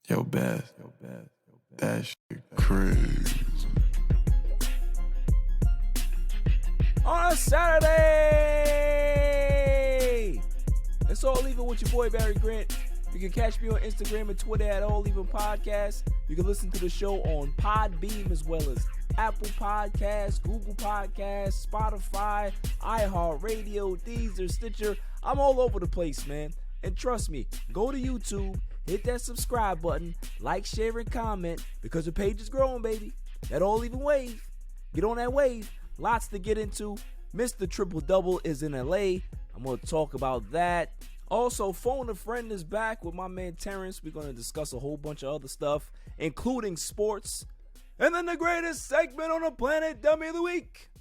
Yo, Beth, that shit crazy. On a Saturday, it's All Even with your boy Barry Grant. You can catch me on Instagram and Twitter at All Even Podcast. You can listen to the show on Podbeam as well as Apple Podcasts, Google Podcasts, Spotify, iHeartRadio, Deezer, Stitcher. I'm all over the place, man. And trust me, go to YouTube, hit that subscribe button, like, share, and comment because the page is growing, baby. That All Even wave. Get on that wave. Lots to get into. Mr. Triple Double is in LA. I'm going to talk about that. Also, Phone a Friend is back with my man Terence. We're going to discuss a whole bunch of other stuff, including sports. And then the greatest segment on the planet, Dummy of the Week.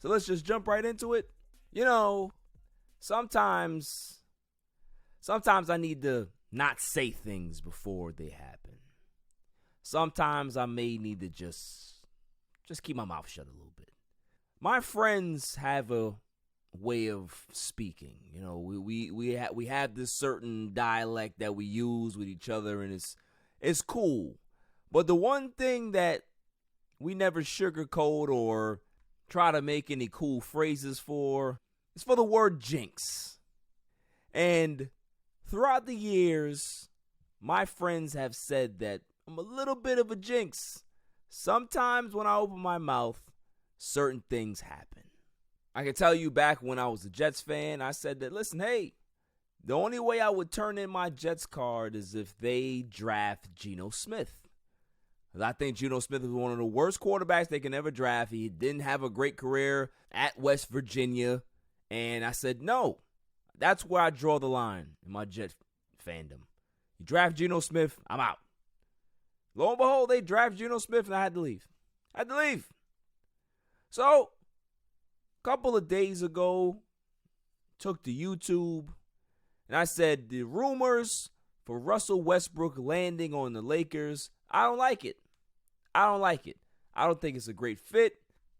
So let's just jump right into it. You know, sometimes I need to not say things before they happen. Sometimes I may need to just keep my mouth shut a little bit. My friends have a way of speaking. You know, we have this certain dialect that we use with each other, and it's cool. But the one thing that we never sugarcoat or try to make any cool phrases for is for the word jinx. And throughout the years, my friends have said that I'm a little bit of a jinx. Sometimes when I open my mouth, certain things happen. I can tell you back when I was a Jets fan, I said that, listen, hey, the only way I would turn in my Jets card is if they draft Geno Smith. I think Geno Smith is one of the worst quarterbacks they can ever draft. He didn't have a great career at West Virginia. And I said, no, that's where I draw the line in my Jet fandom. You draft Geno Smith, I'm out. Lo and behold, they draft Geno Smith, and I had to leave. So, a couple of days ago, took to YouTube, and I said the rumors for Russell Westbrook landing on the Lakers, I don't like it. I don't think it's a great fit.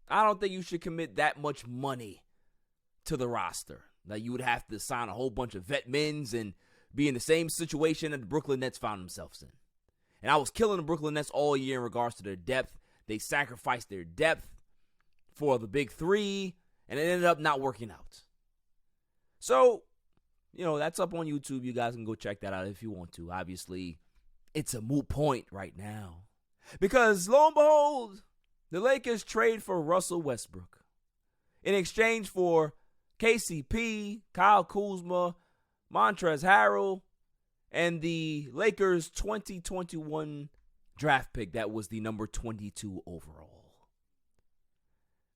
I don't think you should commit that much money to the roster. Now, you would have to sign a whole bunch of vet mins and be in the same situation that the Brooklyn Nets found themselves in. And I was killing the Brooklyn Nets all year in regards to their depth. They sacrificed their depth for the big three, and it ended up not working out. So, you know, that's up on YouTube. You guys can go check that out if you want to. Obviously, it's a moot point right now. Because, lo and behold, the Lakers trade for Russell Westbrook in exchange for KCP, Kyle Kuzma, Montrezl Harrell, and the Lakers 2021 draft pick that was the number 22 overall.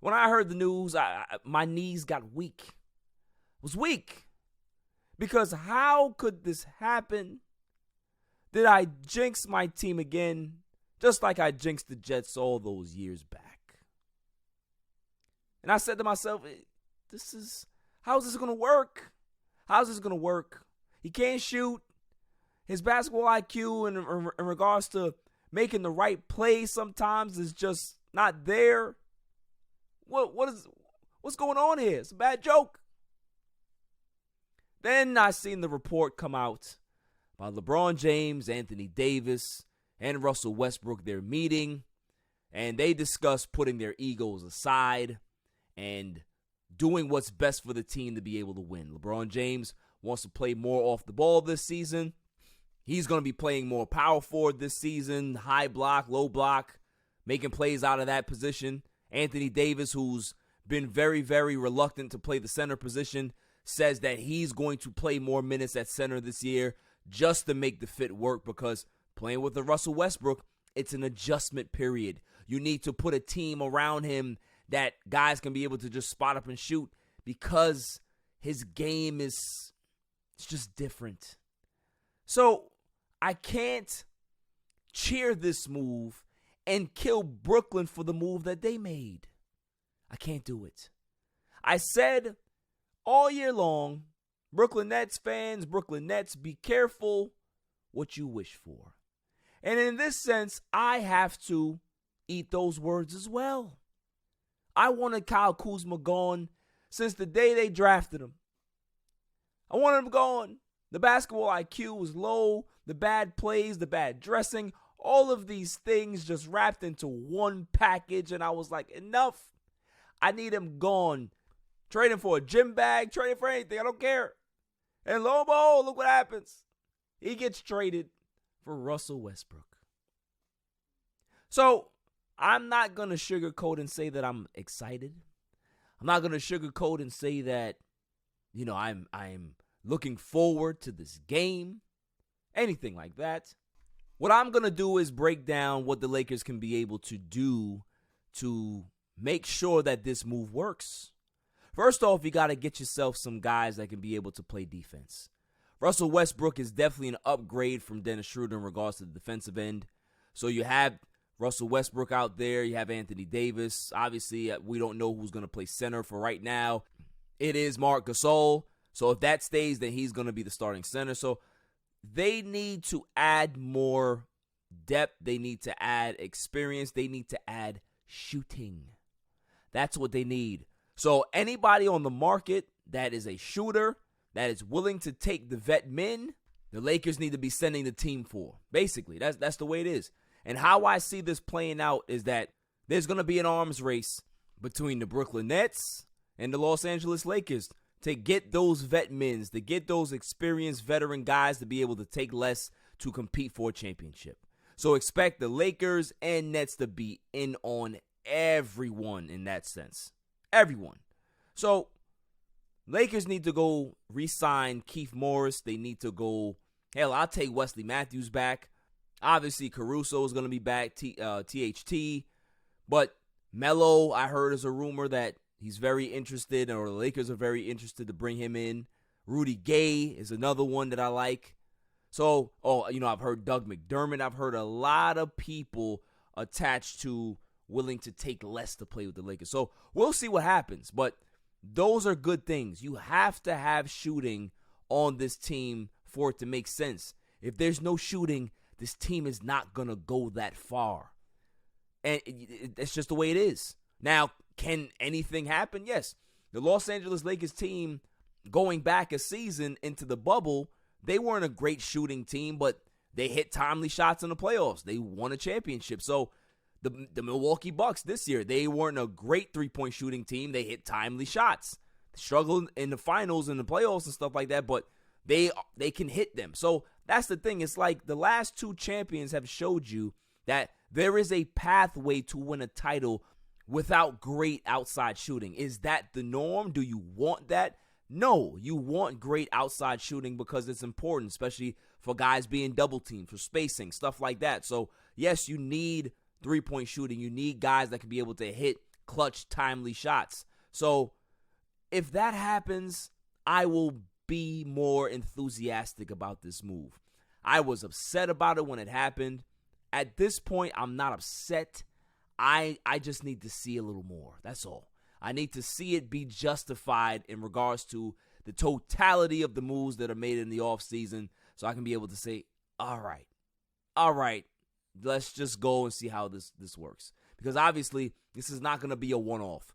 When I heard the news, my knees got weak. I was weak. Because how could this happen? Did I jinx my team again, just like I jinxed the Jets all those years back? And I said to myself, how's this going to work? How's this going to work? He can't shoot. His basketball IQ in regards to making the right play sometimes is just not there. What's going on here? It's a bad joke. Then I seen the report come out by LeBron James, Anthony Davis, and Russell Westbrook. They're meeting, and they discuss putting their egos aside and doing what's best for the team to be able to win. LeBron James wants to play more off the ball this season. He's going to be playing more power forward this season, high block, low block, making plays out of that position. Anthony Davis, who's been very, very reluctant to play the center position, says that he's going to play more minutes at center this year just to make the fit work, because playing with the Russell Westbrook, it's an adjustment period. You need to put a team around him that guys can be able to just spot up and shoot, because his game is just different. So I can't cheer this move and kill Brooklyn for the move that they made. I can't do it. I said all year long, Brooklyn Nets fans, Brooklyn Nets, be careful what you wish for. And in this sense, I have to eat those words as well. I wanted Kyle Kuzma gone since the day they drafted him. I wanted him gone. The basketball IQ was low. the bad plays, the bad dressing, all of these things just wrapped into one package. And I was like, enough. I need him gone. Trading for a gym bag, trading for anything. I don't care. And lo and behold, look what happens. He gets traded for Russell Westbrook. So I'm not going to sugarcoat and say that I'm excited. I'm not going to sugarcoat and say that, I'm looking forward to this game. Anything like that. What I'm going to do is break down what the Lakers can be able to do to make sure that this move works. First off, you got to get yourself some guys that can be able to play defense. Russell Westbrook is definitely an upgrade from Dennis Schroeder in regards to the defensive end. So you have Russell Westbrook out there. You have Anthony Davis. Obviously, we don't know who's going to play center for right now. It is Marc Gasol. So if that stays, then he's going to be the starting center. So they need to add more depth. They need to add experience. They need to add shooting. That's what they need. So anybody on the market that is a shooter, that is willing to take the vet men, the Lakers need to be sending the team for. Basically, that's the way it is. And how I see this playing out is that there's going to be an arms race between the Brooklyn Nets and the Los Angeles Lakers to get those vet men, to get those experienced veteran guys to be able to take less to compete for a championship. So expect the Lakers and Nets to be in on everyone in that sense. Everyone. So Lakers need to go re-sign Keith Morris. They need to go, hell, I'll take Wesley Matthews back. Obviously, Caruso is going to be back, THT. But Melo, I heard is a rumor that he's very interested, or the Lakers are very interested to bring him in. Rudy Gay is another one that I like. So, I've heard Doug McDermott. I've heard a lot of people attached to willing to take less to play with the Lakers. So, we'll see what happens. But those are good things. You have to have shooting on this team for it to make sense. If there's no shooting, this team is not going to go that far. And it's just the way it is. Now, can anything happen? Yes. The Los Angeles Lakers team, going back a season into the bubble, they weren't a great shooting team, but they hit timely shots in the playoffs. They won a championship. So the Milwaukee Bucks this year, they weren't a great three-point shooting team. They hit timely shots. They struggled in the finals and the playoffs and stuff like that, but they can hit them. So that's the thing. It's like the last two champions have showed you that there is a pathway to win a title without great outside shooting. Is that the norm? Do you want that? No, you want great outside shooting because it's important, especially for guys being double teamed, for spacing, stuff like that. So, yes, you need three-point shooting. You need guys that can be able to hit clutch, timely shots. So, if that happens, I will be more enthusiastic about this move. I was upset about it when it happened. At this point, I'm not upset. I just need to see a little more. That's all. I need to see it be justified in regards to the totality of the moves that are made in the offseason, so I can be able to say, all right, let's just go and see how this works. Because obviously, this is not going to be a one-off.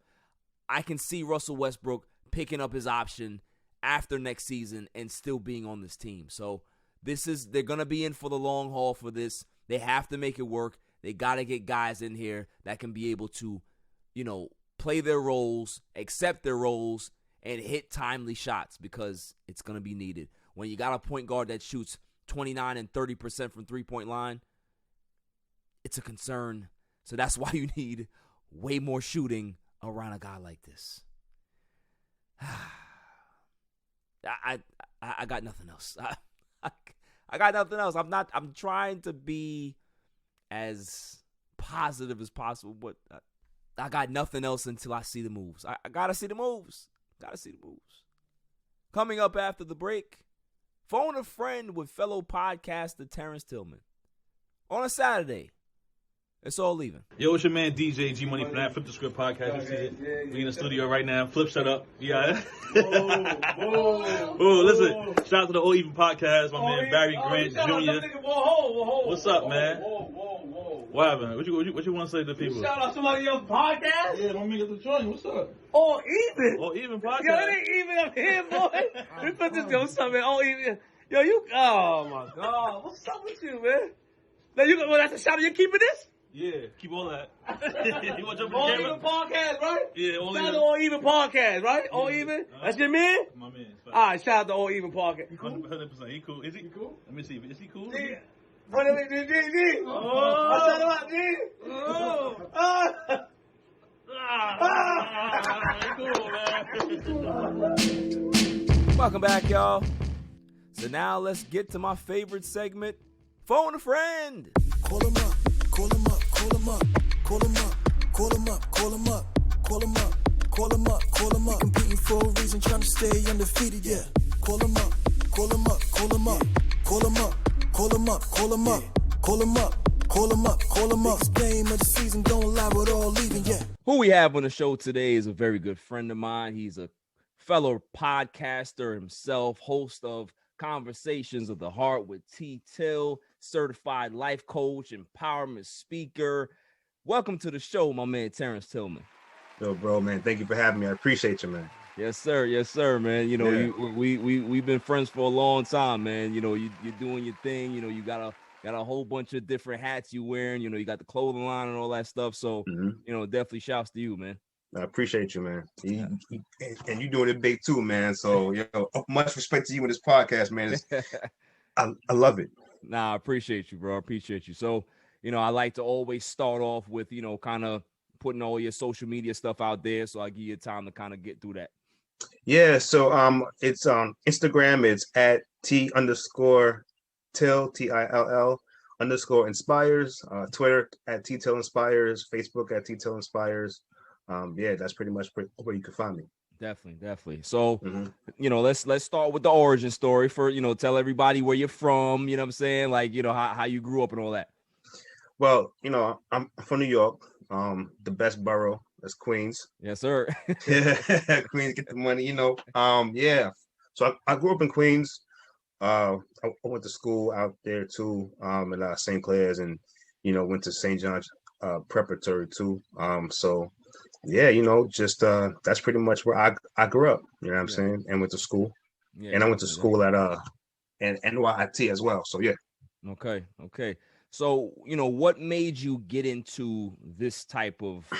I can see Russell Westbrook picking up his option after next season and still being on this team. So they're going to be in for the long haul for this. They have to make it work. They got to get guys in here that can be able to, play their roles, accept their roles, and hit timely shots because it's going to be needed. When you got a point guard that shoots 29 and 30% from three-point line, it's a concern. So that's why you need way more shooting around a guy like this. I got nothing else. I got nothing else. I'm trying to be as positive as possible, but I got nothing else until I see the moves. I got to see the moves. Coming up after the break, phone a friend with fellow podcaster Terence Tillman. On a Saturday, it's all leaving. Yo, it's your man DJ G Money from that Flip the Script podcast. You see it? We in the studio right now. Flip, shut up. Yeah. Whoa, listen. Shout out to the All Even podcast. My man Barry Grant Jr. What's up, man? What happened? What you want to say to the people? Shout out somebody else's podcast? Yeah, don't make it the joint. What's up? All Even. All Even podcast. Yo, it ain't even up here, boy. We put this on something. All Even. Yo, you. Oh my God, what's up with you, man? Now you. Well, that's a shot. You keeping this? Yeah, keep all that. You want to jump All in the Even camera? podcast, right? Yeah, all Shout out even. to All Even podcast, right? All Even. That's your man. My man. All right, shout out to All Even podcast. You cool? 100%. He cool. Is he cool? Let me see. Is he cool? Yeah. What is it, G? Oh. I shout him out, G. Oh. He cool, man. Welcome back, y'all. So now let's get to my favorite segment, Phone a Friend. Call him up, call him up, call him up, call him up, call him up, call him up, call him up, call him up, call him up. Competing for a reason, trying to stay undefeated, yeah. Call him up, call him up, call him up, call him up, call him up, call him up, call him up, call him up, call him up. Biggest game of the season, don't lie, we're all leaving, yeah. Who we have on the show today is a very good friend of mine. He's a fellow podcaster himself, host of Conversations of the Heart with T. Till, certified life coach, empowerment speaker. Welcome to the show, my man, Terence Tillman. Yo, bro, man, thank you for having me. I appreciate you, man. Yes, sir, man. You know, Yeah. we've been friends for a long time, man. You know, you're doing your thing. You know, you got a whole bunch of different hats you wearing. You know, you got the clothing line and all that stuff. So, you know, definitely shouts to you, man. I appreciate you, man. And you doing it big too, man. So, you know, much respect to you in this podcast, man. I love it. Nah, I appreciate you, bro. I appreciate you. So, you know, I like to always start off with, you know, kind of putting all your social media stuff out there. So I give you time to kind of get through that. Yeah. So, it's on Instagram. It's at @T_Till, TILL_inspires. Twitter at @TTill inspires. Facebook at @TTill inspires. Yeah, that's pretty much where you can find me. Definitely. So, you know, let's start with the origin story for, you know, tell everybody where you're from, you know what I'm saying? Like, you know, how you grew up and all that. Well, you know, I'm from New York. The best borough is Queens. Yes, sir. Yeah, Queens, get the money, you know. Yeah. So I grew up in Queens. I went to school out there too, at St. Clair's, and, you know, went to St. John's Preparatory too. So yeah, you know, just that's pretty much where I grew up, you know what I'm saying, and went to school. Yeah, and I went to school at and NYIT as well. So yeah. Okay. So, you know, what made you get into this type of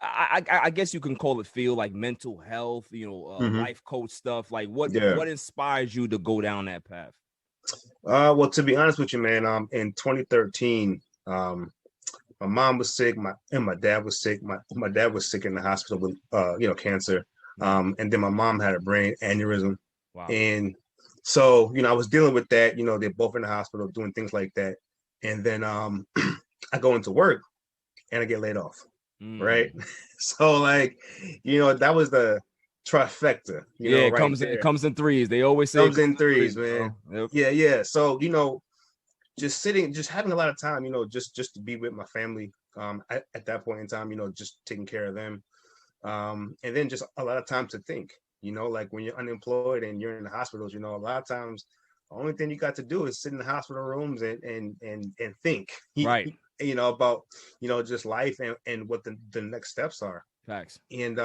I guess you can call it field, like mental health, you know, life coach stuff. Like what inspires you to go down that path? Well, to be honest with you, man, in 2013, my mom was sick, my dad was sick. My dad was sick in the hospital with you know, cancer. And then my mom had a brain aneurysm. Wow. And so, you know, I was dealing with that, you know, they're both in the hospital doing things like that. And then I go into work and I get laid off. Right. So, like, you know, that was the trifecta. You know, it comes in threes. They always say it comes in threes, man. Yep. Yeah. So, you know, just having a lot of time, you know, just to be with my family at that point in time, you know, just taking care of them. And then just a lot of time to think, you know, like when you're unemployed and you're in the hospitals, you know, a lot of times the only thing you got to do is sit in the hospital rooms and think, right, you know, about, you know, just life and what the next steps are. Facts. And,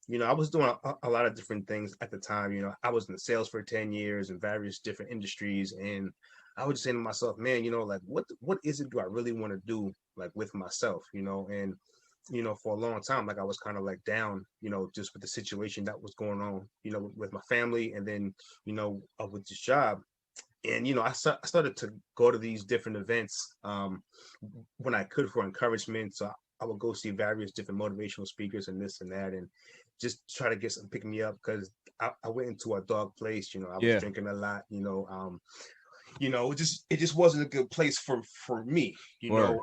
you know, I was doing a lot of different things at the time. You know, I was in sales for 10 years in various different industries. And I would just say to myself, man, you know, like, what is it do I really want to do, like, with myself, you know? And, you know, for a long time, like, I was kind of like down, you know, just with the situation that was going on, you know, with my family, and then, you know, with this job. And, you know, I started to go to these different events when I could for encouragement. So I would go see various different motivational speakers and this and that, and just try to get some pick me up, because I went into a dark place. You know, I was drinking a lot, you know, it just wasn't a good place for me, you know.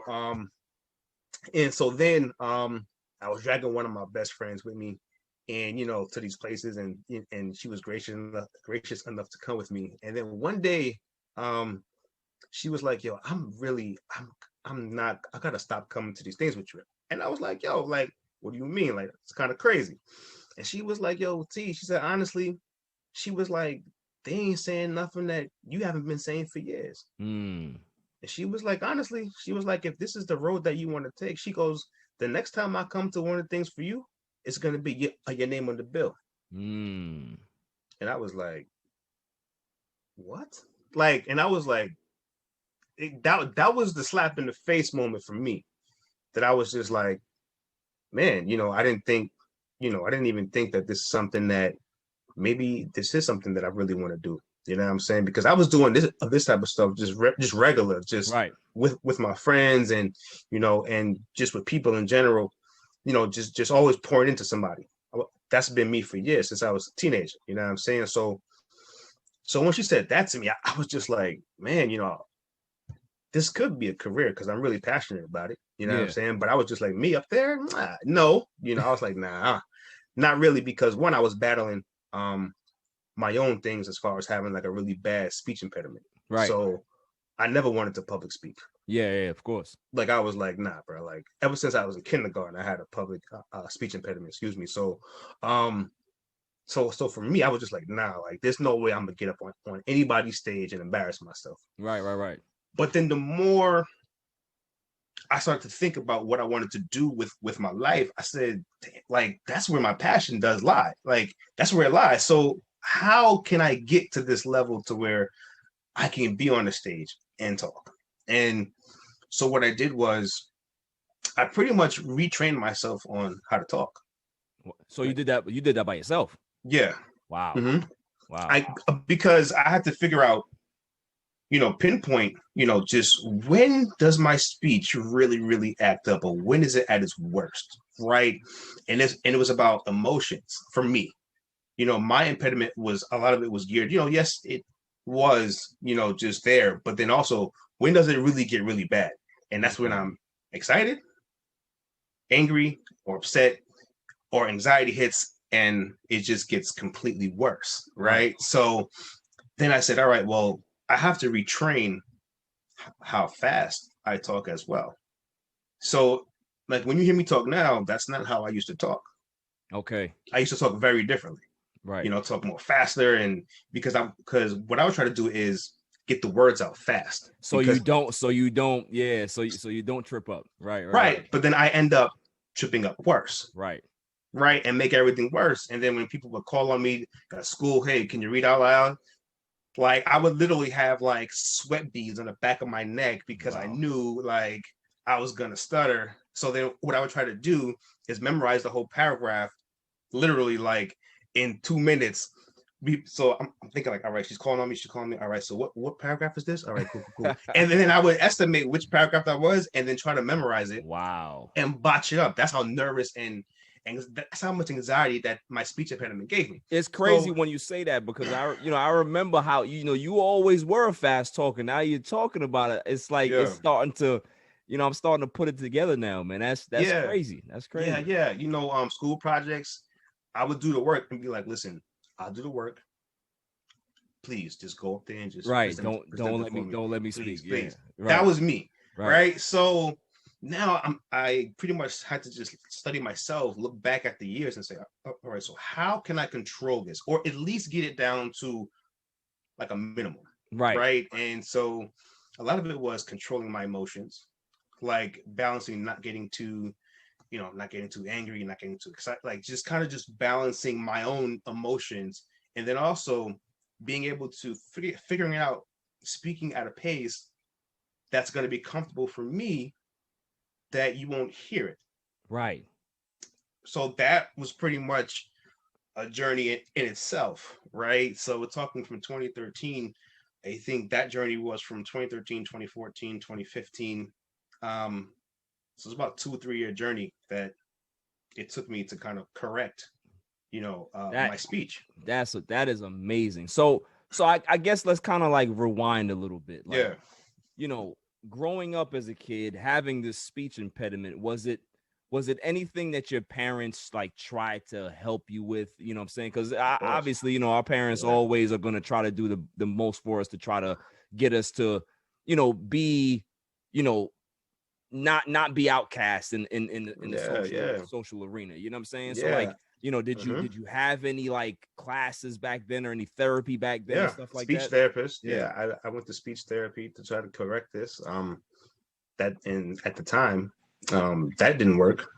And so then I was dragging one of my best friends with me, and, you know, to these places, and she was gracious enough to come with me. And then one day, she was like, yo, I gotta stop coming to these things with you. And I was like, yo, like, what do you mean? Like, it's kind of crazy. And she was like, yo, T, she said, honestly, she was like, they ain't saying nothing that you haven't been saying for years. And she was like, honestly, she was like, if this is the road that you want to take, she goes, the next time I come to one of the things for you, it's going to be your name on the bill. And I was like, what? Like, and I was like, that was the slap in the face moment for me. That I was just like, man, I didn't even think that this is something that maybe this is something that I really want to do. You know what I'm saying? Because I was doing this type of stuff just regular, just Right. with my friends and and just with people in general, just always pouring into somebody. That's been me for years since I was a teenager. You know what I'm saying? So when she said that to me, I was just like, man, this could be a career because I'm really passionate about it. You know what I'm saying? But I was just like, me up there? Nah, no. I was like, nah, not really, because one, I was battling my own things as far as having like a really bad speech impediment. Right. So I never wanted to public speak. Yeah, of course. Like I was like, nah, bro. Like ever since I was in kindergarten, I had a public speech impediment. Excuse me. So, so for me, I was just like, nah. Like there's no way I'm gonna get up on anybody's stage and embarrass myself. Right. But then the more I started to think about what I wanted to do with my life, I said, like, that's where my passion does lie. Like that's where it lies. So how can I get to this level to where I can be on the stage and talk? And so what I did was I pretty much retrained myself on how to talk. So you did that by yourself? Yeah. Wow. Mm-hmm. Wow. Because I had to figure out, pinpoint, just when does my speech really, really act up, or when is it at its worst, right? And it was about emotions for me. My impediment was, a lot of it was geared, yes, it was, just there, but then also, when does it really get really bad? And that's when I'm excited, angry, or upset, or anxiety hits, and it just gets completely worse, right? So then I said, all right, well, I have to retrain how fast I talk as well. So, like, when you hear me talk now, that's not how I used to talk. Okay. I used to talk very differently. Right. Talk more faster, and because what I was trying to do is get the words out fast. So you don't trip up. Right. But then I end up tripping up worse. Right. And make everything worse. And then when people would call on me at school, hey, can you read out loud? Like I would literally have like sweat beads on the back of my neck because I knew like I was gonna stutter. So then what I would try to do is memorize the whole paragraph, literally like in 2 minutes. So I'm thinking like, all right, she's calling on me. All right, so what paragraph is this? All right, cool. And then I would estimate which paragraph that was, and then try to memorize it. Wow. And botch it up. That's how nervous and that's how much anxiety that my speech impediment gave me. It's crazy when you say that, because I remember how you always were a fast talker. Now you're talking about it. It's like it's starting to, I'm starting to put it together now, man. That's crazy. That's crazy. Yeah. School projects, I would do the work and be like, listen, I'll do the work. Please just go up there and just don't let me speak. Please. Yeah. Right. That was me. Right. So now I pretty much had to just study myself, look back at the years and say, all right, so how can I control this, or at least get it down to like a minimum? Right. And so a lot of it was controlling my emotions, like balancing, not getting too angry, not getting too excited, like just kind of just balancing my own emotions. And then also being able to figuring out speaking at a pace that's going to be comfortable for me, that you won't hear it. Right. So that was pretty much a journey in itself, right? So we're talking from 2013. I think that journey was from 2013, 2014, 2015. So it's about 2 or 3 year journey that it took me to kind of correct, my speech. That is amazing. So I guess let's kind of like rewind a little bit. Like, growing up as a kid, having this speech impediment, was it anything that your parents like tried to help you with? You know what I'm saying? Because obviously, our parents always are going to try to do the most for us to try to get us to, be, not be outcast in the social arena. You know what I'm saying? So like, did you have any like classes back then, or any therapy back then, and stuff like speech that? Therapist. Yeah. I went to speech therapy to try to correct this. At the time, that didn't work.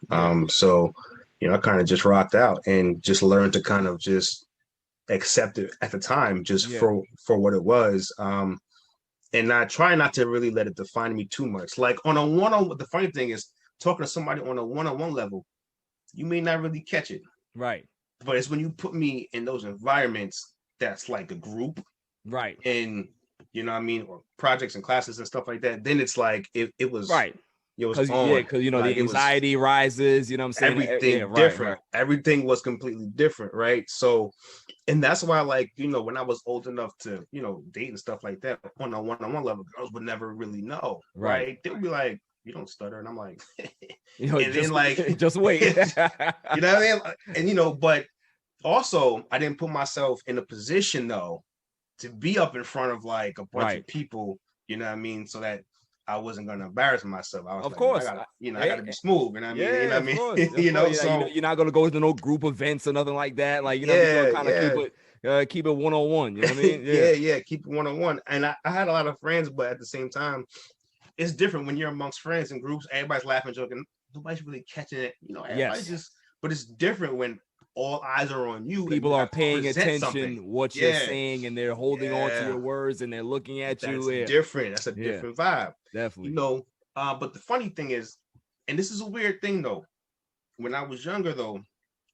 So, I kind of just rocked out and just learned to kind of just accept it at the time just for what it was. And I try not to really let it define me too much. Like on a one-on-one, the funny thing is talking to somebody on a one-on-one level, you may not really catch it. Right. But it's when you put me in those environments that's like a group. Right. And you know what I mean, or projects and classes and stuff like that, then it's like it was right. It was because you know like, the anxiety rises, you know what I'm saying? Everything different. Right. Everything was completely different, right? So, and that's why, like, you know, when I was old enough to, you know, date and stuff like that on a one-on-one level, girls would never really know, right? They would be like, "You don't stutter," and I'm like, you know, and then like, just wait, you know what I mean? And you know, but also, I didn't put myself in a position though to be up in front of like a bunch of people, you know what I mean, so that I wasn't going to embarrass myself. I was of like, course, I gotta be smooth, you know what I mean? You know what I mean? Course, you know, so you're not going to go to no group events or nothing like that. Like, you know, you're kind of keep it one-on-one. You know what I mean? Keep it one-on-one. And I had a lot of friends, but at the same time, it's different when you're amongst friends and groups. Everybody's laughing, joking. Nobody's really catching it. You know, everybody's just. But it's different when all eyes are on you. People are paying attention what you're saying, and they're holding on to your words, and they're looking at you. That's different. That's a different vibe. Definitely. You know, but the funny thing is, and this is a weird thing though, when I was younger though,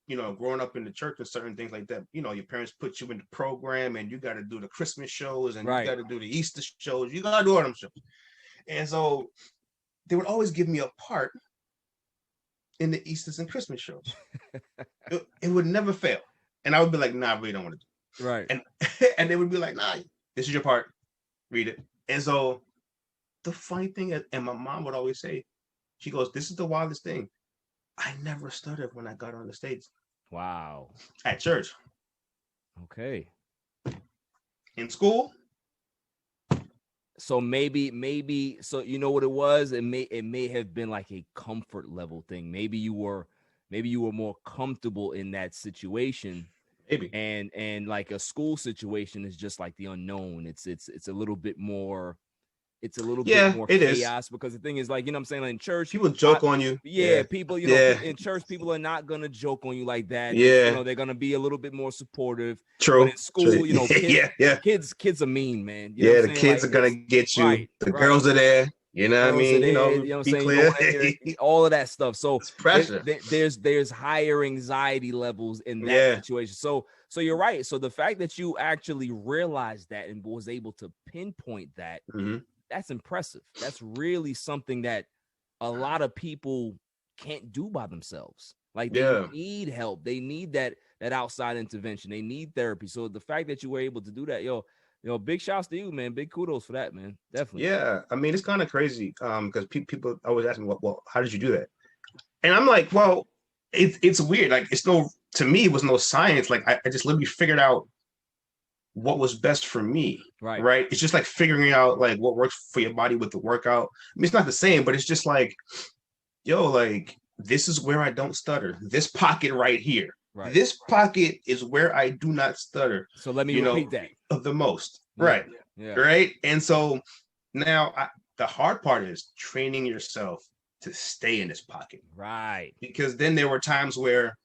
you know, growing up in the church and certain things like that, you know, your parents put you in the program and you got to do the Christmas shows and you got to do the Easter shows. You got to do all them shows. And so they would always give me a part in the Easters and Christmas shows. it would never fail. And I would be like, nah, I really don't want to do it. Right. And they would be like, nah, this is your part. Read it. And so the funny thing is, and my mom would always say, she goes, this is the wildest thing. I never stuttered when I got on the stage. Wow. At church. Okay. In school. So maybe so you know what it was? It may have been like a comfort level thing. Maybe you were more comfortable in that situation. Maybe. And like a school situation is just like the unknown. It's a little bit more. It's a little bit more chaos because the thing is, like, you know what I'm saying, like in church people joke on you. People, you know, in church people are not gonna joke on you like that. You know, they're gonna be a little bit more supportive. True. But in school, you know, kids are mean, man. You know the kids are gonna get you. The girls are there. You know what I mean? You know what I'm saying? All of that stuff. So it's pressure. There's higher anxiety levels in that situation. So you're right. So the fact that you actually realized that and was able to pinpoint that, that's impressive. That's really something that a lot of people can't do by themselves. Like they need help. They need that outside intervention. They need therapy. So the fact that you were able to do that, big shouts to you, man. Big kudos for that, man. Definitely. Yeah. I mean, it's kind of crazy because people always ask me, well, how did you do that? And I'm like, well, it's weird. Like to me, it was no science. Like I just literally figured out what was best for me. Right. It's just like figuring out like what works for your body with the workout. I mean, it's not the same, but it's just like, like this is where I don't stutter. This pocket right here. Right. This pocket is where I do not stutter. So let me repeat that. The most. Right. Yeah. Right. And so now the hard part is training yourself to stay in this pocket. Right. Because then there were times where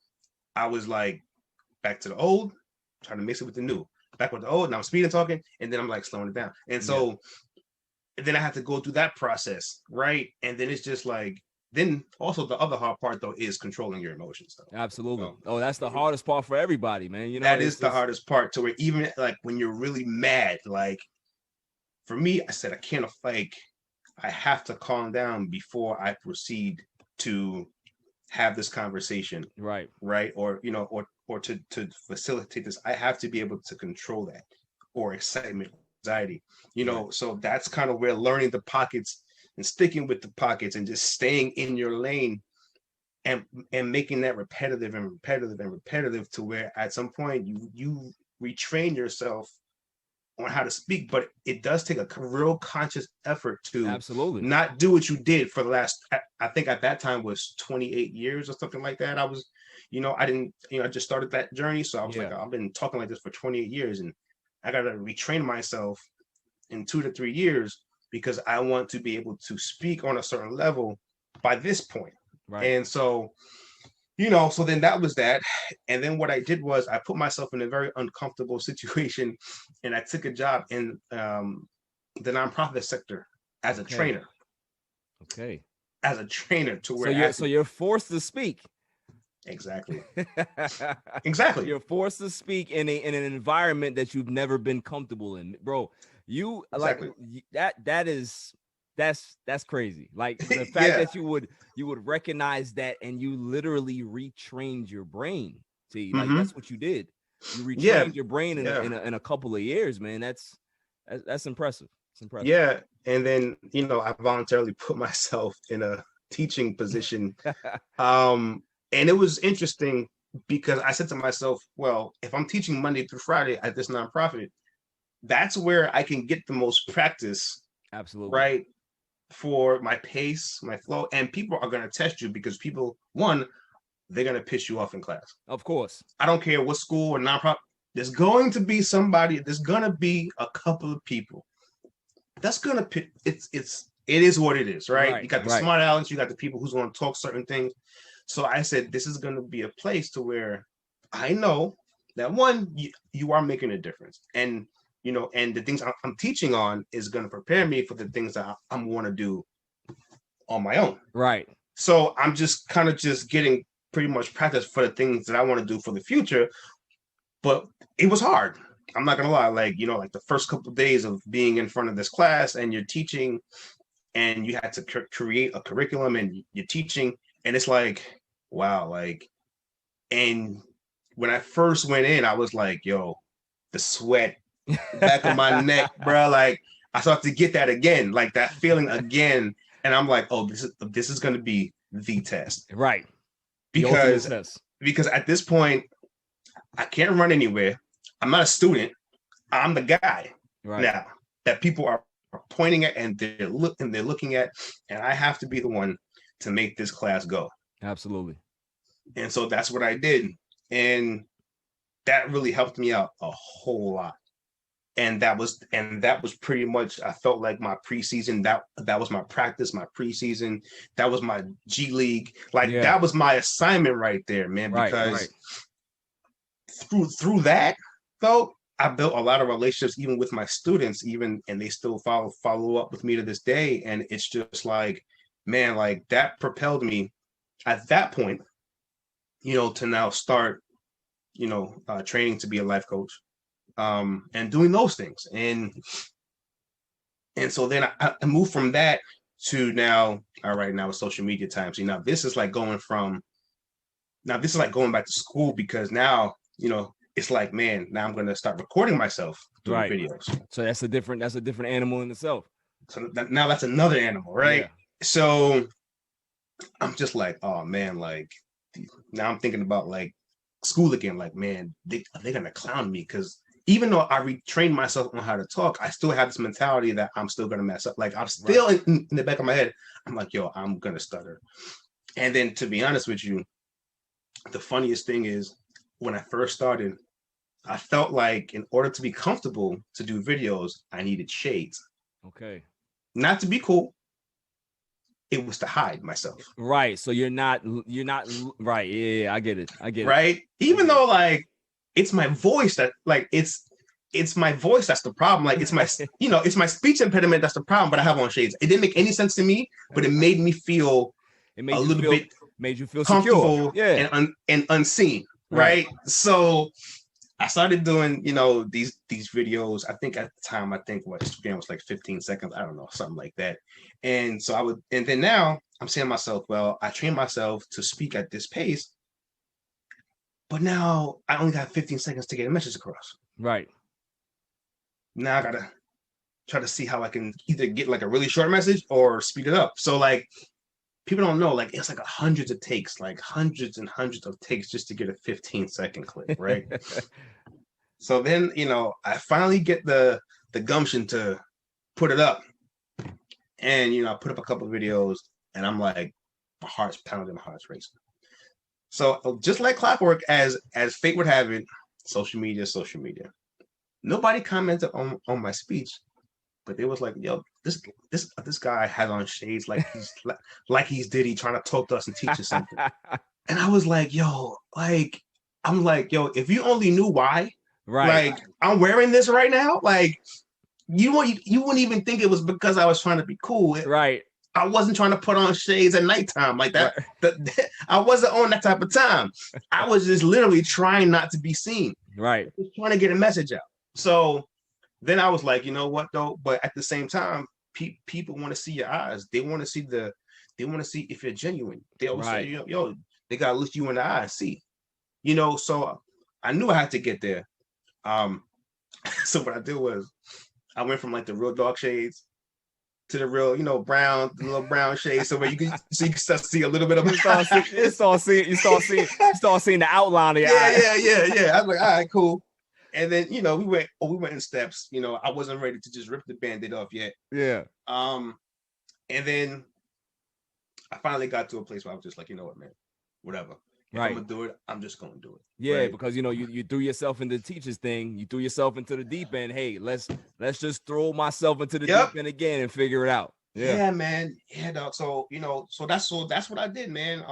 I was like back to the old, trying to mix it with the new. Back with the old, and I'm speeding talking, and then I'm like slowing it down. And so then I have to go through that process. Right. And then it's just like, then also the other hard part though is controlling your emotions though. Absolutely. That's the hardest part for everybody, man. You know, that is the hardest part, to where even like when you're really mad, like for me, I said, I have to calm down before I proceed to have this conversation. Right. Or, or to facilitate this, I have to be able to control that, or excitement, anxiety, so that's kind of where learning the pockets and sticking with the pockets and just staying in your lane and making that repetitive to where at some point you retrain yourself on how to speak. But it does take a real conscious effort to not do what you did for the last, I think at that time was 28 years or something like that. I was, I just started that journey. So I was like, I've been talking like this for 28 years and I got to retrain myself in 2 to 3 years, because I want to be able to speak on a certain level by this point. Right. And so, So then that was that. And then what I did was I put myself in a very uncomfortable situation, and I took a job in the nonprofit sector as a trainer. Okay. As a trainer to where so you're forced to speak. Exactly. Exactly. You're forced to speak in an environment that you've never been comfortable in, bro. You Exactly. like that's crazy. Like the fact that you would recognize that and you literally retrained your brain. See, like that's what you did. You retrained your brain in a couple of years, man. That's impressive. It's impressive. Yeah. And then, I voluntarily put myself in a teaching position. And it was interesting because I said to myself, well, if I'm teaching Monday through Friday at this nonprofit, that's where I can get the most practice. Absolutely. Right. For my pace, my flow. And people are going to test you because people, one, they're going to piss you off in class. Of course. I don't care what school or nonprofit. There's going to be a couple of people that's going to it is what it is, right? You got the smart alecks, you got the people who's going to talk certain things. So I said, this is going to be a place to where I know that one, you are making a difference. And, and the things I'm teaching on is going to prepare me for the things that I'm going to do on my own. Right. So I'm just kind of getting pretty much practice for the things that I want to do for the future. But it was hard. I'm not going to lie. Like, like the first couple of days of being in front of this class and you're teaching and you had to create a curriculum and you're teaching. And it's like, wow, like, and when I first went in, I was like, yo, the sweat back of my neck, bro. Like, I started to get that again, like that feeling again. And I'm like, oh, this is going to be the test. Right. Because at this point, I can't run anywhere. I'm not a student. I'm the guy now that people are pointing at and they're looking at, and I have to be the one to make this class go. Absolutely. And so that's what I did. And that really helped me out a whole lot. And that was pretty much, I felt like my preseason, that was my practice, my preseason, that was my G League. Like that was my assignment right there, man. Because through that, though, I built a lot of relationships even with my students, and they still follow up with me to this day. And it's just like, man, like that propelled me at that point, to now start, training to be a life coach, and doing those things. And so then I moved from that to now, all right, now it's social media time. So this is like going back to school, because now, it's like, man, now I'm going to start recording myself doing videos. So that's a different animal in itself. So now that's another animal, right? Yeah. So I'm just like, oh man, like now I'm thinking about like school again. Like, man, they're going to clown me, because even though I retrained myself on how to talk, I still have this mentality that I'm still going to mess up. Like I'm still in the back of my head, I'm like, yo, I'm going to stutter. And then to be honest with you, the funniest thing is, when I first started, I felt like in order to be comfortable to do videos, I needed shades. Okay. Not to be cool. It was to hide myself. Right. So you're not right. Yeah, I get it. Right. Even though like it's my voice that like it's my voice that's the problem. Like it's my it's my speech impediment that's the problem. But I have on shades. It didn't make any sense to me, but it made me feel made you feel comfortable, secure. and unseen. Right. So I started doing, these videos. I think at the time, what Instagram was like 15 seconds. I don't know, something like that. And so and then now I'm saying to myself, well, I trained myself to speak at this pace, but now I only got 15 seconds to get a message across. Right. Now I got to try to see how I can either get like a really short message or speed it up. So like, people don't know, like it's like hundreds and hundreds of takes just to get a 15-second clip, right? So then, I finally get the gumption to put it up, and I put up a couple of videos, and I'm like, my heart's pounding, my heart's racing. So just like clockwork, as fate would have it, social media. Nobody commented on my speech. But they was like, yo, this guy has on shades like he's Diddy trying to talk to us and teach us something. And I was like, yo, like, I'm like, yo, if you only knew why, Right. like, I'm wearing this right now, like, you wouldn't even think it was because I was trying to be cool. Right. I wasn't trying to put on shades at nighttime like that. Right. I wasn't on that type of time. I was just literally trying not to be seen. Right. Just trying to get a message out. So then I was like, you know what though? But at the same time, people want to see your eyes. They want to see if you're genuine. They always say, yo, they gotta look you in the eye and see. You know, so I knew I had to get there. So what I did was I went from like the real dark shades to the real, you know, brown, the little brown shades, so where you can start to see a little bit of you start seeing the outline of your eye. Yeah. I was like, all right, cool. And then, you know, we went in steps. You know, I wasn't ready to just rip the Band-Aid off yet. Yeah. And then I finally got to a place where I was just like, you know what, man, whatever. If I'm gonna do it, I'm just gonna do it. Yeah, right? because you know you threw yourself into the teacher's thing. You threw yourself into the deep end. Hey, let's just throw myself into the deep end again and figure it out. Yeah, man. Yeah, dog. So you know, so that's what I did, man.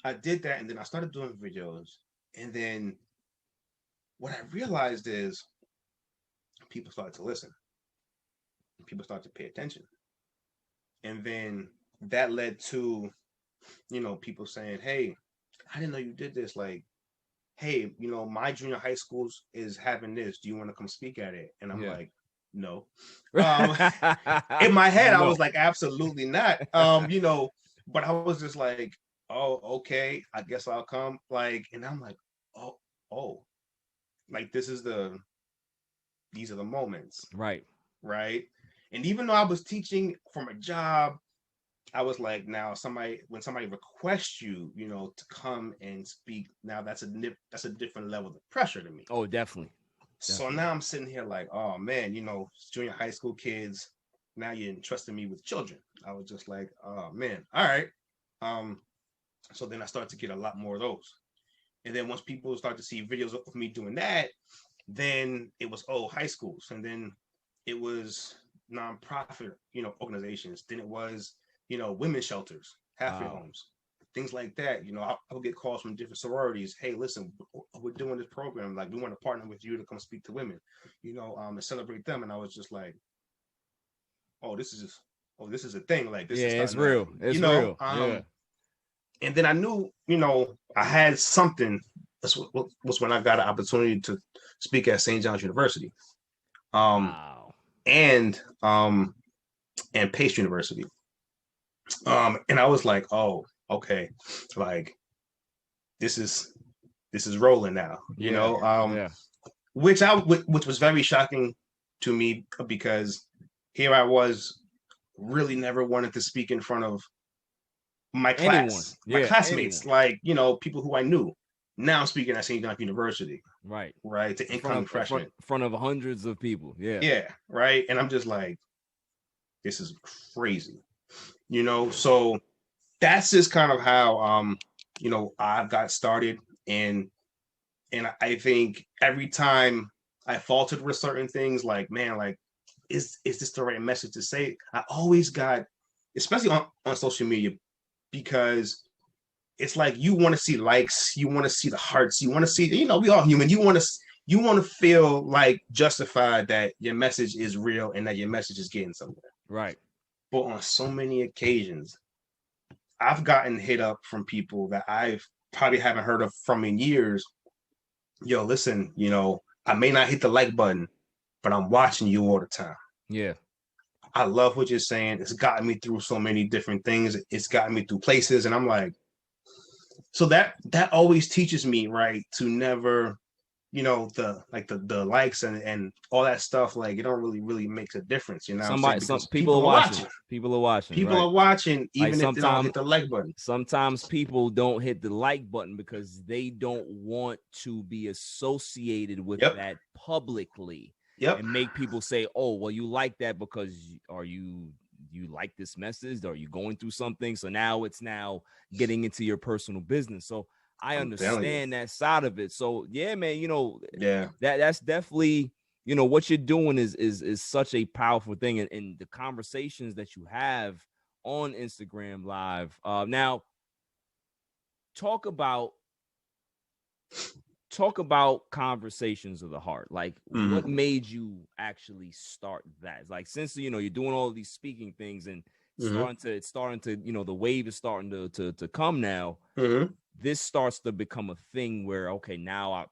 I did that, and then I started doing videos, and then what I realized is people started to listen. People started to pay attention, and then that led to, you know, people saying, "Hey, I didn't know you did this. Like, hey, you know, my junior high school is having this. Do you want to come speak at it?" And I'm like, no. In my head, I was like, absolutely not. You know, but I was just like, oh, okay, I guess I'll come. Like, and I'm like, oh, like these are the moments. Right. And even though I was teaching from a job, I was like, now when somebody requests you, you know, to come and speak, now that's a different level of pressure to me. Oh, definitely. So now I'm sitting here like, oh man, you know, junior high school kids, now you're entrusting me with children. I was just like, oh man, all right. So then I started to get a lot more of those. And then once people start to see videos of me doing that, then it was, high schools. And then it was nonprofit, you know, organizations. Then it was, you know, women's shelters, halfway homes, things like that. You know, I would get calls from different sororities. Hey, listen, we're doing this program. Like, we want to partner with you to come speak to women, you know, and celebrate them. And I was just like, this is a thing. Like, this is it's real. It's real. And then I knew, you know, I had something. This was when I got an opportunity to speak at St. John's University, and Pace University. And I was like, oh, okay, like this is rolling now, you know, which was very shocking to me, because here I was really never wanted to speak in front of my class, my classmates, like, you know, people who I knew. Now I'm speaking at St. John's University, right, to incoming freshmen, in front of hundreds of people, right, and I'm just like, this is crazy. You know, so that's just kind of how you know, I got started, and I think every time I faltered with certain things, like, man, like, is this the right message to say? I always got, especially on social media, because it's like you want to see likes, you want to see the hearts, you want to see, you know, we all human. You want to feel like justified that your message is real and that your message is getting somewhere. Right. But on so many occasions, I've gotten hit up from people that I've probably haven't heard of from in years. Yo, listen, you know, I may not hit the like button, but I'm watching you all the time. Yeah. I love what you're saying. It's gotten me through so many different things. It's gotten me through places. And I'm like, so that always teaches me, right, to never, you know, the likes and all that stuff, like, it don't really makes a difference, you know. People are watching. People are watching, even if they don't hit the like button. Sometimes people don't hit the like button because they don't want to be associated with that publicly. And make people say, oh, well, you like that because you like this message? Are you going through something? So now it's getting into your personal business. So I understand that side of it. So yeah, man, you know, that's definitely, you know, what you're doing is such a powerful thing, and the conversations that you have on Instagram Live. Now, talk about conversations of the heart. Like, what made you actually start that? Like, since you're doing all of these speaking things and it's starting to the wave is starting to come now. This starts to become a thing where, okay, now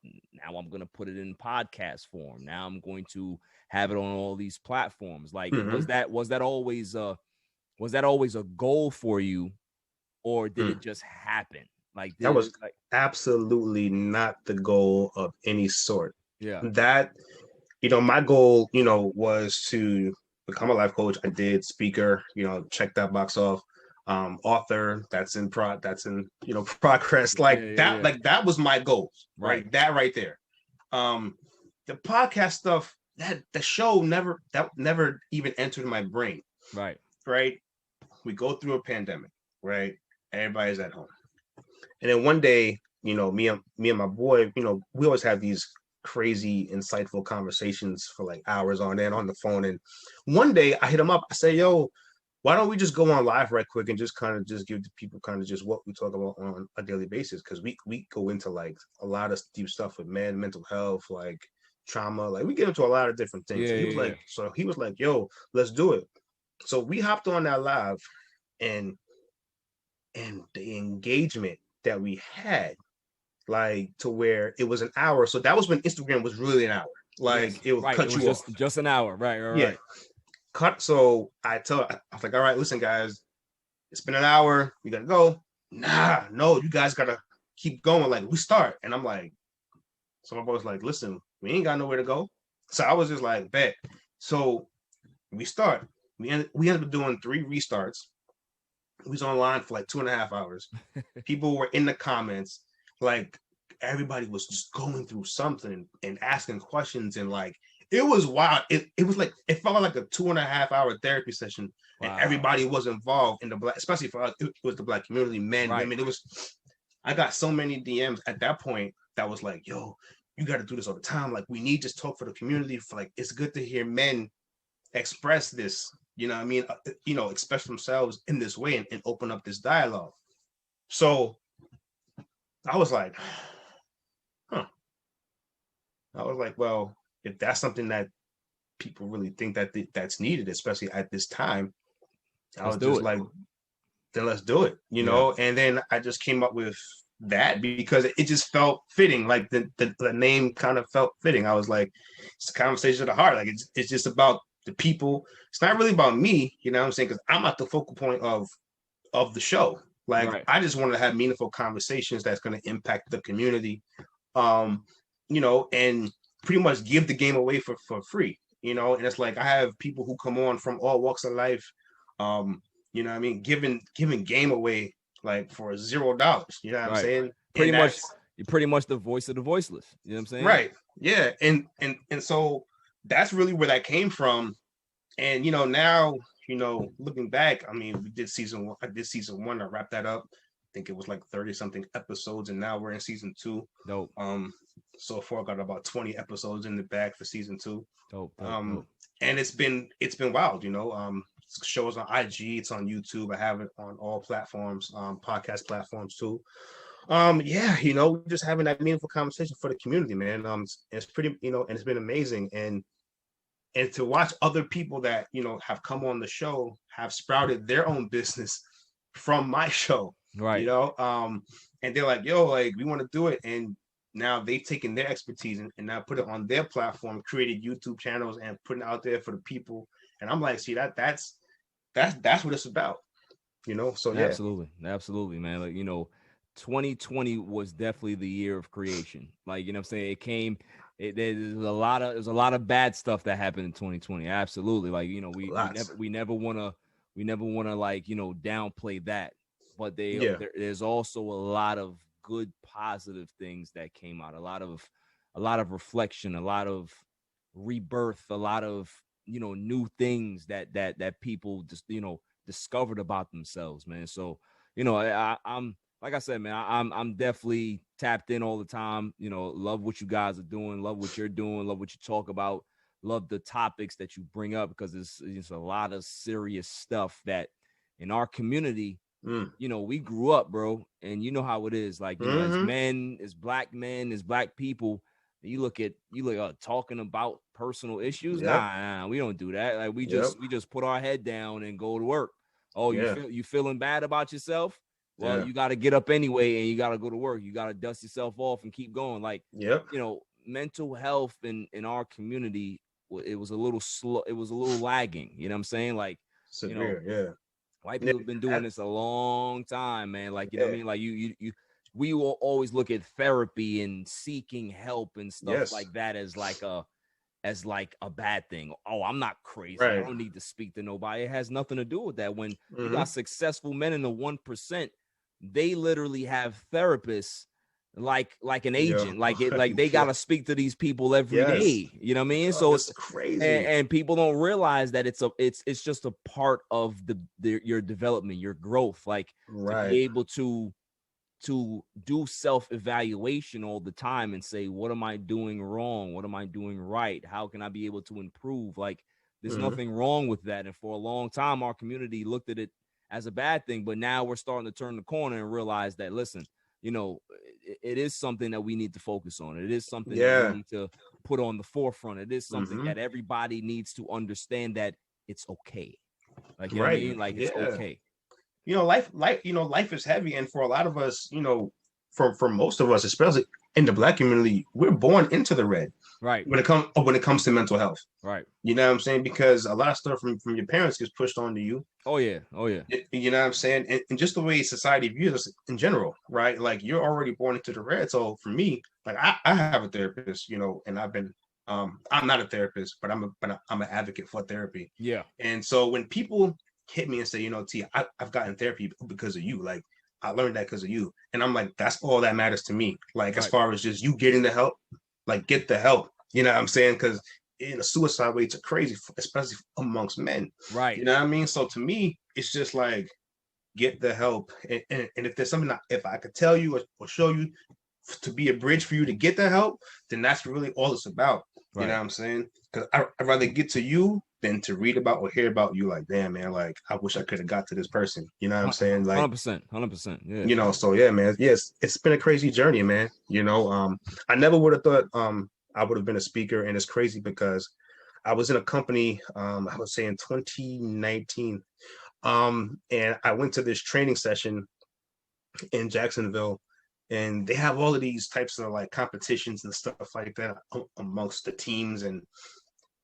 I'm going to put it in podcast form. Now I'm going to have it on all these platforms. Like, was that always a goal for you, or did it just happen? Like, that was absolutely not the goal of any sort. Yeah. That, my goal, was to become a life coach. I did. Speaker, check that box off. Author, that's in progress. Like that was my goal. Right. That right there. The podcast stuff, that the show never even entered my brain. Right. Right. We go through a pandemic, right? Everybody's at home. And then one day, me and my boy, we always have these crazy, insightful conversations for like hours on end on the phone. And one day I hit him up. I say, yo, why don't we just go on live right quick and just give the people just what we talk about on a daily basis? Because we go into like a lot of deep stuff with mental health, like trauma, like we get into a lot of different things. So he was like, yo, let's do it. So we hopped on that live, and the engagement that we had, like, to where it was an hour. So that was when Instagram was really an hour. Like, it would cut you off. Just an hour. Right. Cut. So I was like, all right, listen, guys, it's been an hour. We got to go. No, you guys got to keep going. Like, we start. And I'm like, so my boy's like, listen, we ain't got nowhere to go. So I was just like, bet. So we start. We ended up doing 3 restarts. We was online for like 2.5 hours. People were in the comments. Like, everybody was just going through something and asking questions, and like, it was wild. It was like, it felt like a 2.5 hour therapy session. Wow. And everybody was involved in the Black, especially for us, it was the Black community, men, women. I got so many DMs at that point that was like, yo, you got to do this all the time. Like, we need to talk for the community. For like, it's good to hear men express this, express themselves in this way and open up this dialogue. So I was like, well, if that's something that people really think that's needed, especially at this time, I was just like, then let's do it, And then I just came up with that because it just felt fitting. Like the name kind of felt fitting. I was like, it's a conversation of the heart. Like, it's just about the people. It's not really about me, you know what I'm saying? Because I'm not the focal point of the show. Like, I just wanted to have meaningful conversations that's going to impact the community, and pretty much give the game away for free, And it's like, I have people who come on from all walks of life, what I mean, giving game away like for $0. You know what I'm saying? You're pretty much the voice of the voiceless. You know what I'm saying? Right. Yeah. And so that's really where that came from. And now, looking back, I mean, we did season 1. I did season 1. I wrapped that up. I think it was like 30 something episodes, and now we're in season 2. Dope. So far I got about 20 episodes in the bag for season 2. Dope. And it's been wild, shows on IG, it's on YouTube. I have it on all platforms, podcast platforms too. Just having that meaningful conversation for the community, man. It's pretty, and it's been amazing. And to watch other people that, have come on the show, have sprouted their own business from my show, right? And they're like, yo, like, we want to do it. And now they've taken their expertise and now put it on their platform, created YouTube channels and putting it out there for the people. And I'm like, see, that's what it's about, So yeah, absolutely, man. Like, 2020 was definitely the year of creation. Like, I'm saying, it came. There's a lot of bad stuff that happened in 2020. Absolutely, like, we never want to like, downplay that. But there's also a lot of good, positive things that came out. A lot of reflection, a lot of rebirth, a lot of new things that people just discovered about themselves, man. So I'm like I said, man, I'm definitely tapped in all the time. Love what you guys are doing, love what you're doing, love what you talk about, love the topics that you bring up, because it's a lot of serious stuff that in our community you know, we grew up, bro, and you know how it is. Like, you know, as men, as black people, you look at talking about personal issues. Nah, we don't do that. Like, we just put our head down and go to work. Oh, you feeling bad about yourself? Well, you got to get up anyway, and you got to go to work. You got to dust yourself off and keep going. Like, you know, mental health in our community, it was a little slow. It was a little lagging. You know what I'm saying? Like, severe, you know, white people have been doing this a long time, man. Like, you know what I mean? Like, we will always look at therapy and seeking help and stuff like that as like a bad thing. Oh, I'm not crazy. I don't need to speak to nobody. It has nothing to do with that. When you got successful men in the 1%, they literally have therapists like an agent. Like they gotta speak to these people every day. You know what I mean? So it's crazy, and people don't realize that it's just a part of your development, your growth. Like, to be able to do self-evaluation all the time and say, what am I doing wrong? What am I doing right? How can I be able to improve? Like, there's nothing wrong with that. And for a long time, our community looked at it as a bad thing, but now we're starting to turn the corner and realize that, listen, you know, it is something that we need to focus on. It is something that we need to put on the forefront. It is something that everybody needs to understand, that it's okay. Like, you know what I mean? Like, it's okay. You know, life is heavy. And for a lot of us, you know, for most of us, especially in the black community, we're born into the red. Right. When it comes to mental health. Right. You know what I'm saying? Because a lot of stuff from your parents gets pushed onto you. Oh yeah. You know what I'm saying? And just the way society views us in general, right? Like, you're already born into the red. So for me, like, I have a therapist, you know, and I've been I'm not a therapist, but I'm an advocate for therapy. Yeah. And so when people hit me and say, you know, T, I've gotten therapy because of you. Like, I learned that because of you. And I'm like, that's all that matters to me. Like, as far as just you getting the help, like, get the help. You know what I'm saying? Because in the suicide rates are crazy, especially amongst men. Right. You know what I mean? So to me, it's just like, get the help. And if there's something if I could tell you or show you to be a bridge for you to get the help, then that's really all it's about. Right. You know what I'm saying? Because I'd rather get to you than to read about or hear about you. Like, damn, man, like, I wish I could have got to this person. You know what I'm saying? Like, 100%. Yeah. You know, so yeah, man. Yes, it's been a crazy journey, man. You know, I never would have thought I would have been a speaker, and it's crazy because I was in a company, I would say in 2019, and I went to this training session in Jacksonville, and they have all of these types of like competitions and stuff like that amongst the teams, and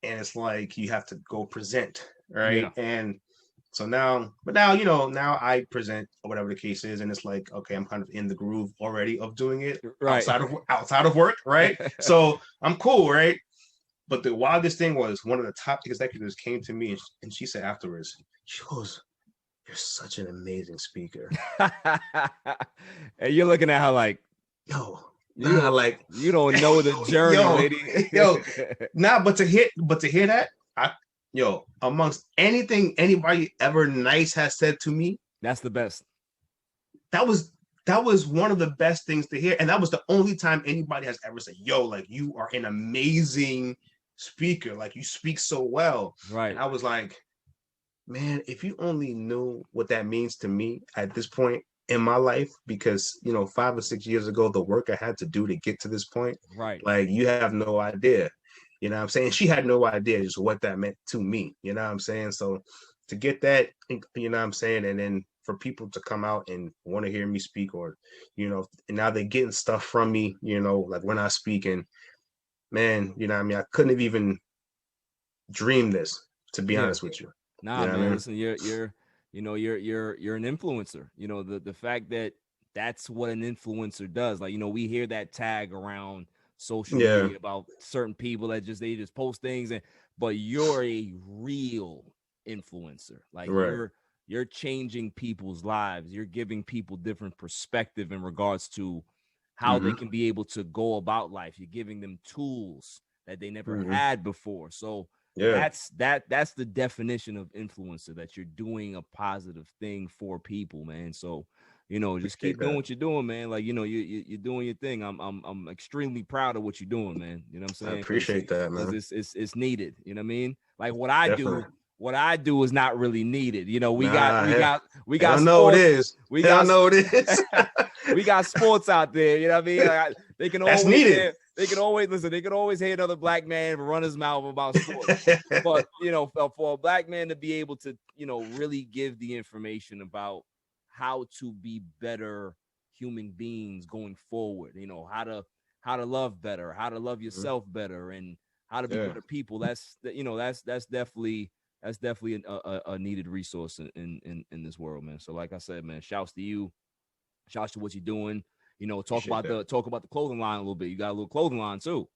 it's like you have to go present, right? Yeah. And so now I present or whatever the case is, and it's like, okay, I'm kind of in the groove already of doing it outside of work, right? So I'm cool, right? But the wildest thing was one of the top executives came to me and she said afterwards, she goes, "You're such an amazing speaker." And you're looking at her like, yo, you don't know the journey, lady. But to hear that, amongst anything anybody ever nice has said to me, that's the best. That was one of the best things to hear. And that was the only time anybody has ever said, yo, like, you are an amazing speaker. Like, you speak so well. Right. And I was like, man, if you only knew what that means to me at this point in my life, because, 5 or 6 years ago, the work I had to do to get to this point, right? Like, you have no idea. You know what I'm saying? She had no idea just what that meant to me. You know what I'm saying? So to get that, you know what I'm saying? And then for people to come out and want to hear me speak, or, and now they're getting stuff from me, like when I speak, and man, you know what I mean? I couldn't have even dreamed this, to be honest with you. Nah, man, listen, you're an influencer. The fact that that's what an influencer does. Like, we hear that tag around social media about certain people that they just post things, but you're a real influencer. Like, right. You're changing people's lives. You're giving people different perspective in regards to how they can be able to go about life. You're giving them tools that they never had before. So that's the definition of influencer, that you're doing a positive thing for people, man. So just keep doing what you're doing, man. Like, you're doing your thing. I'm extremely proud of what you're doing, man. You know what I'm saying? I appreciate that, man. It's needed. You know what I mean? Like, what I do what I do is not really needed. You know, we Nah, got I don't know sports. it is. We don't got know it is. we got sports out there. You know what I mean? Like, they can That's always needed. they can always listen. They can always hear another black man run his mouth about sports. But you know, for a black man to be able to, you know, really give the information about how to be better human beings going forward, you know, how to love better, how to love yourself better, and how to be better people. That's definitely a needed resource in this world, man. So like I said, man, shouts to you, shouts to what you're doing. You know, talk about the clothing line a little bit. You got a little clothing line too.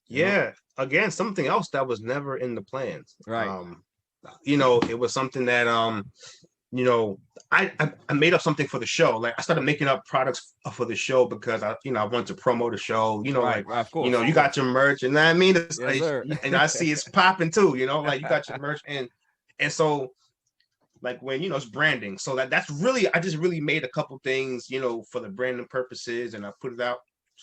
Yeah. Again, something else that was never in the plans. Right. You know, it was something that you know, I made up something for the show. Like I started making up products for the show because I wanted to promote the show. You know, right, like of course, you know, you got your merch, and I mean, Yes, sir. and I see it's popping too. You know, like you got your merch, and so like when it's branding. So that's really I just really made a couple things, you know, for the branding purposes, and I put it out.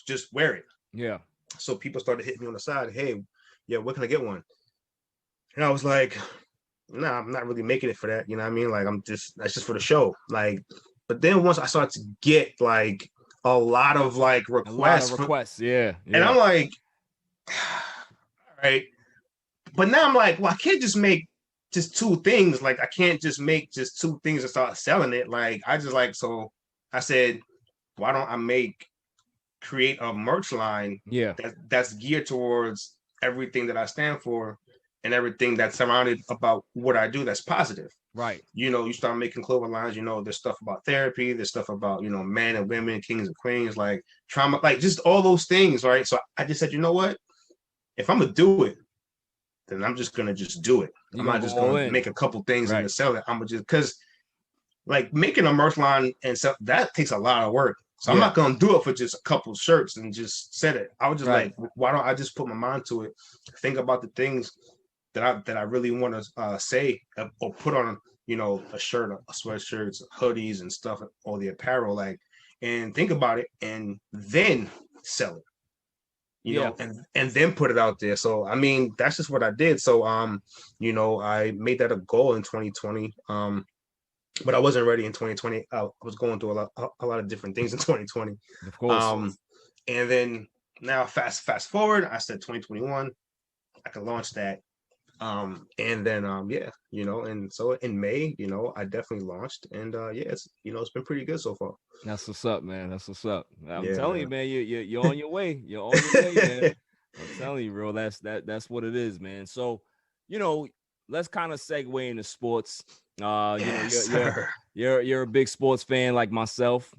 Just wear it. Yeah. So people started hitting me on the side. Hey, yeah, where can I get one? And I was like, nah, I'm not really making it for that. You know what I mean? Like that's just for the show. Like, but then once I started to get like a lot of like requests, yeah. And I'm like, all right. But now I'm like, well, I can't just make just two things. Like I can't just make just two things and start selling it. Like so I said, why don't I create a merch line that's geared towards everything that I stand for and everything that's surrounded about what I do that's positive. Right. You know, you start making clothing lines, you know, there's stuff about therapy, there's stuff about, you know, men and women, kings and queens, like trauma, like just all those things, right? So I just said, you know what? If I'm gonna do it, then I'm just gonna just do it. I'm not just gonna make a couple things and sell it. I'm gonna just because like making a merch line and stuff that takes a lot of work. So I'm not gonna do it for just a couple shirts and just set it. I was just like, why don't I just put my mind to it? Think about the things that I really want to say or put on, you know, a shirt, a sweatshirts, hoodies and stuff, or the apparel, like, and think about it and then sell it, you know, and then put it out there. So, I mean, that's just what I did. So, you know, I made that a goal in 2020. But I wasn't ready in 2020. I was going through a lot of different things in 2020. Of course. And then now fast forward, I said 2021, I could launch that. And then you know, and so in May, you know, I definitely launched, and it's, you know, it's been pretty good so far. That's what's up, man. That's what's up. I'm telling you, man, you're on your way. You're on your way, man. I'm telling you, bro. That's what it is, man. So, you know, let's kind of segue into sports. You know, you're a big sports fan like myself.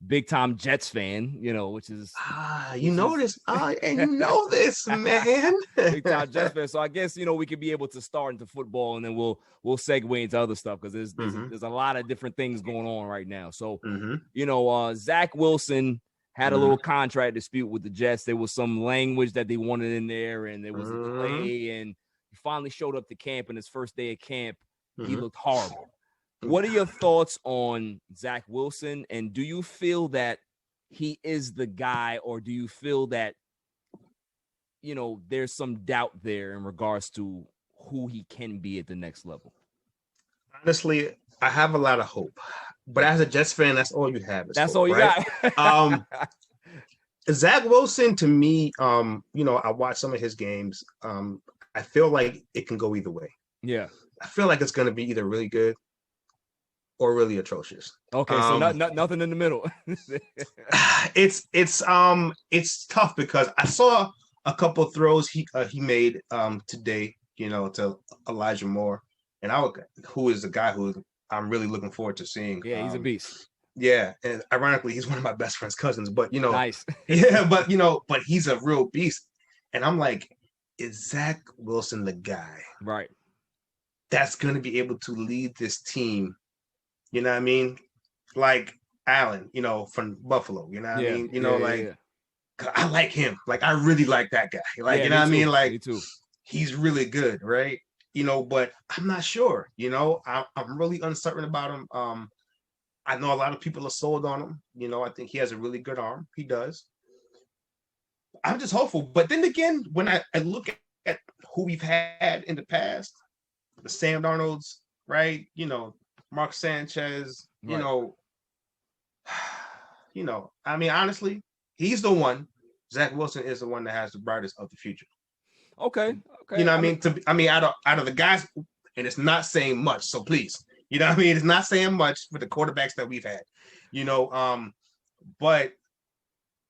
Big time Jets fan, you know, which is and you know this, man. Big time Jets fan. So I guess, you know, we could be able to start into football, and then we'll segue into other stuff because there's a lot of different things going on right now. So you know, Zach Wilson had a little contract dispute with the Jets. There was some language that they wanted in there, and there was a delay, and he finally showed up to camp. And his first day at camp, he looked horrible. What are your thoughts on Zach Wilson? And do you feel that he is the guy, or do you feel that, you know, there's some doubt there in regards to who he can be at the next level? Honestly, I have a lot of hope. But as a Jets fan, that's all you have. That's all you got. Zach Wilson, to me, you know, I watched some of his games. I feel like it can go either way. Yeah. I feel like it's going to be either really good or really atrocious. Okay, so nothing in the middle. It's tough because I saw a couple of throws he made today, you know, to Elijah Moore, and who is the guy who I'm really looking forward to seeing. Yeah, he's a beast. Yeah, and ironically, he's one of my best friend's cousins. But you know, nice. Yeah, but you know, but he's a real beast, and I'm like, is Zach Wilson the guy? Right. That's going to be able to lead this team. You know what I mean? Like Allen, you know, from Buffalo, you know what I mean? You know, I like him. Like, I really like that guy. Like, you know what I mean? Like, me too. He's really good, right? You know, but I'm not sure, you know, I'm really uncertain about him. I know a lot of people are sold on him. You know, I think he has a really good arm. He does. I'm just hopeful. But then again, when I look at who we've had in the past, the Sam Darnolds, right? Mark Sanchez, Right. I mean, honestly, he's the one. Zach Wilson is the one that has the brightest of the future. Okay. You know what I mean? Out of the guys, and it's not saying much. So please, you know what I mean? It's not saying much for the quarterbacks that we've had, but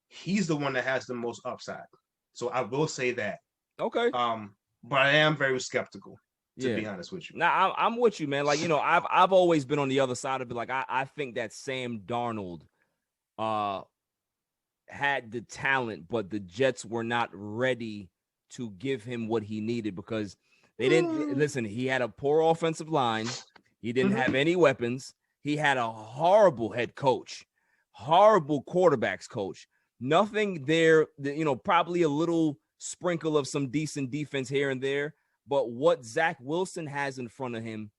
he's the one that has the most upside. So I will say that. Okay. But I am very skeptical, to be honest with you. Now I'm with you, man. Like, I've always been on the other side of it. Like, I think that Sam Darnold had the talent, but the Jets were not ready to give him what he needed because they didn't listen. He had a poor offensive line. He didn't have any weapons. He had a horrible head coach, horrible quarterbacks coach. Nothing there, probably a little sprinkle of some decent defense here and there. But what Zach Wilson has in front of him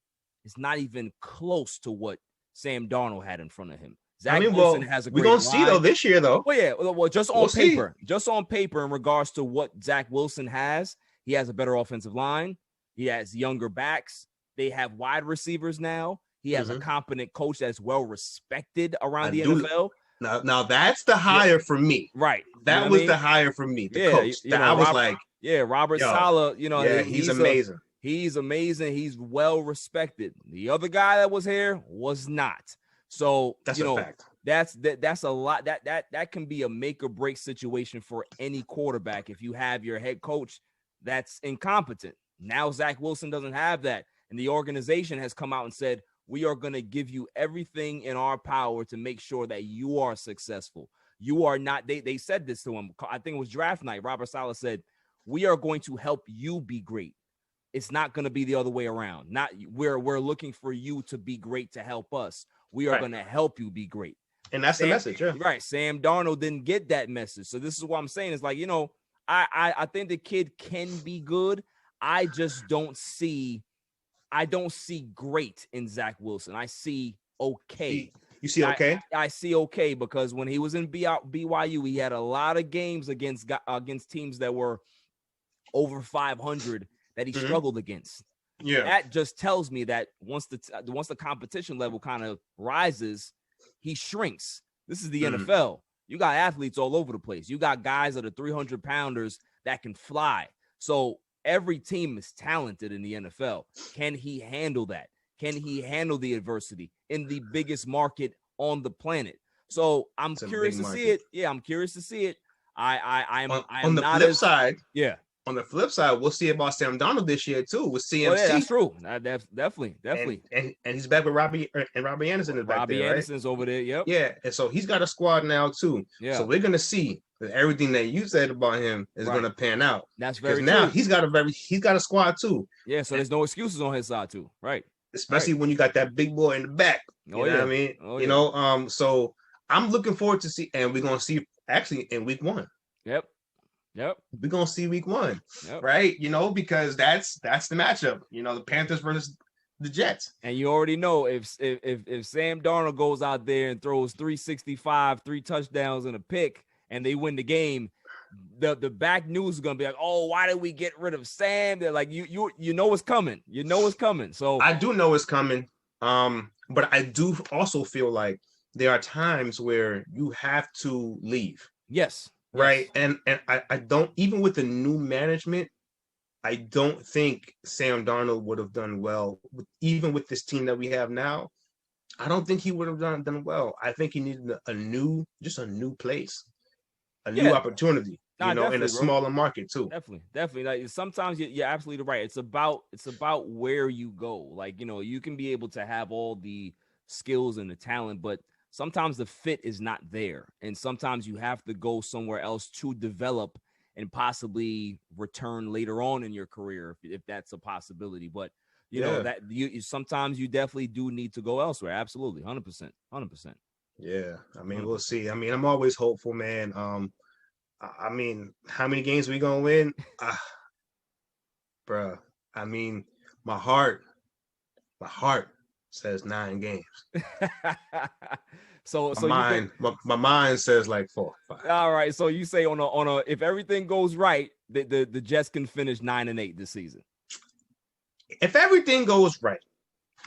is not even close to what Sam Darnold had in front of him. Zach Wilson has a great we're going to see, though, this year, though. Well, yeah. Well, just on paper. Just on paper in regards to what Zach Wilson has, he has a better offensive line. He has younger backs. They have wide receivers now. He has a competent coach that's well-respected around the NFL. Now that's the hire for me. Right. That was the hire for me, the coach. I was like, Robert Saleh, he's amazing. He's amazing. He's well respected. The other guy that was here was not. So that's a fact. That's a lot. That can be a make or break situation for any quarterback if you have your head coach that's incompetent. Now Zach Wilson doesn't have that, and the organization has come out and said, we are going to give you everything in our power to make sure that you are successful. You are not. They said this to him. I think it was draft night. Robert Saleh said, we are going to help you be great. It's not going to be the other way around. We're looking for you to be great to help us. We are going to help you be great. And that's the message. Yeah. Right. Sam Darnold didn't get that message. So this is what I'm saying. It's like, I think the kid can be good. I just don't see great in Zach Wilson. I see okay. You see okay? I see okay because when he was in BYU, he had a lot of games against teams that were over 500 that he struggled against. Yeah, that just tells me that once the competition level kind of rises, he shrinks. This is the NFL. You got athletes all over the place. You got guys that are 300-pounders that can fly. So every team is talented in the NFL. Can he handle that? Can he handle the adversity in the biggest market on the planet? So I'm curious to see it. Yeah, I'm curious to see it. I'm on the flip side. Yeah. On the flip side, we'll see about Sam Darnold this year too with CMC. Oh, yeah, that's true. Definitely. And he's back with Robbie Anderson is back Robbie there. Anderson's over there. Yep. Yeah, and so he's got a squad now too. Yeah. So we're gonna see that everything that you said about him is gonna pan out. That's very true. Now he's got a squad too. Yeah. So there's no excuses on his side too. Right. Especially when you got that big boy in the back. You know what I mean? Oh, yeah. So I'm looking forward to see, and we're gonna see actually in week 1. Yep. We're gonna see week 1, yep. Right? Because that's the matchup. The Panthers versus the Jets. And you already know if Sam Darnold goes out there and throws 365, 3 touchdowns and a pick, and they win the game, the back news is gonna be like, oh, why did we get rid of Sam? They're like, you know it's coming. You know it's coming. So I do know it's coming. But I do also feel like there are times where you have to leave. Yes. Right. And I don't, even with the new management, I don't think Sam Darnold would have done well, even with this team that we have now. I don't think he would have done well. I think he needed a new place, a new opportunity, in a smaller market too. Definitely. Like sometimes you're absolutely right. It's about where you go. Like, you can be able to have all the skills and the talent, but sometimes the fit is not there. And sometimes you have to go somewhere else to develop and possibly return later on in your career if that's a possibility. But sometimes you definitely do need to go elsewhere. Absolutely. 100%. Yeah. I mean, we'll see. I mean, I'm always hopeful, man. I mean, how many games we gonna win? Bruh. I mean, my heart says 9 games. so my mind says like 4, 5. All right. So you say on a if everything goes right, the Jets can finish 9-8 this season. if everything goes right,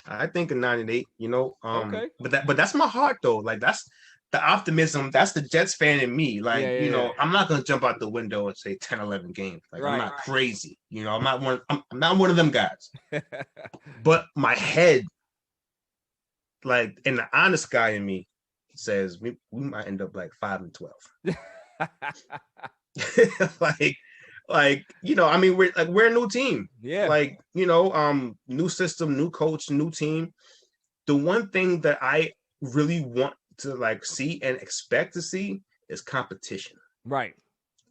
I think a 9-8. You know, Okay. but that's my heart though. Like that's the optimism. That's the Jets fan in me. Like Yeah, you know, yeah. I'm not gonna jump out the window and say 10, 11 games. Like I'm Right. not crazy. You know, I'm not one of them guys. But my head, like, and the honest guy in me says we might end up like 5-12. like you know, I mean, we're a new team. Yeah. Like, you know, new system, new coach, new team. The one thing that I really want to like see and expect to see is competition. Right.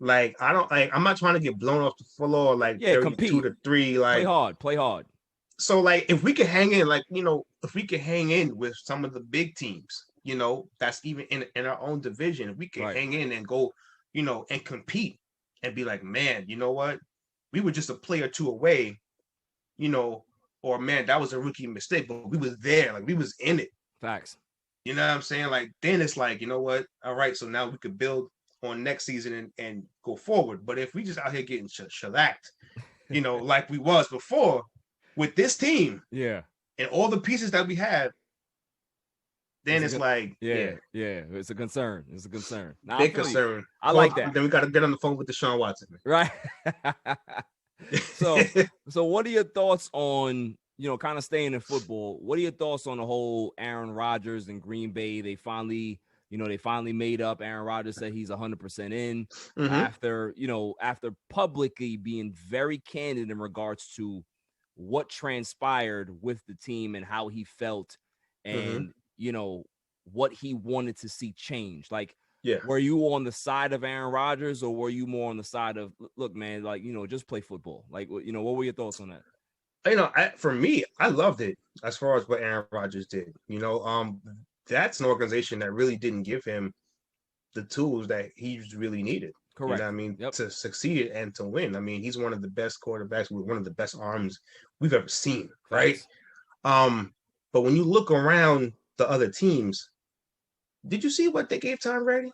Like I'm not trying to get blown off the floor like 32-3. Like play hard. So like if we can hang in, like, you know, if we can hang in with some of the big teams, you know, that's even in our own division, if we can hang in and go, you know, and compete and be like, man, you know what? We were just a play or two away, you know, or man, that was a rookie mistake, but we was there, like we was in it. Facts. You know what I'm saying? Like then it's like, you know what? All right, so now we could build on next season and go forward. But if we just out here getting shellacked, you know, like we was before with this team, yeah, and all the pieces that we have, then it's like, it's a concern. It's a concern. Now, big concern. I like that. Then we got to get on the phone with Deshaun Watson, right? So what are your thoughts on, you know, kind of staying in football? What are your thoughts on the whole Aaron Rodgers and Green Bay? They finally made up. Aaron Rodgers said he's 100% in after publicly being very candid in regards to what transpired with the team and how he felt and, you know, what he wanted to see change. Like, were you on the side of Aaron Rodgers or were you more on the side of, look, man, like, you know, just play football? Like, you know, what were your thoughts on that? You know, for me, I loved it as far as what Aaron Rodgers did. You know, that's an organization that really didn't give him the tools that he really needed. Correct. You know what I mean? To succeed and to win. I mean, he's one of the best quarterbacks with one of the best arms we've ever seen, right? But when you look around the other teams, did you see what they gave Tom Brady?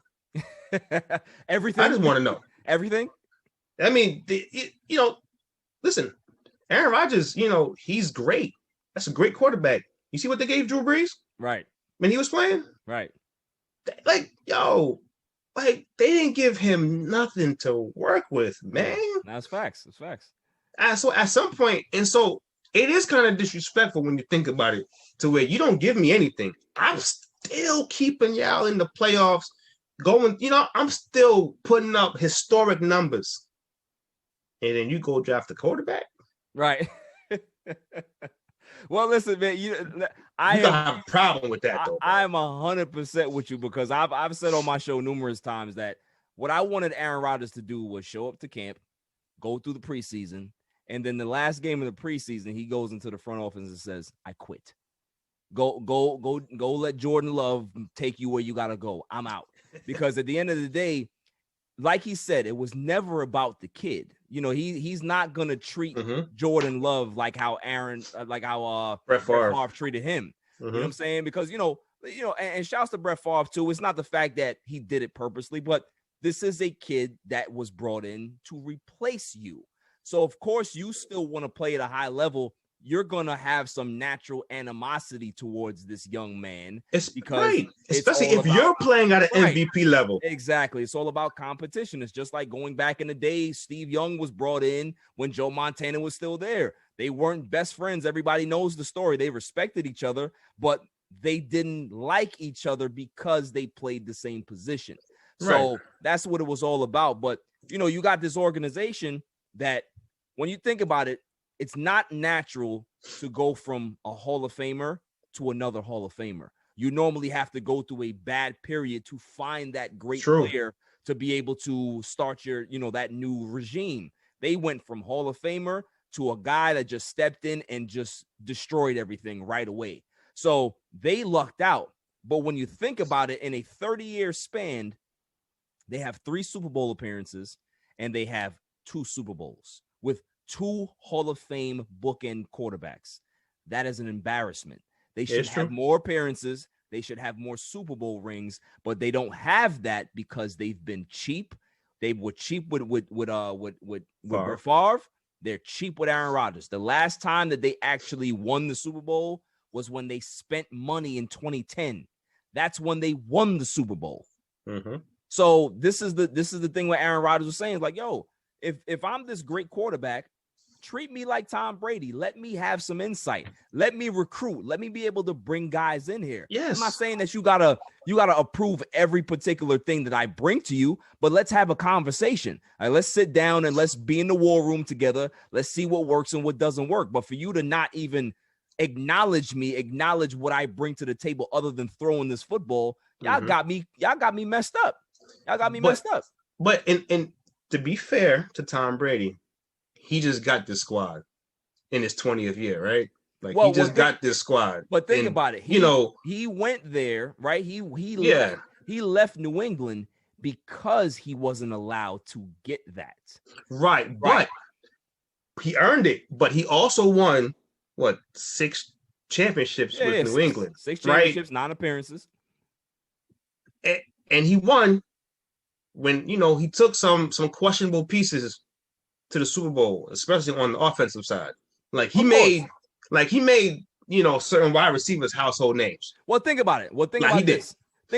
Everything. I just want to know. Everything? I mean, you know, listen, Aaron Rodgers, you know, he's great. That's a great quarterback. You see what they gave Drew Brees? Right. When he was playing? Right. Like, yo, like they didn't give him nothing to work with, man. That's facts. That's facts. So at some point, and so it is kind of disrespectful when you think about it, to where you don't give me anything. I'm still keeping y'all in the playoffs, going, you know, I'm still putting up historic numbers. And then you go draft a quarterback? Right. Well, listen, man, I have a problem with that, though. I'm 100% with you because I've said on my show numerous times that what I wanted Aaron Rodgers to do was show up to camp, go through the preseason, and then the last game of the preseason, he goes into the front office and says, "I quit. Go let Jordan Love take you where you gotta go. I'm out." Because at the end of the day, like he said, it was never about the kid. You know, he's not gonna treat Jordan Love like how Brett Favre treated him. You know what I'm saying? Because you know, and shouts to Brett Favre too. It's not the fact that he did it purposely, but this is a kid that was brought in to replace you. So of course you still want to play at a high level. You're gonna have some natural animosity towards this young man. Especially if you're playing at an MVP level. Exactly. It's all about competition. It's just like going back in the day, Steve Young was brought in when Joe Montana was still there. They weren't best friends. Everybody knows the story. They respected each other, but they didn't like each other because they played the same position. So that's what it was all about. But, you know, you got this organization that when you think about it, it's not natural to go from a Hall of Famer to another Hall of Famer. You normally have to go through a bad period to find that great player to be able to start your, you know, that new regime. They went from Hall of Famer to a guy that just stepped in and just destroyed everything right away. So they lucked out. But when you think about it, in a 30-year span, they have 3 Super Bowl appearances and they have 2 Super Bowls with 2 Hall of Fame bookend quarterbacks. That is an embarrassment. They should have more appearances. They should have more Super Bowl rings, but they don't have that because they've been cheap. They were cheap with Brett Favre. They're cheap with Aaron Rodgers. The last time that they actually won the Super Bowl was when they spent money in 2010. That's when they won the Super Bowl. Mm-hmm. So this is the thing what Aaron Rodgers was saying. It's like, yo, if I'm this great quarterback, treat me like Tom Brady. Let me have some insight. Let me recruit. Let me be able to bring guys in here. Yes. I'm not saying that you gotta approve every particular thing that I bring to you, but let's have a conversation. All right, let's sit down and let's be in the war room together. Let's see what works and what doesn't work. But for you to not even acknowledge what I bring to the table other than throwing this football, y'all got me messed up. Y'all got me messed up. But and to be fair to Tom Brady, he just got this squad in his 20th year, right? Like he just got this squad. But think about it. He went there, right? He left New England because he wasn't allowed to get that. Right. But he earned it. But he also won 6 championships with New England. 6 championships, 9 appearances. And he won when he took some questionable pieces to the Super Bowl, especially on the offensive side. Like he made certain wide receivers household names. Well, think about it. Think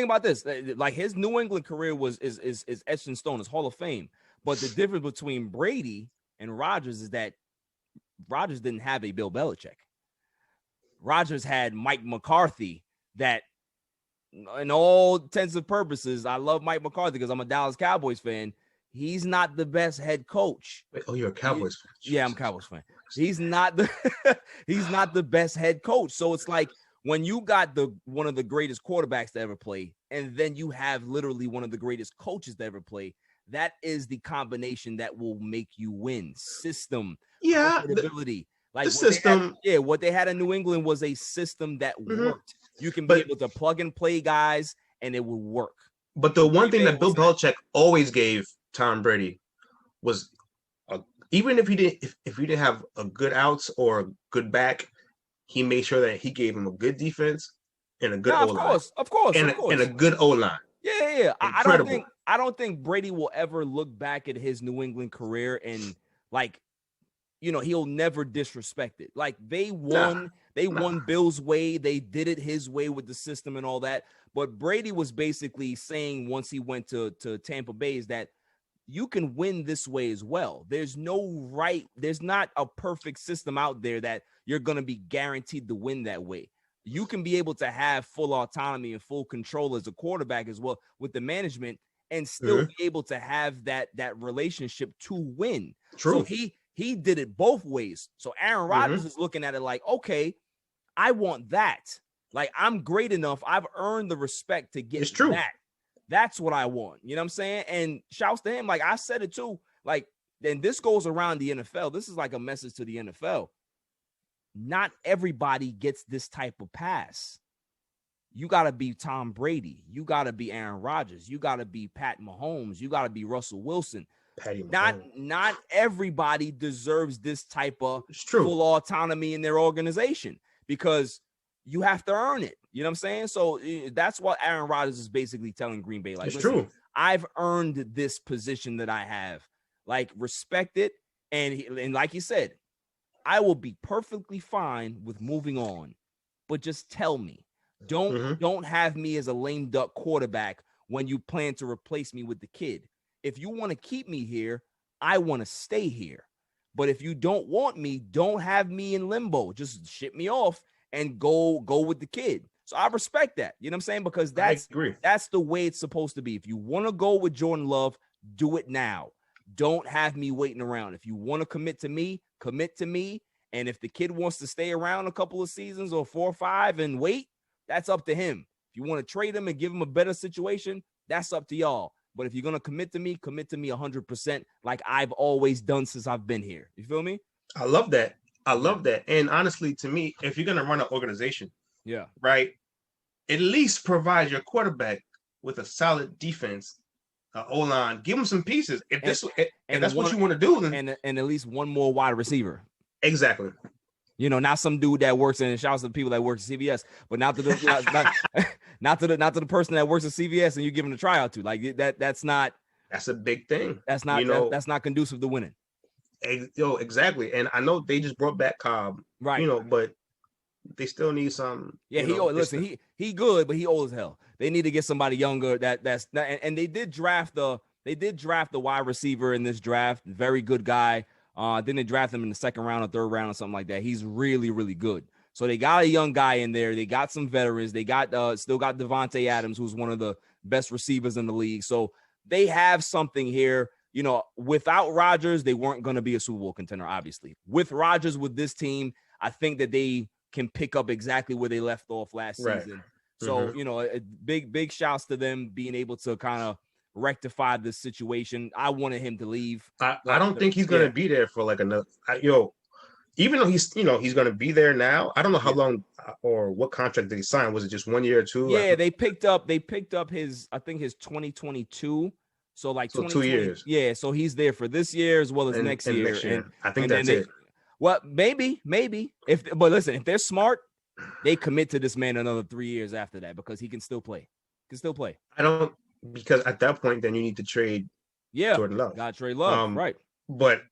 about this. Like his New England career is etched in stone. It's Hall of Fame. But the difference between Brady and Rodgers is that Rodgers didn't have a Bill Belichick. Rodgers had Mike McCarthy that, in all intents and purposes, I love Mike McCarthy because I'm a Dallas Cowboys fan. He's not the best head coach. Oh, you're a Cowboys fan? Yeah, I'm a Cowboys fan. He's not the best head coach. So it's like when you got one of the greatest quarterbacks to ever play, and then you have literally one of the greatest coaches to ever play, that is the combination that will make you win. System, ability. Like the system. What they had in New England was a system that worked. You can be able to plug and play guys, and it will work. But the one thing that Bill Belichick always gave Tom Brady was, even if he didn't have a good outs or a good back, he made sure that he gave him a good defense and a good O-line. Of course, and a good O-line. Yeah. I don't think Brady will ever look back at his New England career and he'll never disrespect it. Like they won Bill's way. They did it his way with the system and all that. But Brady was basically saying once he went to Tampa Bay is that you can win this way as well. There's not a perfect system out there that you're going to be guaranteed to win that way. You can be able to have full autonomy and full control as a quarterback as well with the management and still be able to have that relationship to win. True. So he did it both ways. So Aaron Rodgers is looking at it like, okay, I want that. Like I'm great enough. I've earned the respect to get that. That's what I want. You know what I'm saying? And shouts to him. Like I said it too. Like, then this goes around the NFL. This is like a message to the NFL. Not everybody gets this type of pass. You got to be Tom Brady. You got to be Aaron Rodgers. You got to be Pat Mahomes. You got to be Russell Wilson. Not everybody deserves this type of full autonomy in their organization because you have to earn it. You know what I'm saying? So that's what Aaron Rodgers is basically telling Green Bay. Like, listen, I've earned this position that I have. Like, respect it. And like you said, I will be perfectly fine with moving on. But just tell me. Don't have me as a lame duck quarterback when you plan to replace me with the kid. If you want to keep me here, I want to stay here. But if you don't want me, don't have me in limbo. Just ship me off and go with the kid. So I respect that. You know what I'm saying? Because that's the way it's supposed to be. If you want to go with Jordan Love, do it now. Don't have me waiting around. If you want to commit to me, commit to me. And if the kid wants to stay around a couple of seasons or 4 or 5 and wait, that's up to him. If you want to trade him and give him a better situation, that's up to y'all. But if you're going to commit to me 100% like I've always done since I've been here. You feel me? I love that. And honestly, to me, if you're going to run an organization, right, at least provide your quarterback with a solid defense, O-line. Give him some pieces. If that's what you want to do, then and at least one more wide receiver. Exactly. You know, not some dude that works in, shouts to the people that work at CVS, but not to the person that works at CVS and you give him a tryout to. Like that's a big thing. That's not conducive to winning. Exactly. And I know they just brought back Cobb, Right. But they still need some. Yeah, he good, but he old as hell. They need to get somebody younger. And they did draft the wide receiver in this draft. Very good guy. Then they draft him in the second round or third round or something like that. He's really, really good. So they got a young guy in there. They got some veterans. They got still got Devontae Adams, who's one of the best receivers in the league. So they have something here. Without Rodgers, they weren't going to be a Super Bowl contender, obviously. With Rodgers, with this team, I think that they can pick up exactly where they left off last season. So, a big shouts to them being able to kind of rectify this situation. I wanted him to leave. I don't think he's going to be there for like another, even though he's going to be there now. I don't know how long or what contract did he sign. Was it just 1 year or two? Yeah, they picked up his 2022. So like 2 years. Yeah, so he's there for this year as well as next year. I think that's it. Well, maybe. But listen, if they're smart, they commit to this man another 3 years after that because he can still play. Because at that point, then you need to trade Jordan Love. Got to trade Love, right. But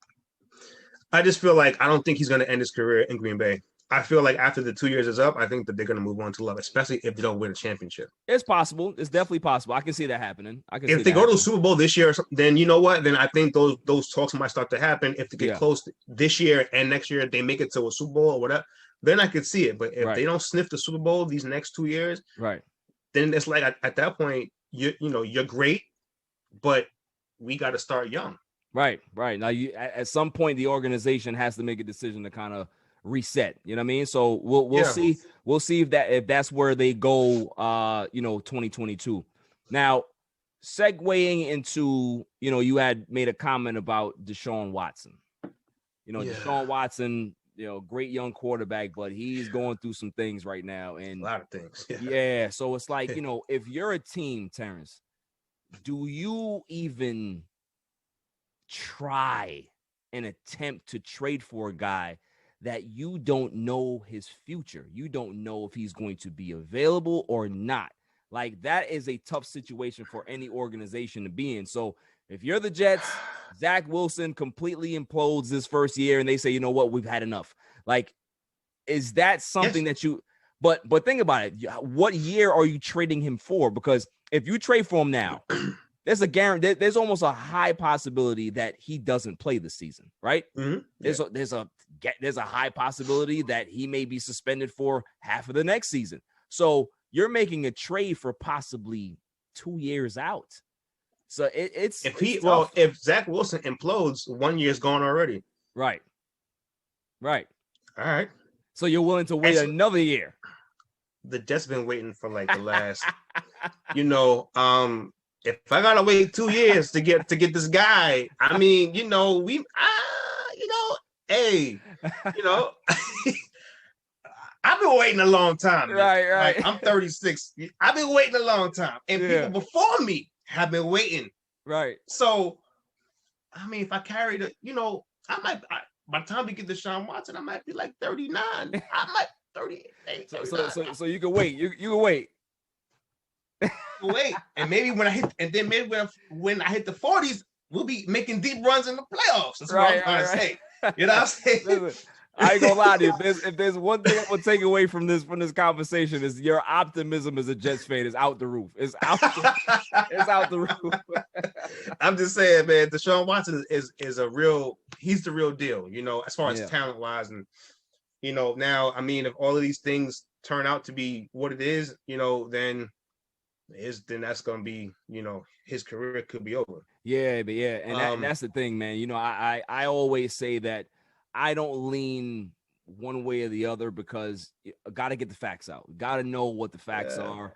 I just feel like I don't think he's going to end his career in Green Bay. I feel like after the 2 years is up, I think that they're going to move on to Love, especially if they don't win a championship. It's possible. It's definitely possible. I can see that happening. If they go to the Super Bowl this year, then you know what? Then I think those talks might start to happen. If they get close this year and next year, they make it to a Super Bowl or whatever, then I could see it. But if they don't sniff the Super Bowl these next 2 years, then it's like at that point, you're great, but we got to start young. Right. Now, at some point, the organization has to make a decision to kind of reset. You know what I mean? So we'll see. We'll see if that's where they go. 2022. Now, segueing into you had made a comment about Deshaun Watson. Deshaun Watson. Great young quarterback, but he's going through some things right now, and a lot of things. Yeah. So it's like if you're a team, Terrence, do you even try an attempt to trade for a guy that you don't know his future? You don't know if he's going to be available or not. Like, that is a tough situation for any organization to be in. So if you're the Jets, Zach Wilson completely implodes this first year and they say, you know what, we've had enough. Like, is that something that you, but think about it. What year are you trading him for? Because if you trade for him now, there's a guarantee. There's almost a high possibility that he doesn't play this season, right? Mm-hmm. There's a high possibility that he may be suspended for half of the next season. So you're making a trade for possibly 2 years out. So it's tough. If Zach Wilson implodes, 1 year's gone already. Right. All right. So you're willing to wait another year? The Jets been waiting for like the last, if I gotta wait 2 years to get this guy, I mean, hey, I've been waiting a long time. Right. Like, I'm 36. I've been waiting a long time, and people before me have been waiting. Right. So, I mean, if I carry by the time we get Deshaun Watson, I might be like 39. I might 38. So you can wait. You can wait. Wait, and maybe when I hit the 40s, we'll be making deep runs in the playoffs. That's what I'm trying to say. You know what I'm saying? Listen, I ain't gonna lie to you. If there's one thing I'm gonna take away from this conversation, is your optimism as a Jets fan is out the roof. It's out the roof. I'm just saying, man. Deshaun Watson is he's the real deal. As far as talent wise, and now, I mean, if all of these things turn out to be what it is, then that's gonna be, his career could be over. Yeah, but and that's the thing, man. I always say that I don't lean one way or the other because I got to get the facts out. Got to know what the facts are.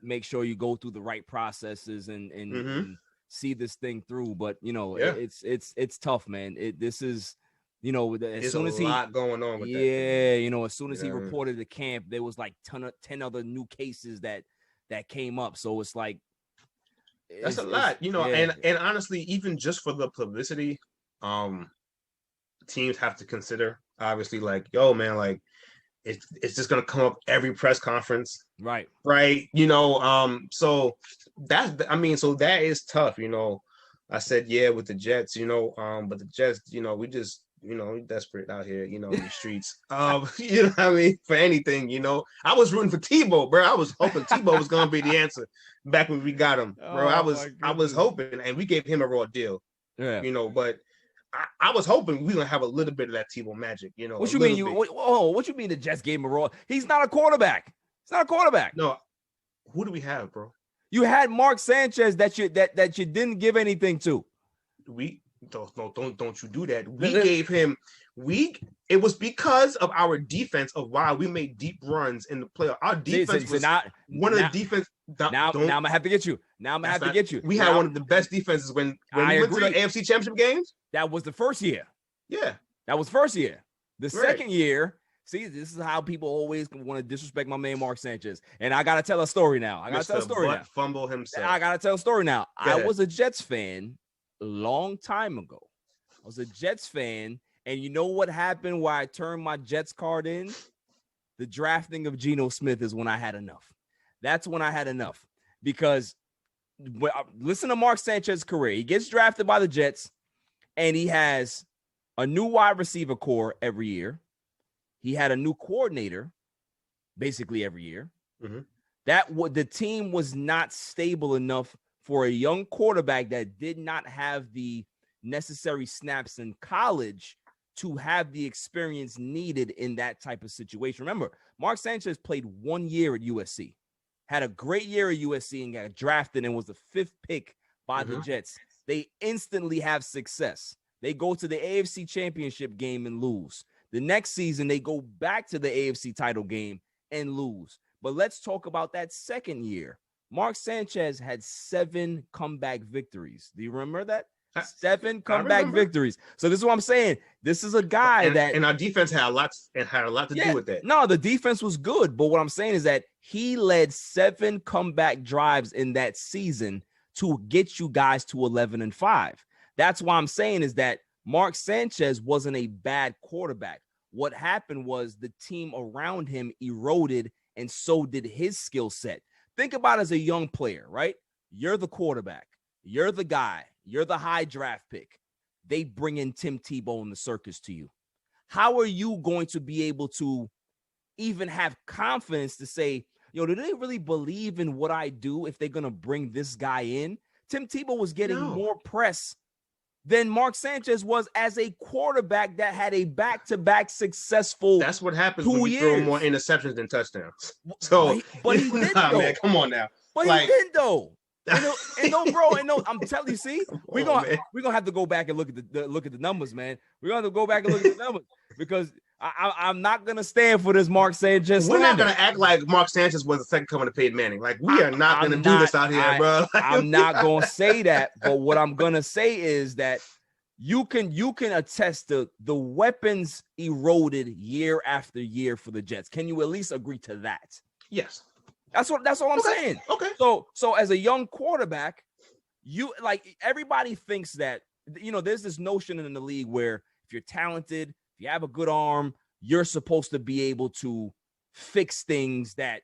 Make sure you go through the right processes and see this thing through. But it's tough, man. This is. As soon as lot going on with that. As soon as he reported to camp, there was like 10 other new cases that came up. So it's like that's a lot, and honestly, even just for the publicity, teams have to consider, obviously, like, yo, man, like it's just gonna come up every press conference, right? So that is tough, I said, yeah, with the Jets, but the Jets, we just, we desperate out here, in the streets. You know what I mean? For anything, I was rooting for Tebow, bro. I was hoping Tebow was going to be the answer back when we got him, bro. I was hoping, and we gave him a raw deal, but I was hoping we gonna have a little bit of that Tebow magic, What you mean? What you mean the Jets gave him a raw? He's not a quarterback. He's not a quarterback. No, who do we have, bro? You had Mark Sanchez that you didn't give anything to. Don't you do that. We gave him it was because of our defense of why we made deep runs in the playoff. Our defense was one of the defense. Now I'm gonna have to get you. We had one of the best defenses when we went to the AFC Championship games. That was the first year. Yeah. That was first year. The second year, see, this is how people always want to disrespect my man Mark Sanchez. And I gotta tell a story now. Fumble himself. I gotta tell a story now. I was a Jets fan a long time ago. I was a Jets fan, and you know what happened where I turned my Jets card in? The drafting of Geno Smith is when I had enough. That's when I had enough. Because listen to Mark Sanchez's career. He gets drafted by the Jets, and he has a new wide receiver core every year. He had a new coordinator basically every year. Mm-hmm. The team was not stable enough for a young quarterback that did not have the necessary snaps in college to have the experience needed in that type of situation. Remember, Mark Sanchez played 1 year at USC, had a great year at USC and got drafted and was the 5th pick by the Jets. They instantly have success. They go to the AFC Championship game and lose. The next season, they go back to the AFC title game and lose. But let's talk about that second year. Mark Sanchez had 7 comeback victories. Do you remember that? 7 comeback victories. So this is what I'm saying. This is a guy and our defense had a lot to do with that. No, the defense was good. But what I'm saying is that he led 7 comeback drives in that season to get you guys to 11-5. That's why I'm saying is that Mark Sanchez wasn't a bad quarterback. What happened was the team around him eroded, and so did his skill set. Think about it as a young player, right? You're the quarterback. You're the guy. You're the high draft pick. They bring in Tim Tebow in the circus to you. How are you going to be able to even have confidence to say, do they really believe in what I do if they're going to bring this guy in? Tim Tebow was getting more press than Mark Sanchez was as a quarterback that had a back-to-back successful. That's what happens when we throw more interceptions than touchdowns. So, but he did though. Man, come on now. But he did though. I'm telling you, see, we're gonna have to go back and look at the numbers, man. We're gonna have to go back and look at the numbers because I'm not gonna stand for this Mark Sanchez. We're not gonna act like Mark Sanchez was the second coming to Peyton Manning. Like we are not gonna do this out here, bro. I'm not gonna say that, but what I'm gonna say is that you can attest to the weapons eroded year after year for the Jets. Can you at least agree to that? Yes. That's what I'm saying. Okay. So as a young quarterback, everybody thinks that, there's this notion in the league where if you're talented, if you have a good arm, you're supposed to be able to fix things that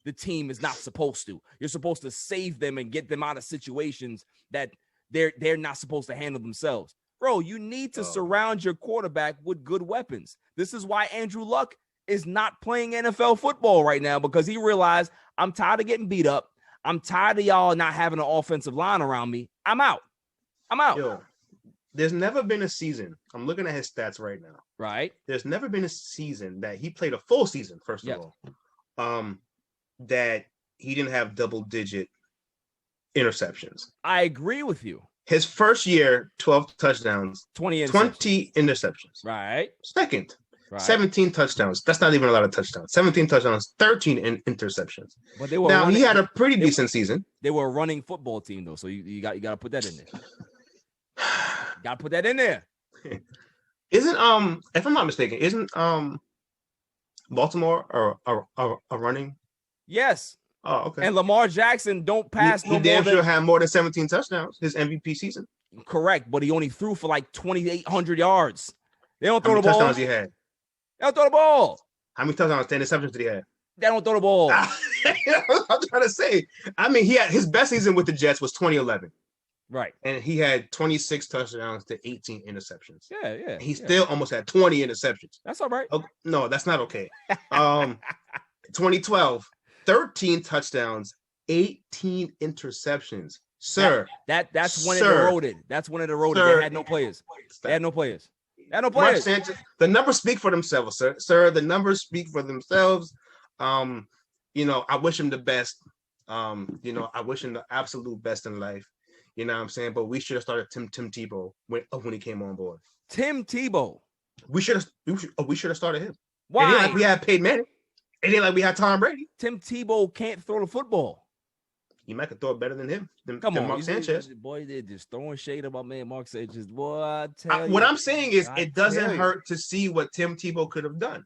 the team is not supposed to. You're supposed to save them and get them out of situations that they're not supposed to handle themselves. Bro, you need to surround your quarterback with good weapons. This is why Andrew Luck is not playing NFL football right now, because he realized, I'm tired of getting beat up. I'm tired of y'all not having an offensive line around me. I'm out. Yo, there's never been a season. I'm looking at his stats right now. Right. There's never been a season that he played a full season, first of all, that he didn't have double-digit interceptions. I agree with you. His first year, 12 touchdowns, 20 interceptions. Right. Second, right. 17 touchdowns. That's not even a lot of touchdowns. 17 touchdowns, 13 interceptions. But they were he had a pretty decent season. They were a running football team, though, so you got to put that in there. Got to put that in there. Isn't if I'm not mistaken, isn't Baltimore a running? Yes. Oh, okay. And Lamar Jackson don't pass. He damn sure had more than 17 touchdowns his MVP season. Correct, but he only threw for like 2,800 yards. They don't throw the ball. How many touchdowns he had? They don't throw the ball. How many touchdowns, 10 interceptions did he have? They don't throw the ball. I'm trying to say. I mean, he had his best season with the Jets was 2011. Right. And he had 26 touchdowns to 18 interceptions. Yeah. He still almost had 20 interceptions. That's all right. Oh, no, that's not okay. 2012, 13 touchdowns, 18 interceptions. Sir. That's when it eroded. That's when it eroded. Sir, they had no players. They had no players. Mark Sanchez, the numbers speak for themselves, sir. Sir, the numbers speak for themselves. You know, I wish him the best. You know, I wish him the absolute best in life. You know what I'm saying? But we should have started Tim Tebow when he came on board. Tim Tebow. We should have started him. Why? It ain't like we had Peyton Manning. It ain't like we had Tom Brady. Tim Tebow can't throw the football. He might could throw it better than him. Come on, Mark Sanchez. Boy, they're just throwing shade about man Mark Sanchez. Boy, What I'm saying is, it doesn't hurt to see what Tim Tebow could have done.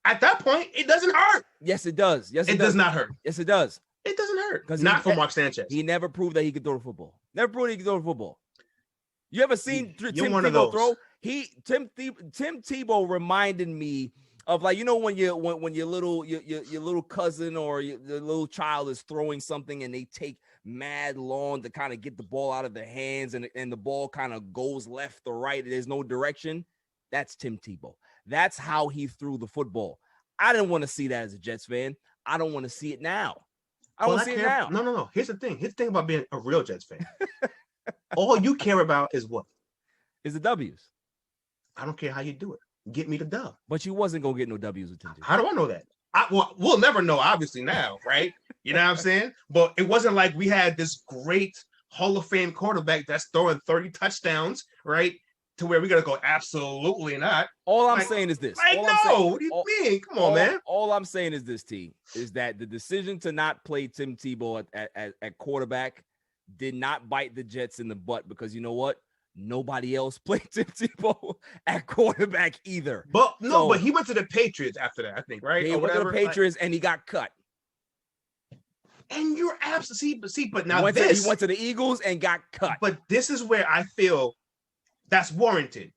At that point, it doesn't hurt. Yes, it does. Yes, it does not hurt. Yes, it does. It doesn't hurt. Because not for Mark Sanchez. He never proved that he could throw the football. Never proved he could throw the football. You ever seen Tim Tebow throw? Tim Tebow reminded me of, like, you know, when your little cousin or your little child is throwing something and they take mad long to kind of get the ball out of their hands and the ball kind of goes left or right. There's no direction. That's Tim Tebow. That's how he threw the football. I didn't want to see that as a Jets fan. I don't want to see it now. I want to see it now. No. Here's the thing about being a real Jets fan. All you care about is what? Is the W's. I don't care how you do it. Get me the dub. But you wasn't going to get no W's with Tim Tebow. How do I know that? We'll never know, obviously, now, right? You know what I'm saying? But it wasn't like we had this great Hall of Fame quarterback that's throwing 30 touchdowns, right? To where we got to go, absolutely not. All I'm saying is this. What do you mean? Come on, man. All I'm saying is this, T, is that the decision to not play Tim Tebow at quarterback did not bite the Jets in the butt, because you know what? Nobody else played Tim Tebow at quarterback either. But he went to the Patriots after that, I think, right? He went to the Patriots and he got cut. And you're absolutely but now he went to the Eagles and got cut. But this is where I feel that's warranted.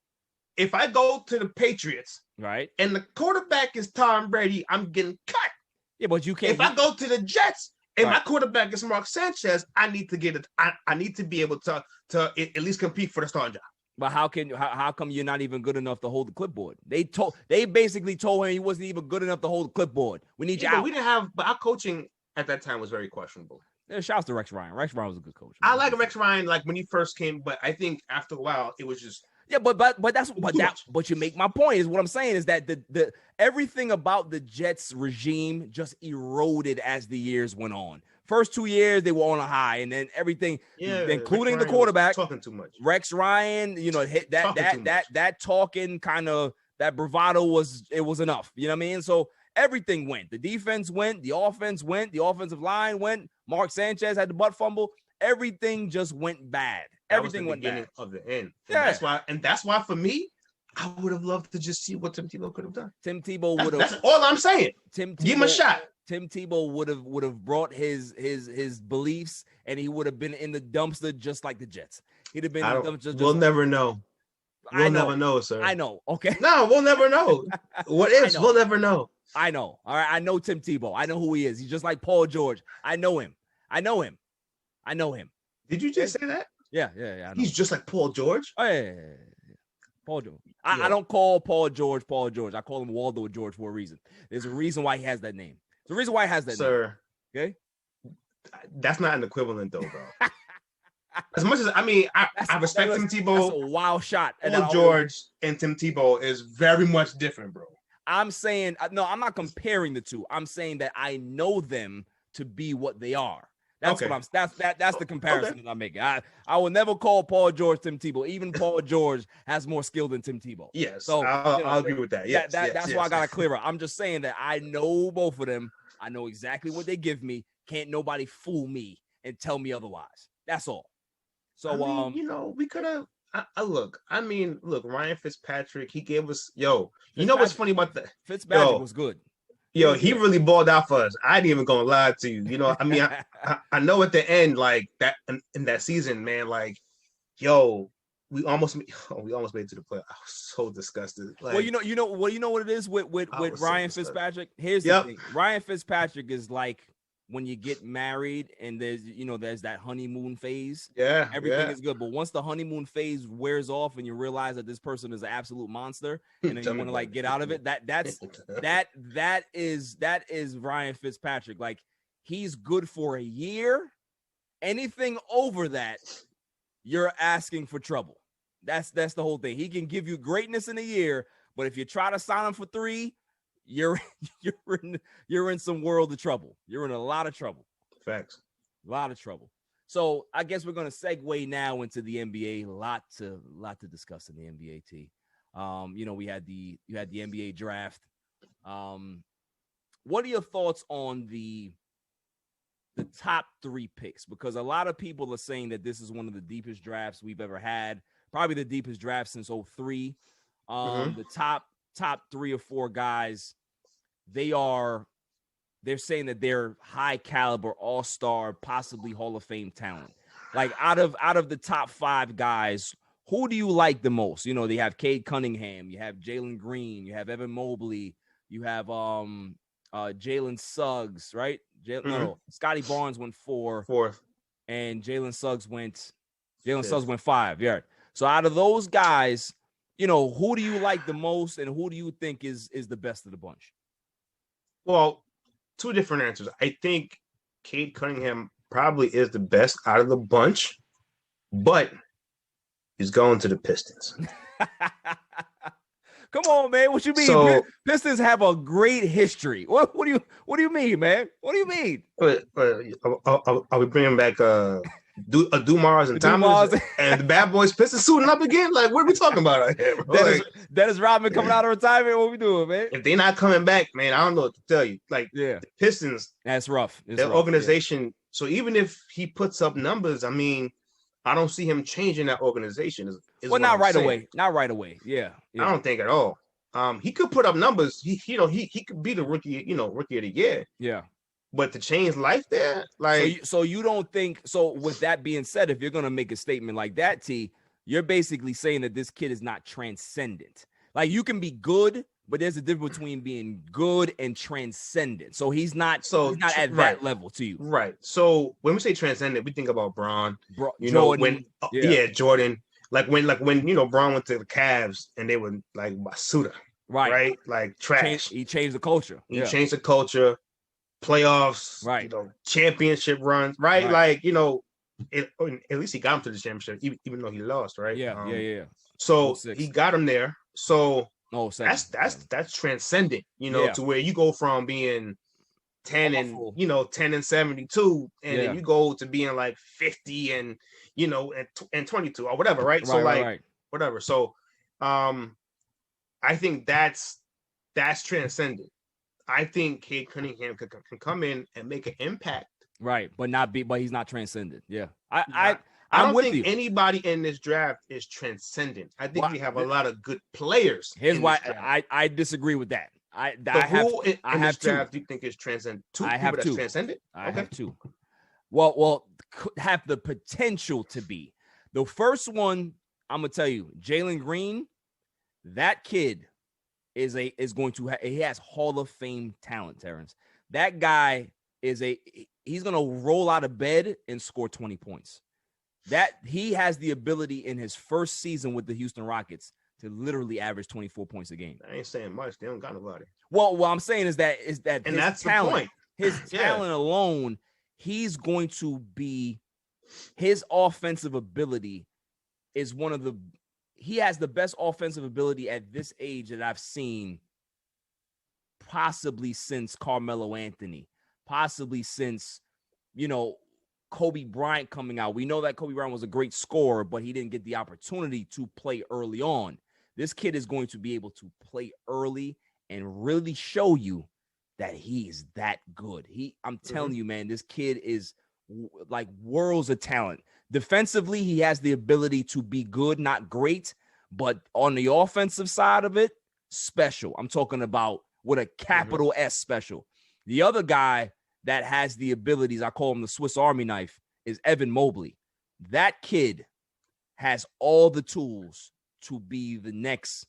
If I go to the Patriots, right, and the quarterback is Tom Brady, I'm getting cut. Yeah, but you can't. If I go to the Jets and my quarterback is Mark Sanchez, I need to get it. I need to be able to at least compete for the starting job. But how come you're not even good enough to hold the clipboard? They basically told him he wasn't even good enough to hold the clipboard. We need you out. We didn't have, but our coaching at that time was very questionable. Yeah, shouts to Rex Ryan. Rex Ryan was a good coach. I like Rex Ryan, like when he first came, but I think after a while it was just but you make my point. Is what I'm saying is that the everything about the Jets regime just eroded as the years went on. First 2 years they were on a high, and then everything, including the quarterback, talking too much. Rex Ryan, hit that talking kind of, that bravado was enough. You know what I mean? So everything went. The defense went. The offense went. The offensive line went. Mark Sanchez had the butt fumble. Everything just went bad. Everything went bad of the end. And that's why for me, I would have loved to just see what Tim Tebow could have done. Tim Tebow would have. That's all I'm saying. Give him a shot. Tim Tebow would have brought his beliefs, and he would have been in the dumpster just like the Jets. He'd have been in the dumpster. We'll never know. We'll never know, sir. I know. Okay. No, we'll never know. What ifs? We'll never know. I know. All right. I know Tim Tebow. I know who he is. He's just like Paul George. I know him. Did you just say that? Yeah. I know. He's just like Paul George? Oh, yeah. Paul George. I don't call Paul George. I call him Waldo George for a reason. There's a reason why he has that name. There's a reason why he has that name. Sir. Okay? That's not an equivalent, though, bro. As much as, I respect Tim Tebow. That's a wild shot. Paul George and Tim Tebow is very much different, bro. I'm saying, no, I'm not comparing the two. I'm saying that I know them to be what they are. That's what I'm. That's the comparison that I'm making. I will never call Paul George Tim Tebow. Even Paul George has more skill than Tim Tebow. Yes, so I'll agree with that. Yes, that's why I got to clear up. I'm just saying that I know both of them. I know exactly what they give me. Can't nobody fool me and tell me otherwise. That's all. So we could have. Look, Ryan Fitzpatrick. He gave us. You know what's funny about that? Fitzpatrick was good. Yo, he really balled out for us. I ain't even gonna lie to you. I know at the end, like that in that season, man, like, we almost made it to the playoffs. I was so disgusted. Like, well, you know what it is with Ryan Fitzpatrick. Here's the thing. Ryan Fitzpatrick is like when you get married and there's that honeymoon phase. Yeah, everything is good. But once the honeymoon phase wears off and you realize that this person is an absolute monster and then you want to like get out of it, that is Ryan Fitzpatrick. Like, he's good for a year. Anything over that, you're asking for trouble. That's the whole thing. He can give you greatness in a year, but if you try to sign him for 3, you're in some world of trouble. You're in a lot of trouble. Facts. A lot of trouble. So I guess we're gonna segue now into the NBA. A lot to discuss in the NBA. You had the NBA draft. What are your thoughts on the top 3 picks? Because a lot of people are saying that this is one of the deepest drafts we've ever had. Probably the deepest draft since 2003. The top 3 or 4 guys, they're saying that they're high caliber, all-star, possibly Hall of Fame talent. Like, out of the top 5 guys, who do you like the most? You know, they have Cade Cunningham, you have Jalen Green, you have Evan Mobley, you have Jalen Suggs, right? No, Scotty Barnes went 4th, and Jalen Suggs went 5. Yeah. So out of those guys, you know, who do you like the most, and who do you think is the best of the bunch? Well, 2 different answers. I think Cade Cunningham probably is the best out of the bunch, but he's going to the Pistons. Come on, man. What you mean? So, Pistons have a great history. What do you mean, man? What do you mean? Are we bringing back Dumars and Thomas and the Bad Boys Pistons suiting up again? Like, what are we talking about out here, bro? Dennis Rodman coming out of retirement. What we doing, man? If they're not coming back, man, I don't know what to tell you. Like, the Pistons, that's rough. Their organization. Yeah. So even if he puts up numbers, I mean, I don't see him changing that organization. Not right away. Not right away. Yeah. I don't think at all. He could put up numbers. He could be the rookie of the year. Yeah. But to change life there, like, so you don't think so? With that being said, if you're gonna make a statement like that, T, you're basically saying that this kid is not transcendent. Like, you can be good, but there's a difference between being good and transcendent. So he's not at that level to you. Right. So when we say transcendent, we think about Bron. Jordan. Jordan. Like when Bron went to the Cavs and they were like Basuda. Right. Like trash. He changed the culture. He changed the culture. Playoffs. Right. Championship runs. Right. Like, at least he got him to the championship, even though he lost. Right. Yeah. So he got him there. So that's transcendent, to where you go from being 10 and 72, and then you go to being like 50 and 22 or whatever, right? Whatever. So I think that's transcendent. I think Cade Cunningham can come in and make an impact. Right, but he's not transcendent. Yeah. I don't think anybody in this draft is transcendent. I think we have a lot of good players. Here's why I disagree with that. I have 2. Draft do you think is transcendent? 2 I have 2. Transcendent? I have 2. Well, have the potential to be. The first one, I'm gonna tell you, Jalen Green, that kid he has Hall of Fame talent, Terrence. That guy he's gonna roll out of bed and score 20 points. That he has the ability in his first season with the Houston Rockets to literally average 24 points a game. I ain't saying much. They don't got nobody. Well, what I'm saying is that and his that's talent, the point. His talent alone, he's going to be, his offensive ability is he has the best offensive ability at this age that I've seen possibly since Carmelo Anthony, possibly since, Kobe Bryant coming out. We know that Kobe Bryant was a great scorer, but he didn't get the opportunity to play early on. This kid is going to be able to play early and really show you that he is that good. I'm telling you, man, this kid is like worlds of talent. Defensively, he has the ability to be good, not great, but on the offensive side of it, special. I'm talking about with a capital S special. The other guy that has the abilities, I call him the Swiss Army knife, is Evan Mobley. That kid has all the tools to be the next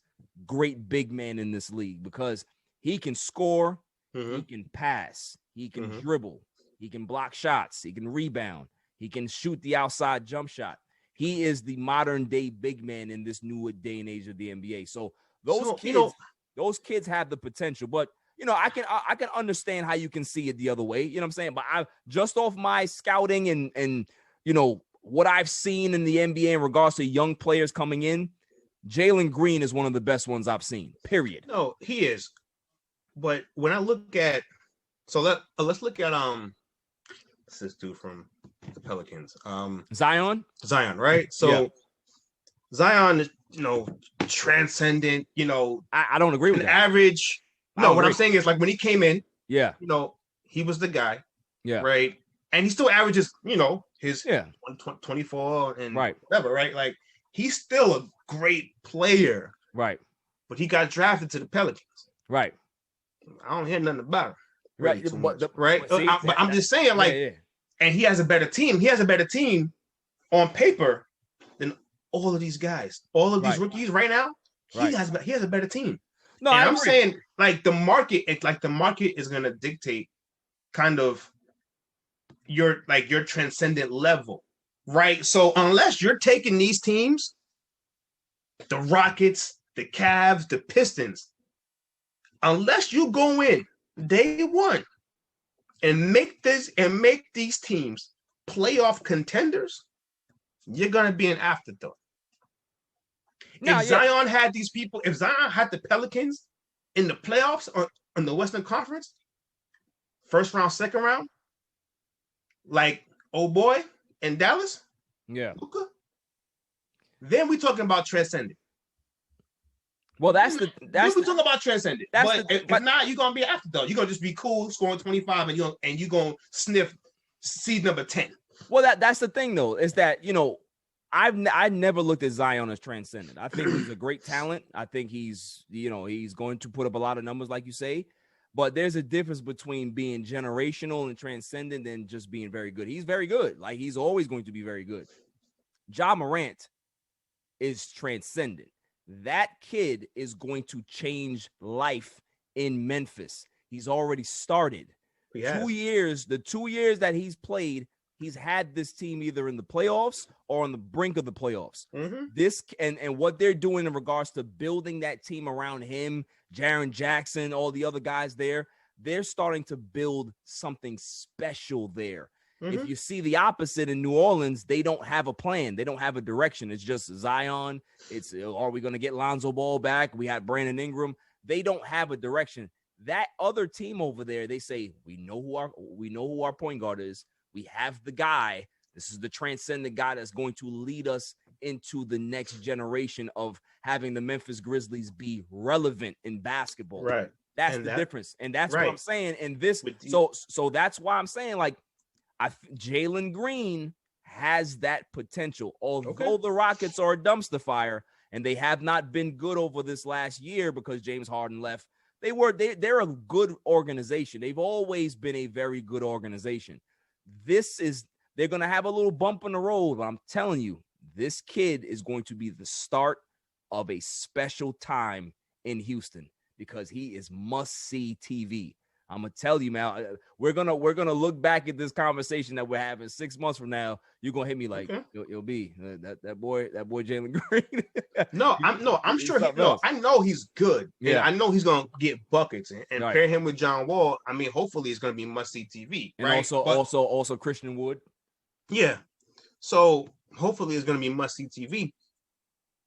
great big man in this league because he can score, he can pass, he can dribble, He can block shots. He can rebound. He can shoot the outside jump shot. He is the modern day big man in this new day and age of the NBA. So those kids have the potential, but I can understand how you can see it the other way. You know what I'm saying? But I just off my scouting and what I've seen in the NBA in regards to young players coming in, Jalen Green is one of the best ones I've seen. Period. No, he is. But when I look at, let's look at what's this dude from the Pelicans? Zion, right? So Zion is, transcendent. I don't agree with that. Average. No, what I'm saying is, like, when he came in, he was the guy. Yeah. Right. And he still averages, his 24 and whatever, right? Like, he's still a great player. Right. But he got drafted to the Pelicans. Right. I don't hear nothing about him. Right. But I'm just saying, like, and he has a better team. He has a better team on paper than all of these guys. All of these rookies right now, he has a better team. No, and I'm saying, like, the market is gonna dictate kind of your transcendent level, right? So unless you're taking these teams, the Rockets, the Cavs, the Pistons, unless you go in day one and make these teams playoff contenders, you're gonna be an afterthought. If Zion had these people, if Zion had the Pelicans in the playoffs or in the Western Conference, first round, second round, like old boy in Dallas, Luca, then we're talking about transcendent. Well, we're talking about transcendent. But not, you're gonna be an afterthought. You're gonna just be cool, scoring 25, and you're gonna sniff seed number 10. Well, that's the thing though, is that I never looked at Zion as transcendent. I think he's a great talent. I think he's going to put up a lot of numbers, like you say. But there's a difference between being generational and transcendent and just being very good. He's very good. Like, he's always going to be very good. Ja Morant is transcendent. That kid is going to change life in Memphis. He's already started. 2 years, the 2 years that he's played, he's had this team either in the playoffs or on the brink of the playoffs. Mm-hmm. This and what they're doing in regards to building that team around him, Jaren Jackson, all the other guys there, they're starting to build something special there. Mm-hmm. If you see the opposite in New Orleans, they don't have a plan. They don't have a direction. It's just Zion. It's, are we going to get Lonzo Ball back? We had Brandon Ingram. They don't have a direction. That other team over there, they say, we know who our point guard is. We have the guy. This is the transcendent guy that's going to lead us into the next generation of having the Memphis Grizzlies be relevant in basketball. Right. That's the difference. And that's what I'm saying. And this, so that's why I'm saying, like, Jalen Green has that potential. Although the Rockets are a dumpster fire and they have not been good over this last year because James Harden left, they're a good organization. They've always been a very good organization. They're going to have a little bump in the road, but I'm telling you, this kid is going to be the start of a special time in Houston because he is must-see TV. I'm gonna tell you, man. We're gonna look back at this conversation that we're having 6 months from now. You're gonna hit me like, it'll be that boy Jalen Green. I'm sure I know he's good. Yeah, and I know he's gonna get buckets and pair him with John Wall. I mean, hopefully it's gonna be must-see TV. And right? also Christian Wood. Yeah, so hopefully it's gonna be must-see TV.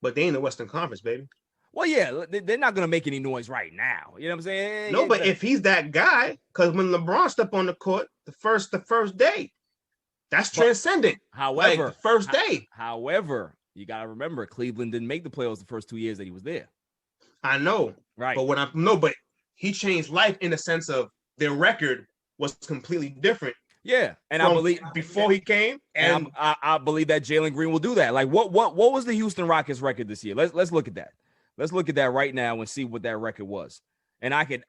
But they in the Western Conference, baby. Well, yeah, they're not going to make any noise right now. You know what I'm saying? No, but if he's that guy, because when LeBron stepped on the court the first day, that's transcendent. However, the first day. However, you got to remember, Cleveland didn't make the playoffs the first 2 years that he was there. I know. Right. But but he changed life in the sense of their record was completely different. Yeah, and I believe before he came, and I believe that Jalen Green will do that. Like, what was the Houston Rockets record this year? Let's look at that. Let's look at that right now and see what that record was. And I can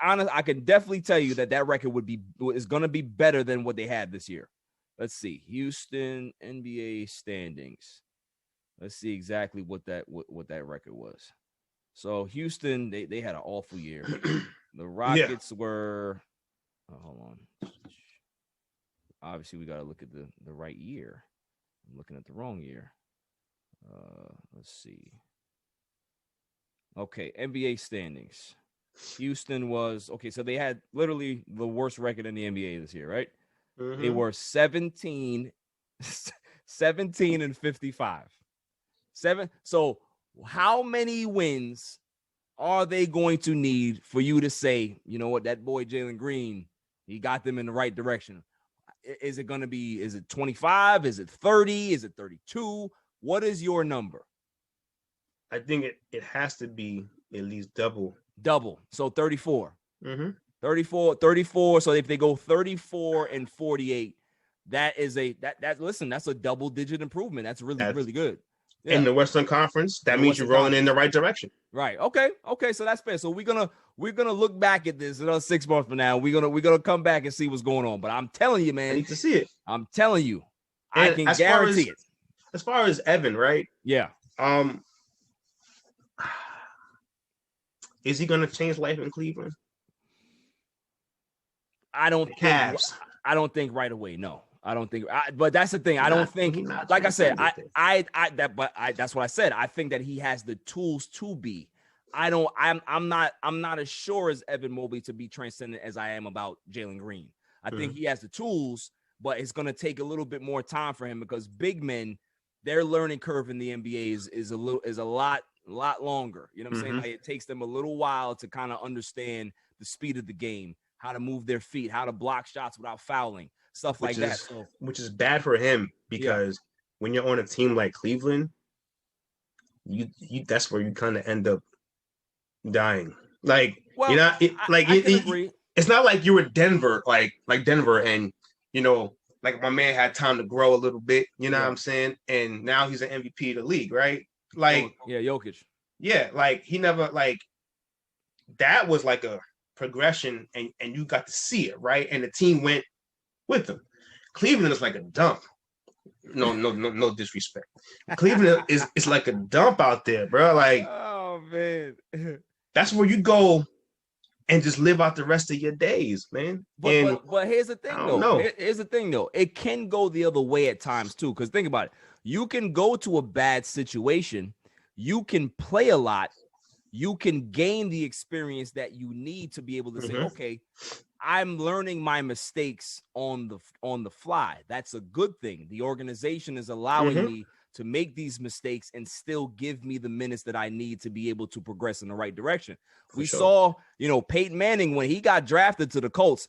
definitely tell you that record is going to be better than what they had this year. Let's see. Houston NBA standings. Let's see exactly what that record was. So Houston, they had an awful year. The Rockets were hold on. obviously we got to look at the right year. I'm looking at the wrong year. Let's see. Okay, NBA standings. Houston was okay, so they had literally the worst record in the NBA this year, right? Mm-hmm. They were 17 and 55. So how many wins are they going to need for you to say, you know what, that boy Jalen Green, he got them in the right direction? Is it 25? Is it 30? Is it 32? What is your number? I think it has to be at least double. So 34. Mm-hmm. 34. So if they go 34 and 48, that's a double digit improvement. That's really good. Yeah. In the Western Conference, that means you're rolling in the right direction. Right. Okay. So that's fair. So we're gonna look back at this another 6 months from now. We're gonna come back and see what's going on. But I'm telling you, man, I need to see it. I'm telling you, And I can guarantee it. As far as Evan, right? Yeah. Is he gonna change life in Cleveland? I don't think right away. No, I don't think. But that's the thing. I don't think. Like I said, that's what I said. I think that he has the tools to be. I'm not as sure as Evan Mobley to be transcendent as I am about Jalen Green. I think he has the tools, but it's going to take a little bit more time for him because big men, their learning curve in the NBA is a lot longer. You know what I'm saying? Like it takes them a little while to kind of understand the speed of the game, how to move their feet, how to block shots without fouling, stuff like that. So, which is bad for him because when you're on a team like Cleveland, you that's where you kind of end up dying. Like you're not agree. It's not like you were Denver, like Denver, and you know, like my man had time to grow a little bit. You know what I'm saying? And now he's an MVP of the league, right? Like Jokic. Yeah, like he never like that was like a progression, and you got to see it, right? And the team went with him. Cleveland is like a dump. No disrespect. Cleveland is like a dump out there, bro. Like, oh man, that's where you go and just live out the rest of your days, man. But here's the thing, though. Here's the thing, though. It can go the other way at times too. Because think about it. You can go to a bad situation. You can play a lot. You can gain the experience that you need to be able to say, okay, I'm learning my mistakes on the fly. That's a good thing. The organization is allowing me to make these mistakes and still give me the minutes that I need to be able to progress in the right direction. We saw, Peyton Manning, when he got drafted to the Colts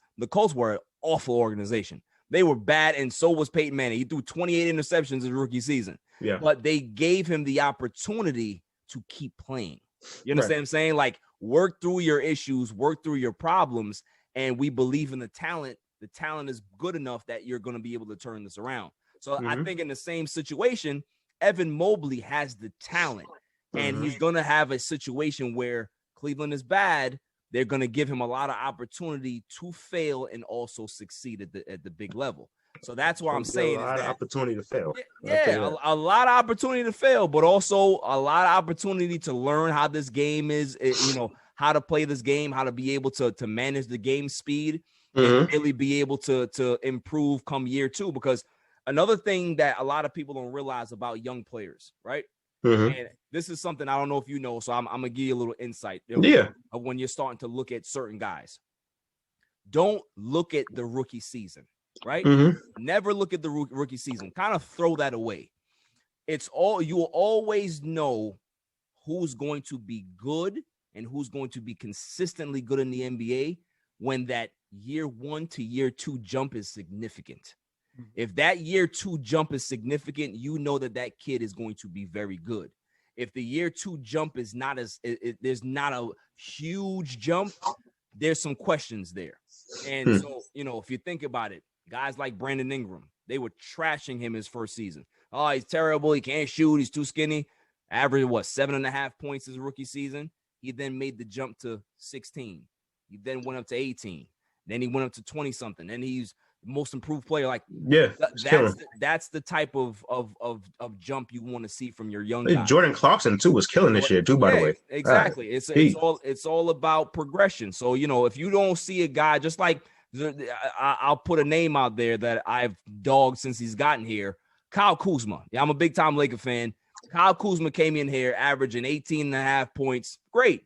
were an awful organization. They were bad, and so was Peyton Manning. He threw 28 interceptions in his rookie season. Yeah. But they gave him the opportunity to keep playing. You understand what I'm saying? Like, work through your issues, work through your problems, and we believe in the talent. The talent is good enough that you're going to be able to turn this around. So I think in the same situation, Evan Mobley has the talent, and he's going to have a situation where Cleveland is bad. They're going to give him a lot of opportunity to fail and also succeed at the big level. So that's why I'm saying a lot of opportunity to fail. Yeah, a lot of opportunity to fail, but also a lot of opportunity to learn how this game is, how to play this game, how to be able to manage the game speed and really be able to improve come year two. Because another thing that a lot of people don't realize about young players, right? And this is something I don't know if you know, so I'm going to give you a little insight of when you're starting to look at certain guys. Don't look at the rookie season, right? Never look at the rookie season. Kind of throw that away. You will always know who's going to be good and who's going to be consistently good in the NBA when that year 1 to year 2 jump is significant. If that year 2 jump is significant, you know that kid is going to be very good. If the year 2 jump is not there's not a huge jump, there's some questions there. And so, if you think about it, guys like Brandon Ingram, they were trashing him his first season. Oh, he's terrible. He can't shoot. He's too skinny. Average 7.5 points his rookie season. He then made the jump to 16. He then went up to 18. Then he went up to 20 something. And he's most improved player. Like, that's the type of jump you want to see from your young guy. Jordan Clarkson too was killing this year too, by the way. Exactly. It's all about progression. So, if you don't see a guy, just like I'll put a name out there that I've dogged since he's gotten here. Kyle Kuzma. Yeah, I'm a big time Laker fan. Kyle Kuzma came in here averaging 18.5 points. Great.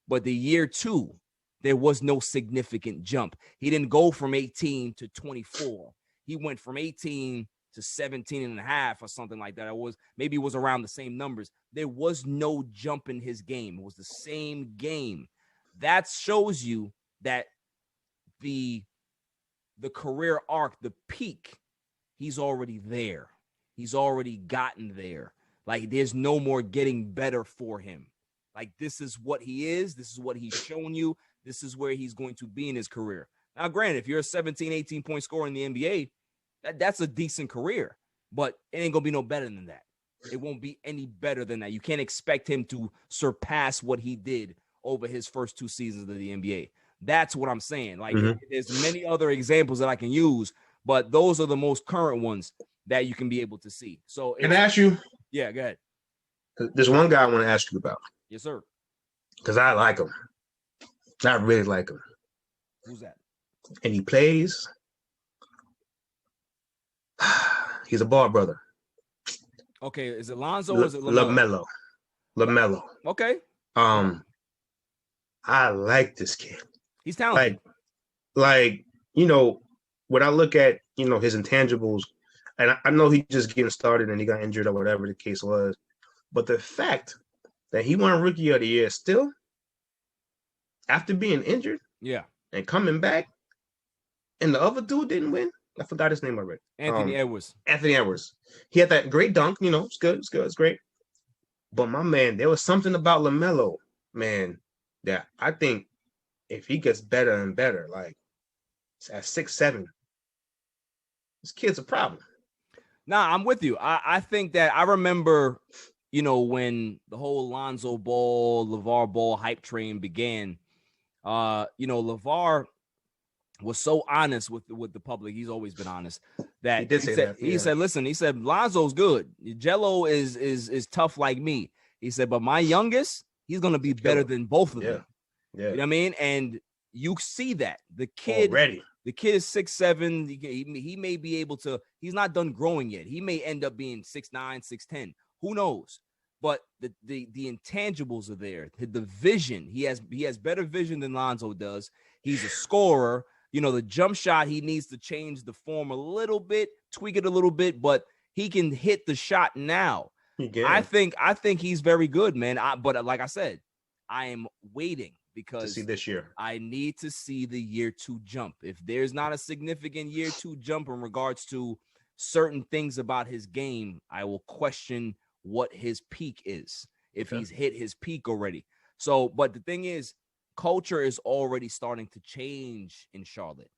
But the year 2, there was no significant jump. He didn't go from 18 to 24. He went from 18 to 17.5 or something like that. Maybe it was around the same numbers. There was no jump in his game. It was the same game. That shows you that the career arc, the peak, he's already there. He's already gotten there. Like, there's no more getting better for him. Like, this is what he is. This is what he's shown you. This is where he's going to be in his career. Now, granted, if you're a 17, 18-point scorer in the NBA, that's a decent career. But it ain't going to be no better than that. It won't be any better than that. You can't expect him to surpass what he did over his first 2 seasons of the NBA. That's what I'm saying. Like, there's many other examples that I can use, but those are the most current ones that you can be able to see. So, Can I ask you? Yeah, go ahead. There's one guy I want to ask you about. Yes, sir. Because I like him. I really like him. Who's that? And he plays. He's a ball brother. Okay, is it Lonzo or is it LaMelo? LaMelo. Okay. I like this kid. He's talented. Like, when I look at, his intangibles, and I know he just getting started and he got injured or whatever the case was, but the fact that he won Rookie of the Year still, after being injured, and coming back, and the other dude didn't win. I forgot his name already. Anthony Edwards. He had that great dunk. It's good. It's great. But my man, there was something about LaMelo, man, that I think if he gets better and better, like at 6'7", this kid's a problem. Nah, I'm with you. I think that I remember, when the whole Lonzo Ball, LeVar Ball hype train began, LeVar was so honest with the public. He's always been honest. That he did say that. He said, listen, he said, Lonzo's good. Jello is tough like me. He said, but my youngest, he's going to be better than both of them. Yeah. You know what I mean? And you see that. The kid already. The kid is 6'7". He may be able to, he's not done growing yet. He may end up being 6'9", 6'10". Who knows? But the intangibles are there. The vision, he has better vision than Lonzo does. He's a scorer. The jump shot, he needs to change the form a little bit, tweak it a little bit, but he can hit the shot now. I think he's very good, man. But like I said, I am waiting because to see this year. I need to see the year 2 jump. If there's not a significant year 2 jump in regards to certain things about his game, I will question what his peak is, if he's hit his peak already. So, but the thing is, culture is already starting to change in Charlotte.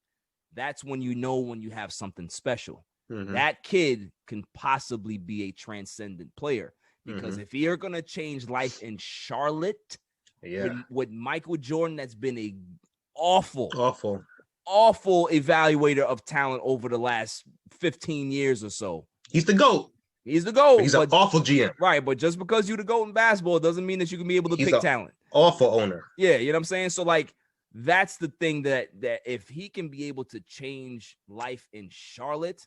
That's when when you have something special. That kid can possibly be a transcendent player because if you're going to change life in Charlotte with Michael Jordan, that's been a awful evaluator of talent over the last 15 years or so. He's the GOAT. He's the GOAT. He's an awful GM. Right, but just because you're the GOAT in basketball doesn't mean that you can be able to pick talent. Awful owner. Yeah, you know what I'm saying? So, like, that's the thing that if he can be able to change life in Charlotte,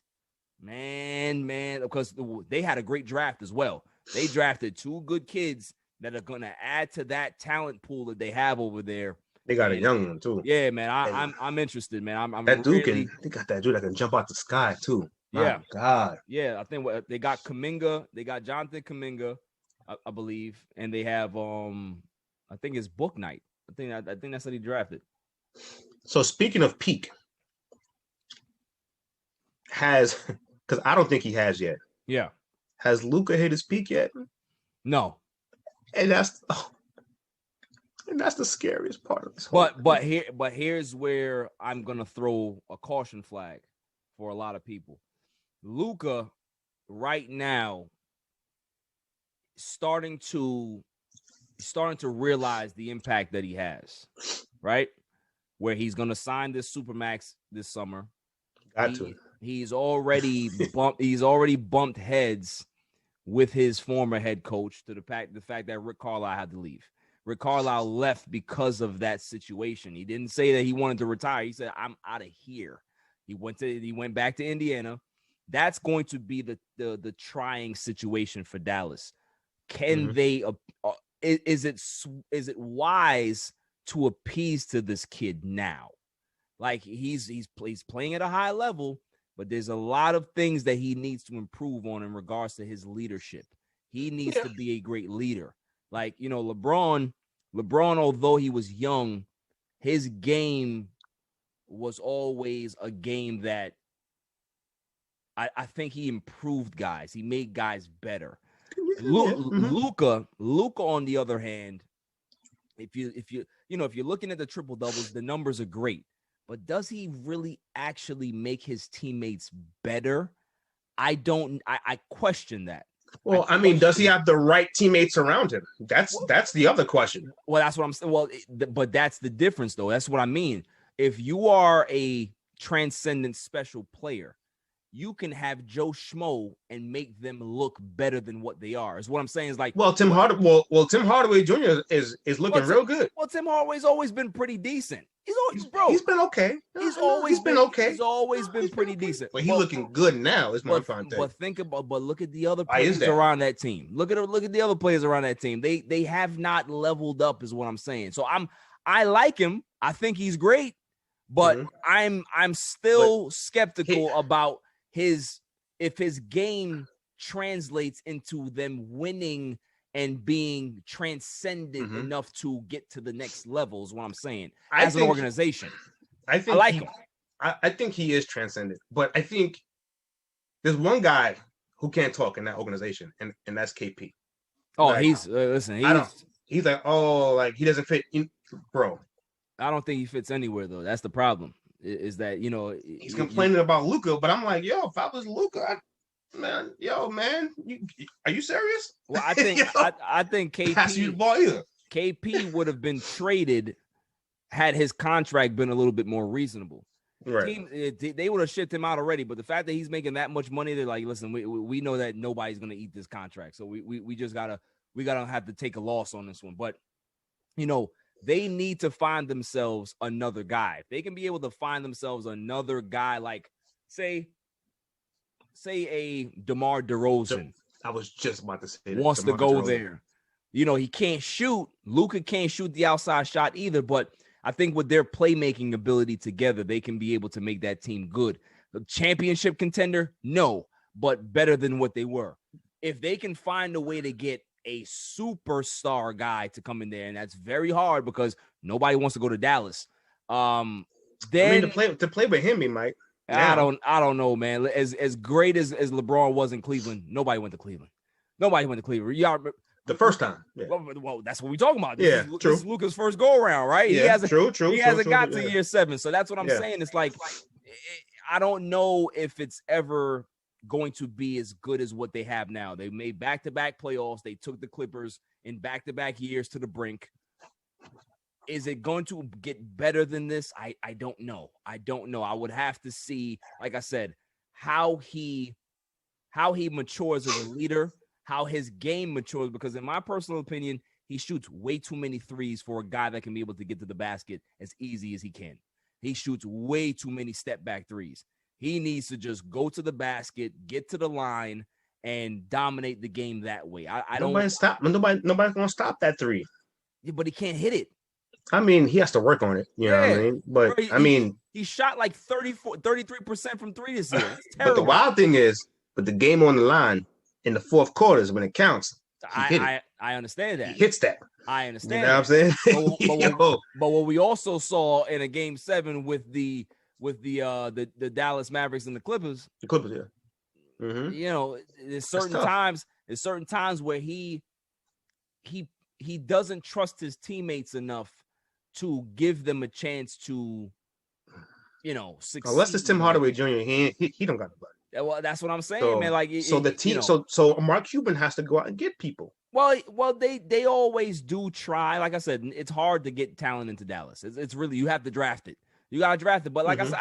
man, because they had a great draft as well. They drafted 2 good kids that are going to add to that talent pool that they have over there. They got a young one, too. Yeah, man, I'm interested, man. I'm that dude they got that dude that can jump out the sky, too. My God. Yeah, I think they got Kuminga. They got Jonathan Kuminga, I believe. And they have, I think it's Book Night. I think that's what he drafted. So speaking of peak, because I don't think he has yet. Yeah. Has Luca hit his peak yet? No. And that's the scariest part of this whole thing. But here's where I'm gonna throw a caution flag for a lot of people. Luca right now starting to realize the impact that he has, right? Where he's gonna sign this Supermax this summer. He's already bumped heads with his former head coach to the fact that Rick Carlisle had to leave. Rick Carlisle left because of that situation. He didn't say that he wanted to retire. He said, I'm out of here. He went back to Indiana. That's going to be the trying situation for Dallas. Can they is it wise to appease to this kid now? Like he's playing at a high level, but there's a lot of things that he needs to improve on in regards to his leadership. He needs to be a great leader. Like, you know, LeBron, although he was young, his game was always a game that I think he improved guys. He made guys better. Luca, on the other hand, if you're looking at the triple doubles, the numbers are great. But does he really actually make his teammates better? I question that. Well, I mean, does he have the right teammates around him? That's the other question. Well, that's what I'm saying. Well, but that's the difference, though. That's what I mean. If you are a transcendent special player, you can have Joe Schmo and make them look better than what they are. Is what I'm saying. Is like, Tim Hardaway Jr. is looking real good. Well, Tim Hardaway's always been pretty decent. He's been okay. He's always been okay. He's always been pretty decent. But he's looking good now. Is my fun thing. But look at the other players around that team. Look at the other players around that team. They have not leveled up, is what I'm saying. So I like him. I think he's great, but I'm still skeptical about if his game translates into them winning and being transcendent enough to get to the next level is what I'm saying. As an organization, I like him. I think he is transcendent, but I think there's one guy who can't talk in that organization, and that's KP. Oh, like, he's like he doesn't fit in, bro. I don't think he fits anywhere though. That's the problem. Is that he's complaining about Luca, but I'm like, yo, if I was Luca, man, are you serious? Well, I think I think KP pass you the ball either. KP would have been traded had his contract been a little bit more reasonable. Right. They would have shipped him out already, but the fact that he's making that much money, they're like, listen, we know that nobody's gonna eat this contract, so we just gotta have to take a loss on this one. But they need to find themselves another guy. If they can be able to find themselves another guy, like say a DeMar DeRozan. I was just about to say that. Wants to go there. He can't shoot. Luca can't shoot the outside shot either, but I think with their playmaking ability together, they can be able to make that team good. The championship contender? No, but better than what they were. If they can find a way to get a superstar guy to come in there, and that's very hard because nobody wants to go to Dallas. Then to play with him, he might. I don't know, man. As great as LeBron was in Cleveland, nobody went to Cleveland. Y'all, the first time. Yeah. Well, that's what we're talking about. This is Luca's first go around, right? Yeah, he hasn't got to year 7. So that's what I'm saying. It's like, I don't know if it's ever going to be as good as what they have now. They made back-to-back playoffs. They took the Clippers in back-to-back years to the brink. Is it going to get better than this? I don't know. I would have to see, like I said, how he matures as a leader, how his game matures, because in my personal opinion, he shoots way too many threes for a guy that can be able to get to the basket as easy as he can. He shoots way too many step-back threes. He needs to just go to the basket, get to the line, and dominate the game that way. Nobody's gonna stop that three. Yeah, but he can't hit it. I mean, he has to work on it. You know what I mean? But he shot like 33% from three this year. But the wild thing is, with the game on the line in the fourth quarters when it counts, I understand that. He hits that. I understand. You know what I'm saying? But what we also saw in a game 7 with the Dallas Mavericks and the Clippers. The Clippers, yeah. Mm-hmm. There's certain times where he doesn't trust his teammates enough to give them a chance to, succeed. Unless it's Tim Hardaway Jr., he don't got nobody. Well, that's what I'm saying, man. Like, the team. So Mark Cuban has to go out and get people. Well, they always do try. Like I said, it's hard to get talent into Dallas. It's really, you have to draft it. You gotta draft it. But like I said,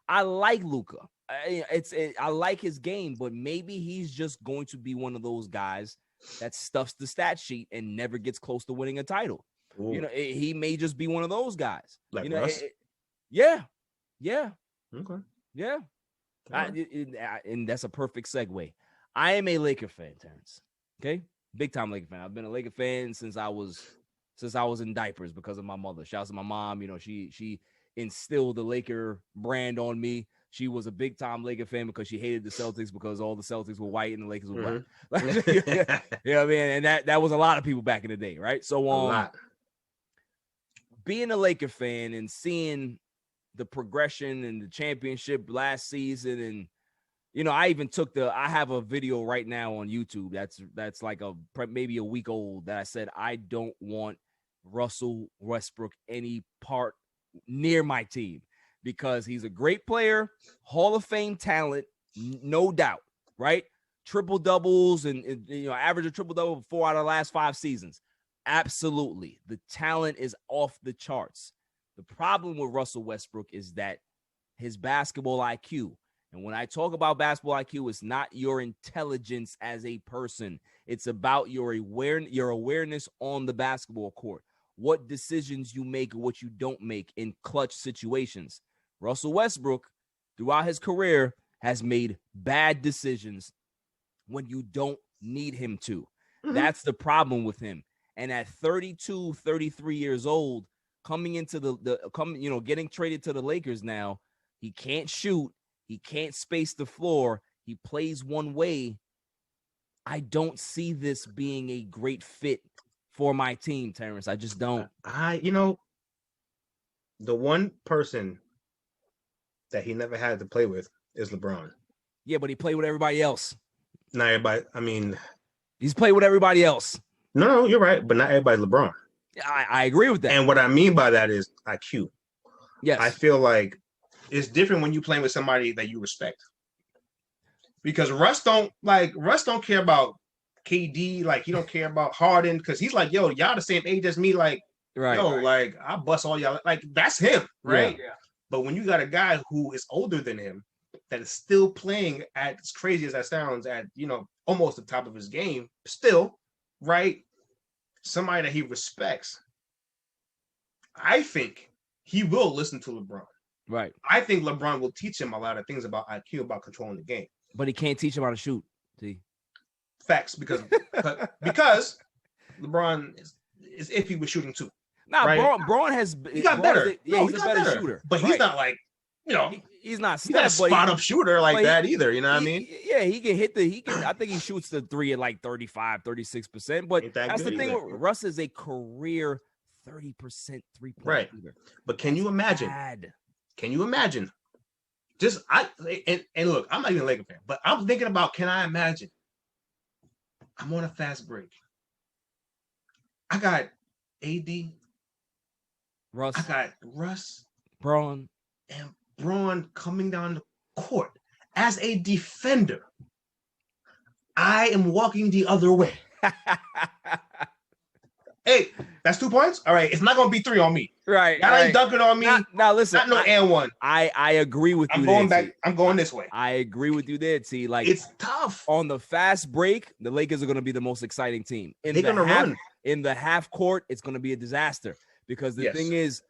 I like Luca. I like his game, but maybe he's just going to be one of those guys that stuffs the stat sheet and never gets close to winning a title. Ooh. You know, he may just be one of those guys. Like you know, Russ? Yeah. Okay. Yeah. Right. And that's a perfect segue. I am a Laker fan, Terrence. Okay, big time Laker fan. I've been a Laker fan since I was in diapers because of my mother. Shouts to my mom. You know, she instilled the Laker brand on me. She was a big time Laker fan because she hated the Celtics because all the Celtics were white and the Lakers were black. You know what I mean? And that was a lot of people back in the day, right? So A lot. being a Laker fan and seeing the progression and the championship last season, and you know, I even I have a video right now on YouTube that's like maybe a week old that I said I don't want Russell Westbrook any part near my team because he's a great player, Hall of Fame talent, no doubt, right? Triple doubles and you know, average a triple double 4 out of the last 5 seasons. Absolutely. The talent is off the charts. The problem with Russell Westbrook is that his basketball IQ, and when I talk about basketball IQ, it's not your intelligence as a person. It's about your awareness on the basketball court, what decisions you make or what you don't make in clutch situations. Russell Westbrook, throughout his career, has made bad decisions when you don't need him to. That's the problem with him. And at 32, 33 years old, coming into getting traded to the Lakers now, he can't shoot. He can't space the floor. He plays one way. I don't see this being a great fit for my team, Terrence. I just don't. The one person that he never had to play with is LeBron. Yeah, but he played with everybody else. Not everybody. I mean, he's played with everybody else. No, you're right, but not everybody's LeBron. I agree with that. And what I mean by that is IQ. Yes. I feel like it's different when you're playing with somebody that you respect. Because Russ don't care about KD, like he don't care about Harden, because he's like, yo, y'all the same age as me, like, like I bust all y'all, like that's him, right? Yeah. But when you got a guy who is older than him that is still playing at, as crazy as that sounds, at almost the top of his game, still, right? Somebody that he respects, I think he will listen to LeBron. Right. I think LeBron will teach him a lot of things about IQ, about controlling the game. But he can't teach him how to shoot. See? Facts, because LeBron is iffy with shooting too. Nah, right? Braun has he got better. He's a better shooter. But he's not like, he's not a spot up shooter like that either. You know what I mean? Yeah, he can hit I think he shoots the three at like 35, 36%. But that's the thing. Russ is a career 30% 3-point shooter. But can you imagine? Can you imagine? Look, I'm not even a Laker fan, but I'm thinking about, can I imagine? I'm on a fast break. I got AD. Russ. I got Russ. Braun. And Braun coming down the court as a defender. I am walking the other way. Hey, that's 2 points? All right, it's not going to be 3 on me. Right. Y'all ain't dunking on me. Now listen. Not no and one. I agree with you. I'm going back. I'm going this way. I agree with you there, T. Like, it's tough. On the fast break, the Lakers are going to be the most exciting team. They're going to run. In the half court, it's going to be a disaster. Because the thing is,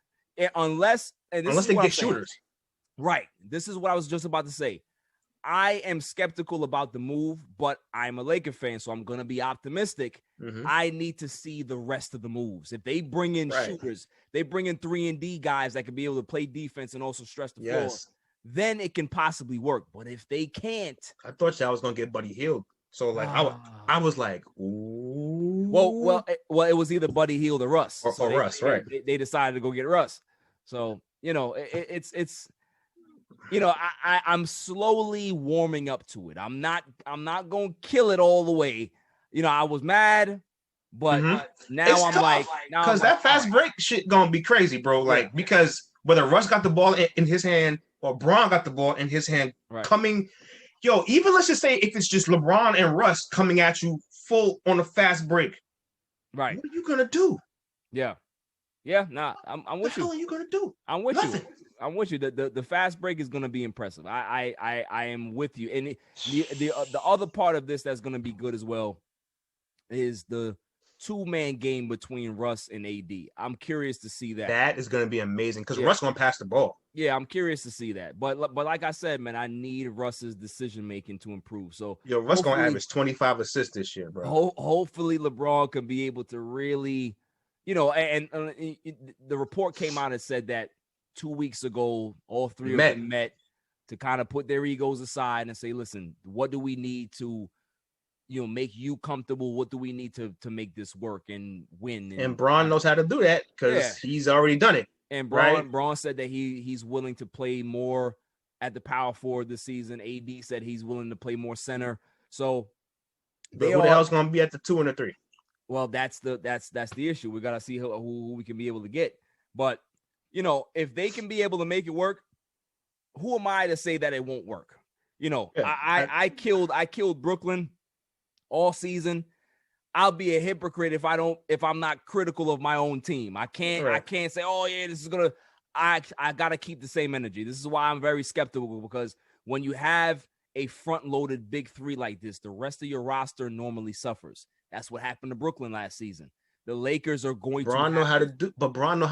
unless they get shooters. Right. This is what I was just about to say. I am skeptical about the move, but I'm a Laker fan, so I'm going to be optimistic. I need to see the rest of the moves. If they bring in shooters, they bring in 3-and-D guys that can be able to play defense and also stretch the floor, then it can possibly work. But if they can't... I thought y'all was going to get Buddy Hield. So, like, I was like, ooh. Well, it was either Buddy Hield or Russ. Or Russ, right. They decided to go get Russ. So, it's I'm slowly warming up to it. I'm not going to kill it all the way. I was mad, but now it's I'm tough, like, because that fast break shit gonna be crazy, bro. Like, because whether Russ got the ball in his hand or Braun got the ball in his hand, coming, even let's just say if it's just LeBron and Russ coming at you full on a fast break, right? What are you gonna do? Yeah. Nah, I'm with you. What are you gonna do? I'm with Nothing. you. I'm with you. The fast break is going to be impressive. I am with you. And the other part of this that's going to be good as well is the 2-man game between Russ and AD. I'm curious to see that. That is going to be amazing because Russ going to pass the ball. Yeah, I'm curious to see that. But like I said, man, I need Russ's decision making to improve. So Russ going to average 25 assists this year, bro. Hopefully LeBron can be able to really, and the report came out and said that 2 weeks ago, all three of them met to kind of put their egos aside and say, listen, what do we need to make you comfortable? What do we need to make this work and win? And Bron knows how to do that because he's already done it. And Bron said that he's willing to play more at the power forward this season. AD said he's willing to play more center. So who the hell's going to be at the 2 and the 3? Well, that's the issue. We got to see who we can be able to get. But if they can be able to make it work, who am I to say that it won't work? I killed Brooklyn all season. I'll be a hypocrite if I'm not critical of my own team. I can't say, oh yeah, this is gonna. I gotta keep the same energy. This is why I'm very skeptical, because when you have a front-loaded big three like this, the rest of your roster normally suffers. That's what happened to Brooklyn last season. The Lakers are going Bron know how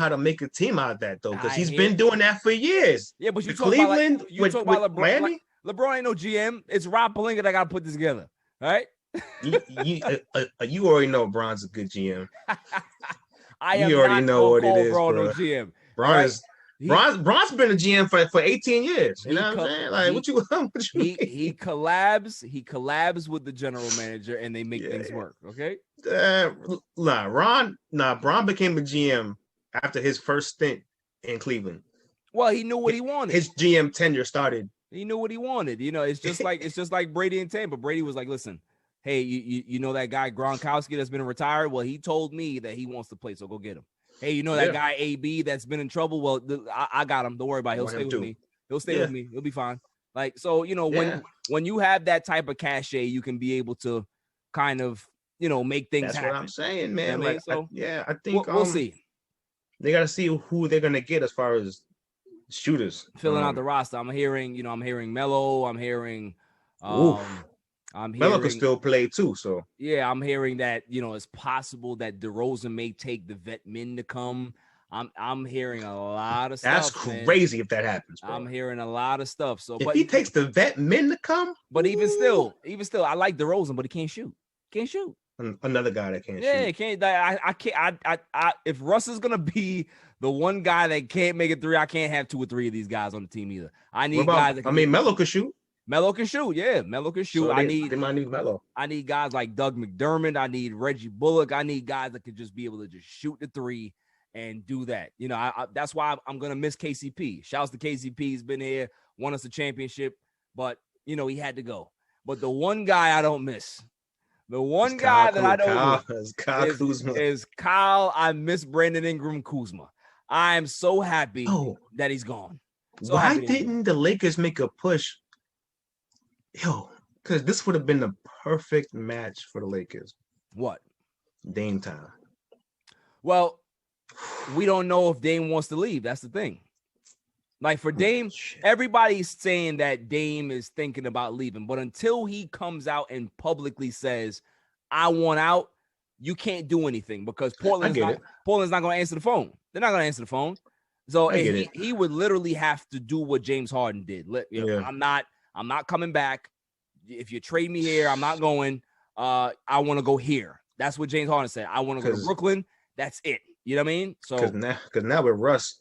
to make a team out of that though, because he's been doing that for years. Yeah, but you talk Cleveland, about LeBron. Miami. LeBron ain't no GM. It's Rob Pelinka that got to put this together, right? You already know Bron's a good GM. You already know what it is, bro. No GM. Bron's been a GM for 18 years. You know what I'm saying? Like, what you mean? He collabs with the general manager and they make things work. Okay. Bron became a GM after his first stint in Cleveland. Well, he knew what he wanted. His GM tenure started. He knew what he wanted. It's just like Brady and Tampa. Brady was like, listen, hey, you know that guy Gronkowski that's been retired? Well, he told me that he wants to play, so go get him. Hey, that guy AB that's been in trouble? Well, I got him. Don't worry about it. He'll stay with me. He'll stay with me. He'll be fine. Like, so, when you have that type of cachet, you can be able to kind of, make things happen. That's what I'm saying, man. I think we'll see. They got to see who they're going to get as far as shooters. Filling out the roster. I'm hearing Melo. I'm hearing Melo can still play too, so yeah, I'm hearing that it's possible that DeRozan may take the vet men to come. I'm hearing a lot of stuff. That's crazy if that happens, bro. I'm hearing a lot of stuff. So, if he takes the vet men to come, but even still, I like DeRozan, but he can't shoot. Another guy that can't shoot. Yeah, can't. I can't. If Russ is gonna be the one guy that can't make it 3, I can't have 2 or 3 of these guys on the team either. I need guys. Melo can shoot. Melo can shoot, yeah. Melo can shoot. So they might need Melo. I need guys like Doug McDermott. I need Reggie Bullock. I need guys that could just be able to just shoot the 3 and do that. That's why I'm gonna miss KCP. Shouts to KCP. He's been here, won us a championship, but he had to go. But the one guy I don't miss, the one guy that I don't miss is Kyle. I miss Brandon Ingram Kuzma. I am so happy that he's gone. Why didn't the Lakers make a push? Because this would have been the perfect match for the Lakers. What? Dame time. Well, we don't know if Dame wants to leave. That's the thing. Like for Dame, everybody's saying that Dame is thinking about leaving. But until he comes out and publicly says, I want out, you can't do anything because Portland's not going to answer the phone. They're not going to answer the phone. So he would literally have to do what James Harden did. I'm not coming back. If you trade me here, I'm not going. I want to go here. That's what James Harden said. I want to go to Brooklyn. That's it. You know what I mean? So because now with Russ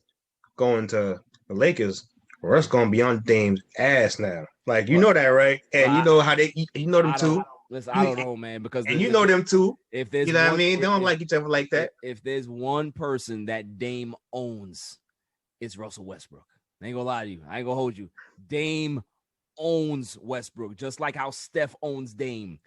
going to the Lakers, Russ going to be on Dame's ass now. Like know that, right? And you know how you know them too. Listen, I don't know, man, because you know them too. If there's what I mean, they don't like each other like that. If there's one person that Dame owns, it's Russell Westbrook. I ain't gonna lie to you. I ain't gonna hold you. Dame owns Westbrook, just like how Steph owns Dame.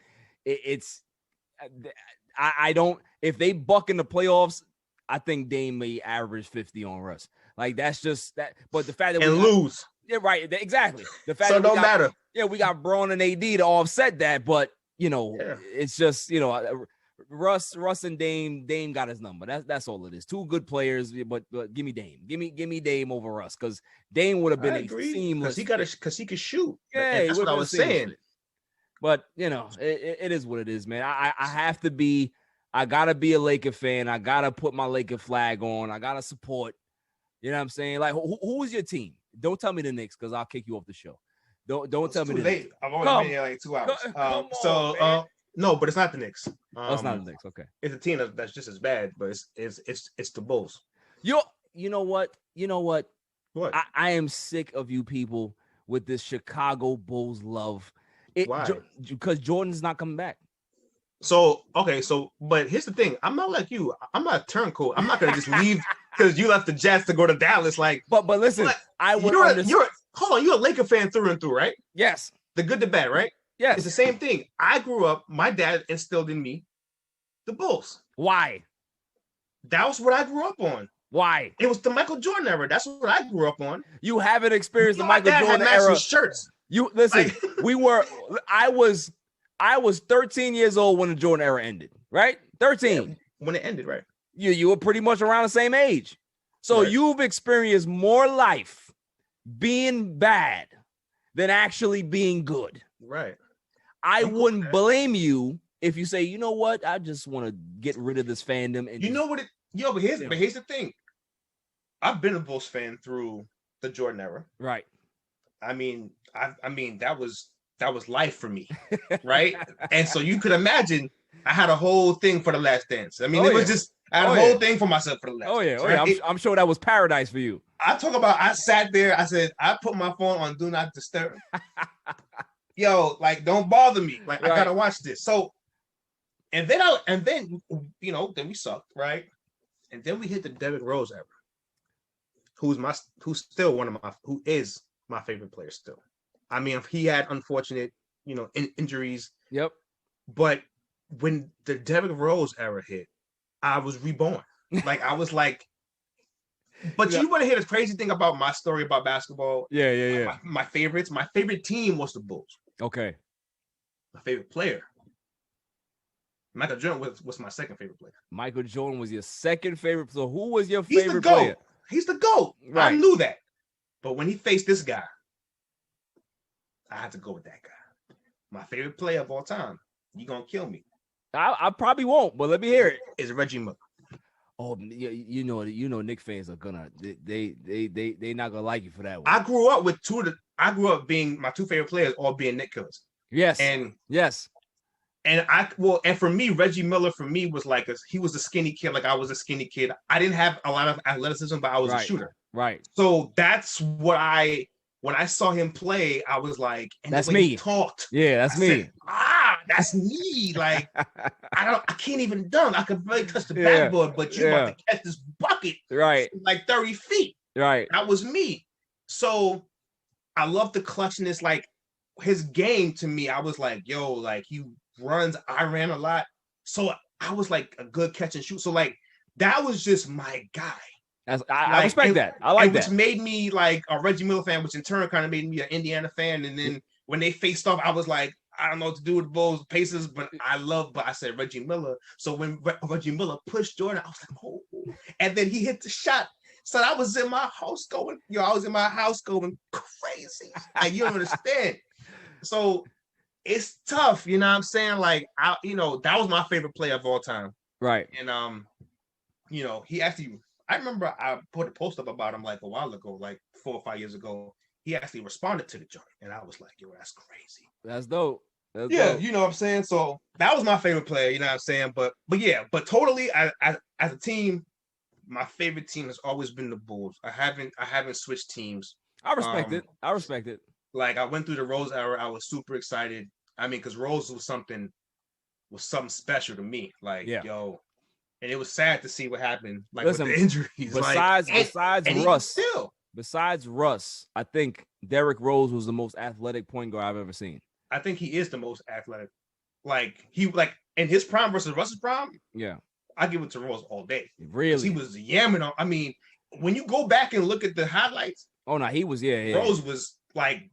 I don't. If they buck in the playoffs, I think Dame may average 50 on Russ. Like that's just that. But the fact that lose, yeah, right, exactly. The fact so that don't matter. Yeah, we got Braun and AD to offset that, but it's just Russ and Dame got his number. That's all it is. 2 good players, but give me Dame. Give me Dame over Russ because Dame would have been a seamless. Because he could shoot. Yeah, that's what I was saying. But it is what it is, man. I have to be I gotta be a Laker fan. I gotta put my Laker flag on. I gotta support. You know what I'm saying? Like, who is your team? Don't tell me the Knicks because I'll kick you off the show. Don't tell me the Knicks. I've only been here like 2 hours. No, but it's not the Knicks. It's not the Knicks. Okay, it's a team that's just as bad, but it's the Bulls. You know what? What? I am sick of you people with this Chicago Bulls love. Why? Because Jordan's not coming back. So, but here's the thing. I'm not like you. I'm not a turncoat. I'm not going to just leave because you left the Jets to go to Dallas. Like, but listen, you're a Laker fan through and through, right? Yes. The good, the bad, right? Yes. It's the same thing. I grew up, my dad instilled in me the Bulls. Why? That was what I grew up on. Why? It was the Michael Jordan era. That's what I grew up on. You haven't experienced the Michael Jordan era. Shirts. You listen. I was 13 years old when the Jordan era ended. Right? 13. Yeah, when it ended, right? You were pretty much around the same age. So right. You've experienced more life being bad than actually being good. Right. I wouldn't blame you if you say, you know what, I just want to get rid of this fandom. And know what? But here's the thing. I've been a Bulls fan through the Jordan era. Right. I mean, that was life for me, right? And so you could imagine I had a whole thing for the Last Dance. I mean, I had a whole thing for myself for the Last Dance. Right? I'm sure that was paradise for you. I sat there, I said, I put my phone on Do Not Disturb. Yo, like, don't bother me. Like, right. I gotta watch this. So, and then then we sucked, right? And then we hit the Derrick Rose era, who is my favorite player still. I mean, he had unfortunate, injuries. Yep. But when the Derrick Rose era hit, I was reborn. Like, I was like, but you want to hear the crazy thing about my story about basketball? Yeah. My favorites. My favorite team was the Bulls. Okay. My favorite player, Michael Jordan, was my second favorite player. Michael Jordan was your second favorite. So who was your favorite player? He's the GOAT. Right. I knew that. But when he faced this guy, I had to go with that guy. My favorite player of all time. You're going to kill me. I probably won't, but let me hear it. Is Reggie Miller. Oh, you know, Knicks fans are gonna they not gonna like you for that one. I grew up with being my two favorite players all being Knick killers. Yes. And for me, Reggie Miller was like he was a skinny kid, like I was a skinny kid. I didn't have a lot of athleticism, but I was a shooter. Right. So that's what when I saw him play, I was like, and that's me. He talked. Yeah, that's me. Said, that's me. Like I can't even dunk. I could barely touch the backboard, but you about to catch this bucket, right? Like 30 feet, right? That was me. So I love the clutchness, like his game to me. I was like, yo, like he runs. I ran a lot, so I was like a good catch and shoot. So like that was just my guy. I respect that. I like that. Which made me like a Reggie Miller fan, which in turn kind of made me an Indiana fan. And then when they faced off, I was like, I don't know what to do with the Bulls, Pacers, but I said Reggie Miller. So when Reggie Miller pushed Jordan, I was like, oh, and then he hit the shot. So I was in my house going crazy. Like, you don't understand. So it's tough, you know what I'm saying? Like, that was my favorite player of all time. Right. And, he actually, I remember I put a post up about him like a while ago, like 4 or 5 years ago. He actually responded to the joint, and I was like, yo, that's crazy. That's dope. Dope. You know what I'm saying? So that was my favorite player, you know what I'm saying? But totally, as a team, my favorite team has always been the Bulls. I haven't switched teams. I respect it. Like, I went through the Rose era. I was super excited. I mean, because Rose was something special to me. Like, yo, and it was sad to see what happened. Like, with the injuries. Besides Russ, I think Derrick Rose was the most athletic point guard I've ever seen. I think he is the most athletic. Like, in his prime versus Russ's prime. Yeah, I give it to Rose all day. Really, he was yamming on. I mean, when you go back and look at the highlights, oh no, he was Rose was like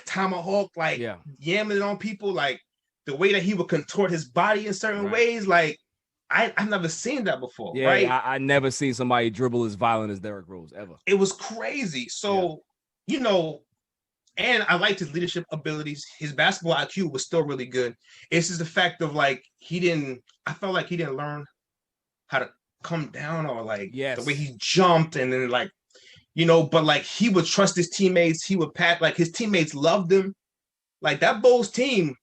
tomahawk, like yamming on people, like the way that he would contort his body in certain ways, like. I've never seen that before, right? I never seen somebody dribble as violent as Derrick Rose ever. It was crazy. So, and I liked his leadership abilities. His basketball IQ was still really good. It's just the fact of like I felt like he didn't learn how to come down or like the way he jumped and then like, but like he would trust his teammates. He would pat, like his teammates loved him. Like that Bulls team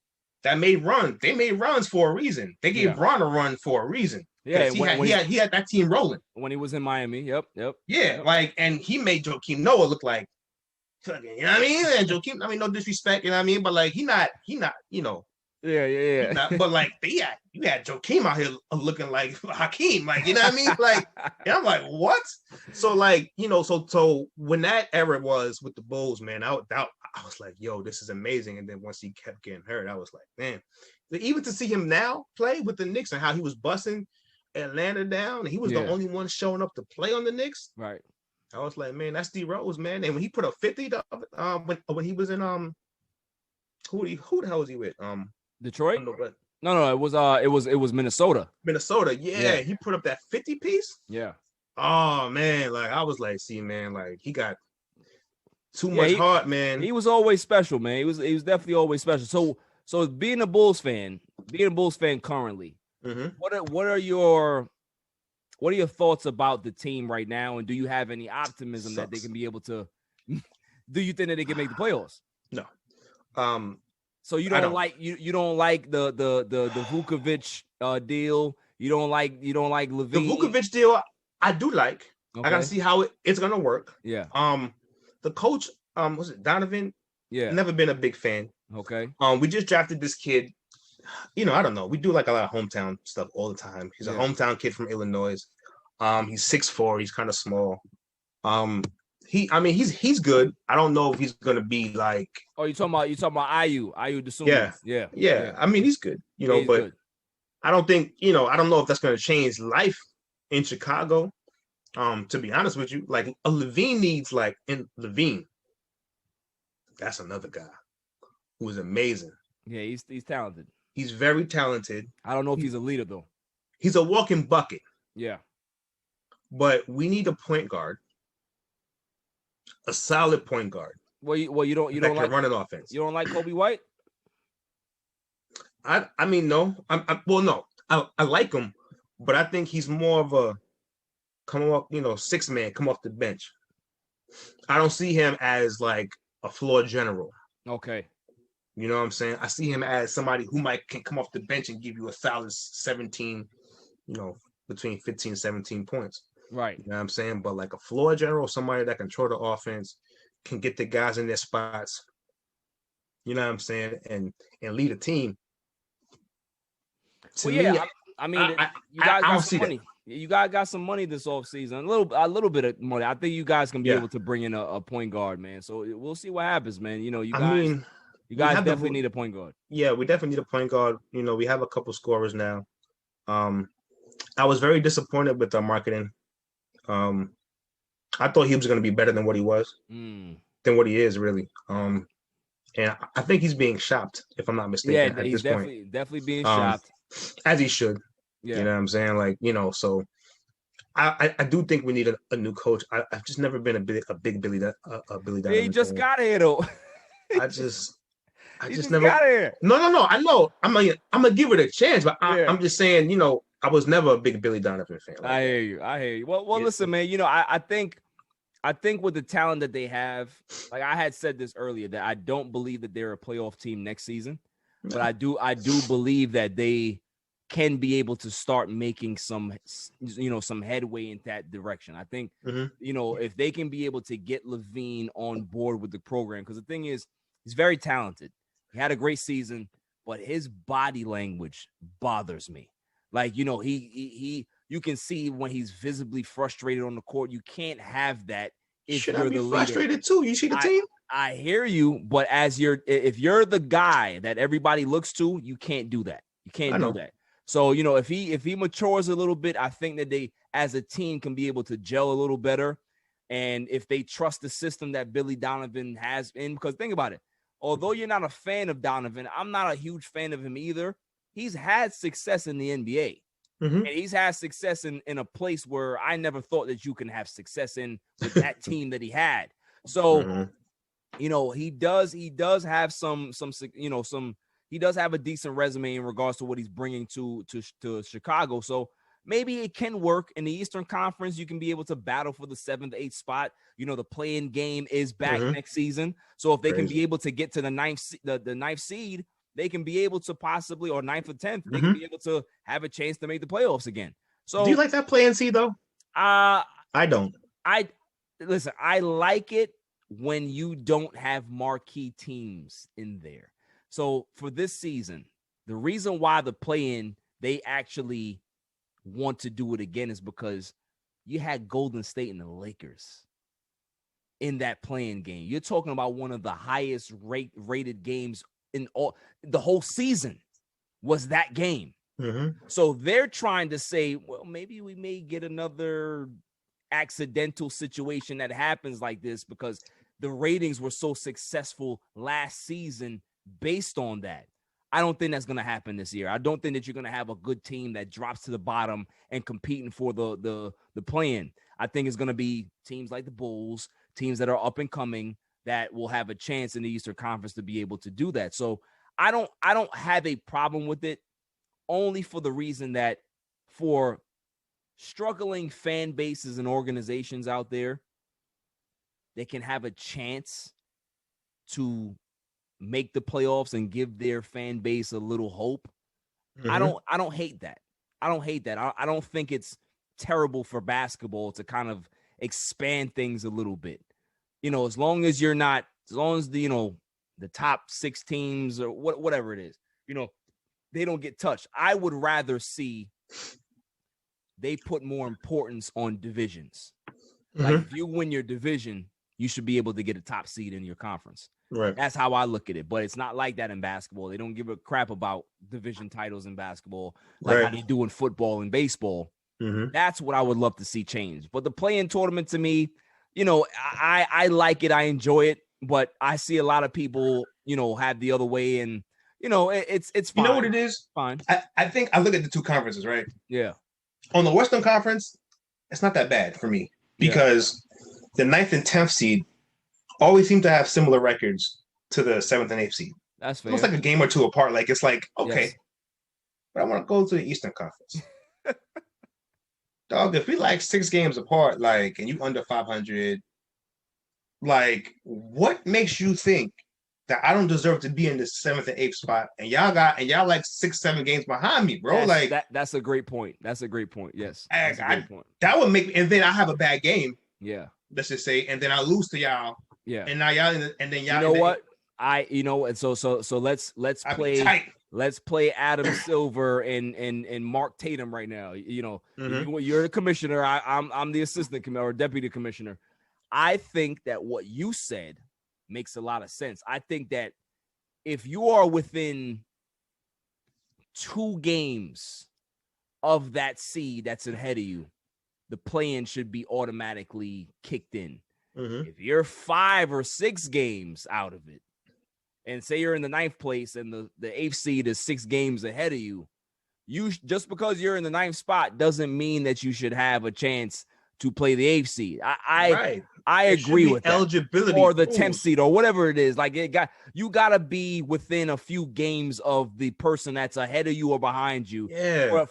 that made runs, they made runs for a reason. They gave Bron a run for a reason. Yeah, he had that team rolling when he was in Miami. Yep. Yeah, like, and he made _𝐤𝐻𝐿 Noah look like fucking, you know what I mean? And _𝐤𝐻𝐿, I mean, no disrespect, you know what I mean? But like, he not, Yeah. But like, you had _𝐤𝐻𝐿 out here looking like Hakeem, like, you know what I mean? Like, and I'm like, what? So like, so when that era was with the Bulls, man, I was like, yo, this is amazing. And then once he kept getting hurt, I was like, man, even to see him now play with the Knicks and how he was busting Atlanta down, and he was the only one showing up to play on the Knicks. Right. I was like, man, that's D Rose, man. And when he put up 50, when he was in who the hell was he with? Detroit? No, it was Minnesota. Minnesota, yeah. He put up that 50 piece. Yeah. Oh man, like I was like, see, man, like he got too much heart, man. He was always special, man. He was definitely always special. So being a Bulls fan currently, what are your thoughts about the team right now, and do you have any optimism that they can be able to? Do you think that they can make the playoffs? No. So you don't like the Vukovic deal. You don't like LaVine. The Vukovic deal, I do like. Okay. I gotta see how it's gonna work. Yeah. The coach, was it Donovan? Yeah. Never been a big fan. Okay. We just drafted this kid. I don't know. We do like a lot of hometown stuff all the time. He's a hometown kid from Illinois. He's 6'4". He's kind of small. He's good. I don't know if he's gonna be like. Oh, you talking about 𝐤𝐤𝐬𝐬. Yeah. I mean, he's good. But good. I don't think I don't know if that's gonna change life in Chicago. To be honest with you, like a LaVine needs LaVine. That's another guy who is amazing. Yeah, he's talented. He's very talented. I don't know if he's a leader though. He's a walking bucket. Yeah. But we need a point guard. A solid point guard. Well, you don't like run an offense. You don't like Kobe White? I mean, no. No. I like him, but I think he's more of a come up, six man, come off the bench. I don't see him as like a floor general. Okay. You know what I'm saying? I see him as somebody who can come off the bench and give you a solid 17, between 15 and 17 points. Right. You know what I'm saying? But like a floor general, somebody that can control the offense, can get the guys in their spots, you know what I'm saying, and lead a team. You guys got some money. You guys got some money this offseason. A little bit of money. I think you guys can be able to bring in a point guard, man. So we'll see what happens, man. You guys definitely need a point guard. Yeah, we definitely need a point guard. We have a couple scorers now. I was very disappointed with our marketing. I thought he was going to be better than what he was, than what he is, really. And I think he's being shopped, if I'm not mistaken. Yeah, he's definitely being shopped. As he should. Yeah. You know what I'm saying? Like, so I do think we need a new coach. I've just never been a big Billy Donovan. He just got here, though. I just never got here. No. I know. I'm gonna give it a chance, but I'm just saying, I was never a big Billy Donovan fan. Like I hear you. Well, listen, man. I think with the talent that they have, like I had said this earlier, that I don't believe that they're a playoff team next season, but I do believe that they can be able to start making some headway in that direction. I think, if they can be able to get LaVine on board with the program, because the thing is, he's very talented. He had a great season, but his body language bothers me. Like, he you can see when he's visibly frustrated on the court. You can't have that if you're the leader. Frustrated too. You see the team? I hear you, but if you're the guy that everybody looks to, you can't do that. You can't do that. So, if he matures a little bit, I think that they, as a team, can be able to gel a little better. And if they trust the system that Billy Donovan has in, because think about it, although you're not a fan of Donovan, I'm not a huge fan of him either. He's had success in the NBA. And he's had success in a place where I never thought that you can have success in with that team that he had. So he does have he does have a decent resume in regards to what he's bringing to Chicago. So maybe it can work in the Eastern Conference. You can be able to battle for the 7th, 8th spot. The play-in game is back next season. So if they can be able to get to the ninth seed, they can be able to possibly, or 9th or 10th, they can be able to have a chance to make the playoffs again. So do you like that play-in seed though? I don't. Listen, I like it when you don't have marquee teams in there. So for this season, the reason why the play-in, they actually want to do it again is because you had Golden State and the Lakers in that play-in game. You're talking about one of the highest rated games in the whole season was that game. So they're trying to say, well, maybe we may get another accidental situation that happens like this because the ratings were so successful last season based on that. I don't think that's going to happen this year. I don't think that you're going to have a good team that drops to the bottom and competing for the play-in. I think it's going to be teams like the Bulls, teams that are up and coming that will have a chance in the Eastern Conference to be able to do that. So I don't have a problem with it, only for the reason that for struggling fan bases and organizations out there, they can have a chance to make the playoffs and give their fan base a little hope. I don't hate that. I don't think it's terrible for basketball to kind of expand things a little bit. As long as the top 6 teams or whatever it is, they don't get touched. I would rather see they put more importance on divisions. Like if you win your division, you should be able to get a top seed in your conference. Right. That's how I look at it. But it's not like that in basketball. They don't give a crap about division titles in basketball like how they do in football and baseball. That's what I would love to see change. But the play-in tournament, to me, I like it. I enjoy it. But I see a lot of people, have the other way. And, it's fine. You know what it is? Fine. I think I look at the two conferences, right? Yeah. On the Western Conference, it's not that bad for me because the 9th and 10th seed always seem to have similar records to the 7th and 8th seed. That's fair. Almost like a game or two apart. Like, it's like, okay, but I want to go to the Eastern Conference. Dog, if we like 6 games apart, like, and you under 500, like, what makes you think that I don't deserve to be in the 7th and 8th spot, and y'all like 6, 7 games behind me, bro? That's a great point. That's a great point. Yes, that's a great point. That would make me, and then I have a bad game. Yeah, let's just say, and then I lose to y'all. Yeah, and now y'all, and then y'all. You know what? So let's play Adam Silver and Mark Tatum right now. You're the commissioner. I'm the assistant commissioner or deputy commissioner. I think that what you said makes a lot of sense. I think that if you are within 2 games of that seed that's ahead of you, the play-in should be automatically kicked in. If you're 5 or 6 games out of it, and say you're in the 9th place and the 8th seed is 6 games ahead of you, just because you're in the 9th spot doesn't mean that you should have a chance to play the 8th seed. I agree with that. Eligibility or the 10th seed or whatever it is. Like you gotta be within a few games of the person that's ahead of you or behind you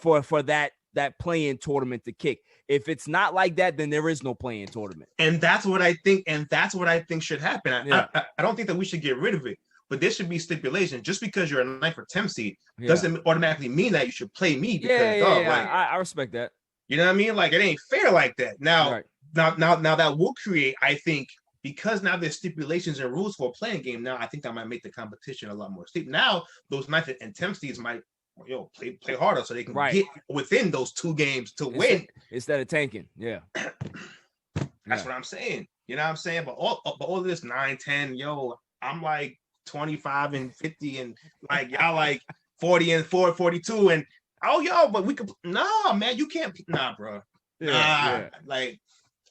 for that play-in tournament to kick. If it's not like that, then there is no play-in tournament. And that's what I think. And that's what I think should happen. I don't think that we should get rid of it, but there should be stipulation. Just because you're a 9th or 10th seed doesn't automatically mean that you should play me. Because, I respect that. You know what I mean? Like, it ain't fair like that. Now that will create, I think, because now there's stipulations and rules for a playing game. Now I think that might make the competition a lot more steep. Now those 9th and 10th seeds might play harder so they can get within those 2 games to win instead of tanking. That's what I'm saying. You know what I'm saying? But all of this 9, 10, I'm like 25 and 50 and like y'all like 40 and 42 and but we could man, you can't bro. Like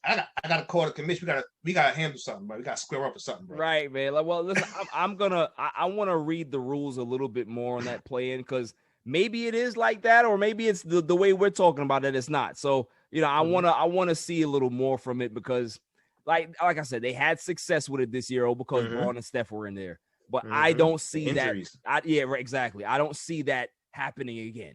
I gotta call the commission. We gotta handle something, bro. We gotta square up or something, bro. Right, man. Like, well, listen, I want to read the rules a little bit more on that play-in because maybe it is like that, or maybe it's the way we're talking about it. It's not. So I want to see a little more from it because like I said, they had success with it this year because Braun and Steph were in there. But I don't see Injuries. that. Yeah, right, exactly. I don't see that happening again.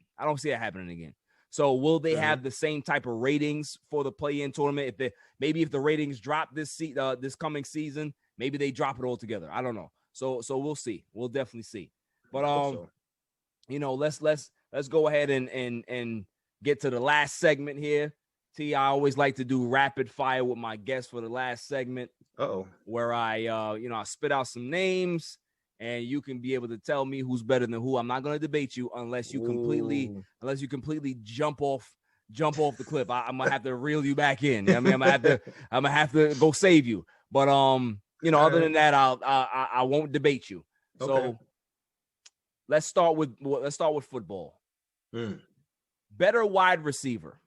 So will they have the same type of ratings for the play-in tournament? If the ratings drop this coming season, maybe they drop it altogether. I don't know. So we'll see. We'll definitely see. But let's go ahead and get to the last segment here. I always like to do rapid fire with my guests for the last segment. Where I spit out some names and you can be able to tell me who's better than who. I'm not going to debate you unless you completely jump off the cliff. I'm gonna have to reel you back in. You know what I mean, I'm gonna have to go save you. But other than that, I won't debate you. Okay. So let's start with football. Better wide receiver,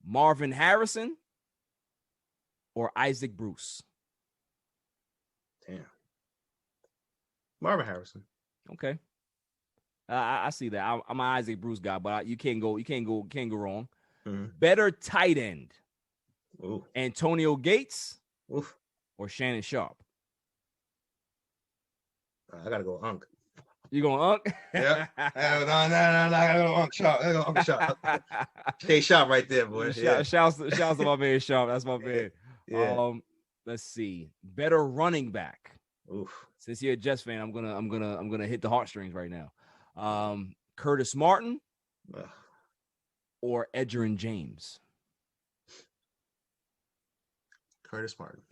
Marvin Harrison or Isaac Bruce? Damn. Marvin Harrison. Okay. I see that. I'm an Isaac Bruce guy, but you can't go wrong. Better tight end, Antonio Gates or Shannon Sharp? I gotta go Unc. You going Unc? Yeah. No, I gotta go Unc Sharp. I gotta go Unc Sharp. Stay sharp right there, boy. Shouts to my man Sharp. That's my man. Yeah. Let's see. Better running back. Oof. Since you're a Jets fan, I'm gonna hit the heartstrings right now. Curtis Martin or Edgerrin James? Curtis Martin.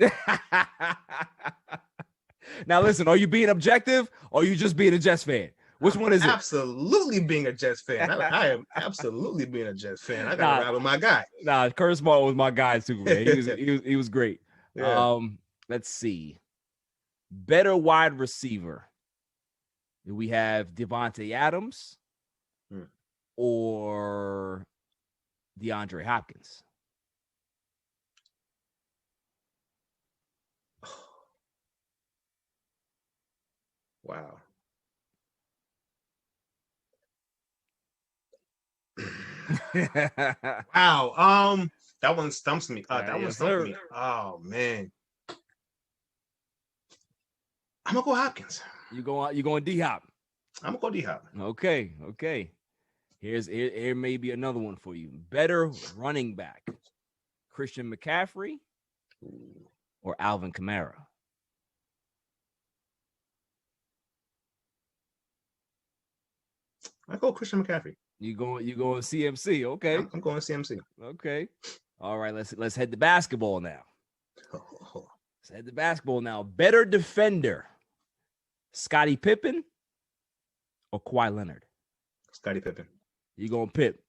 Now listen, are you being objective or are you just being a Jets fan? Which one is it? Absolutely being a Jets fan. I am absolutely being a Jets fan. I gotta ride with my guy. Nah, Curtis Martin was my guy too, man. He was great. Yeah. Let's see. Better wide receiver. Do we have Devontae Adams or DeAndre Hopkins? Wow. Wow. That one stumps me. Me. Oh man. I'm gonna go Hopkins. You going D-Hop? I'm gonna go D-Hop. Okay. Here may be another one for you. Better running back, Christian McCaffrey or Alvin Kamara? I go Christian McCaffrey. You going CMC? Okay. I'm going CMC. Okay. All right. Let's head to basketball now. Better defender, Scottie Pippen or Kawhi Leonard? Scottie Pippen. You going Pip?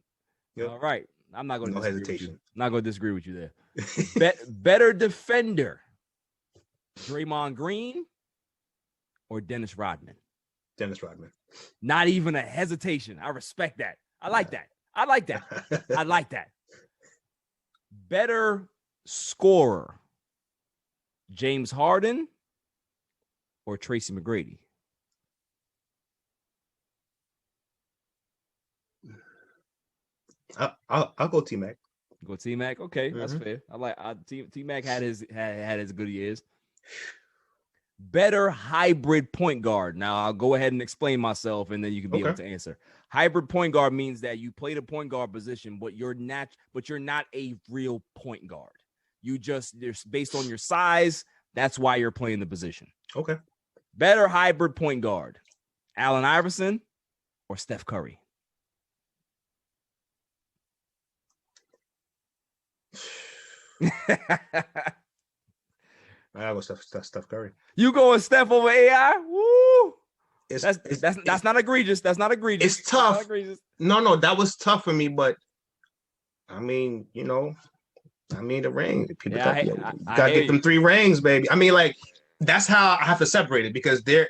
Yep. All right. I'm not going to disagree hesitation. with you. I'm not going to disagree with you there. Better defender, Draymond Green or Dennis Rodman? Dennis Rodman. Not even a hesitation. I respect that. I like that. Better scorer, James Harden or Tracy McGrady? I'll go T-Mac. Go T-Mac. Okay, that's fair. I like T-Mac had his good years. Better hybrid point guard. Now I'll go ahead and explain myself, and then you can be able to answer. Hybrid point guard means that you play the point guard position, but you're not a real point guard. You're based on your size. That's why you're playing the position. Okay. Better hybrid point guard, Allen Iverson or Steph Curry? I go Steph Curry. You going Steph over AI? Woo! That's not egregious. That's not egregious. It's tough. No, that was tough for me, but I mean, the ring. People you gotta get them 3 rings, baby. I mean, like, that's how I have to separate it because they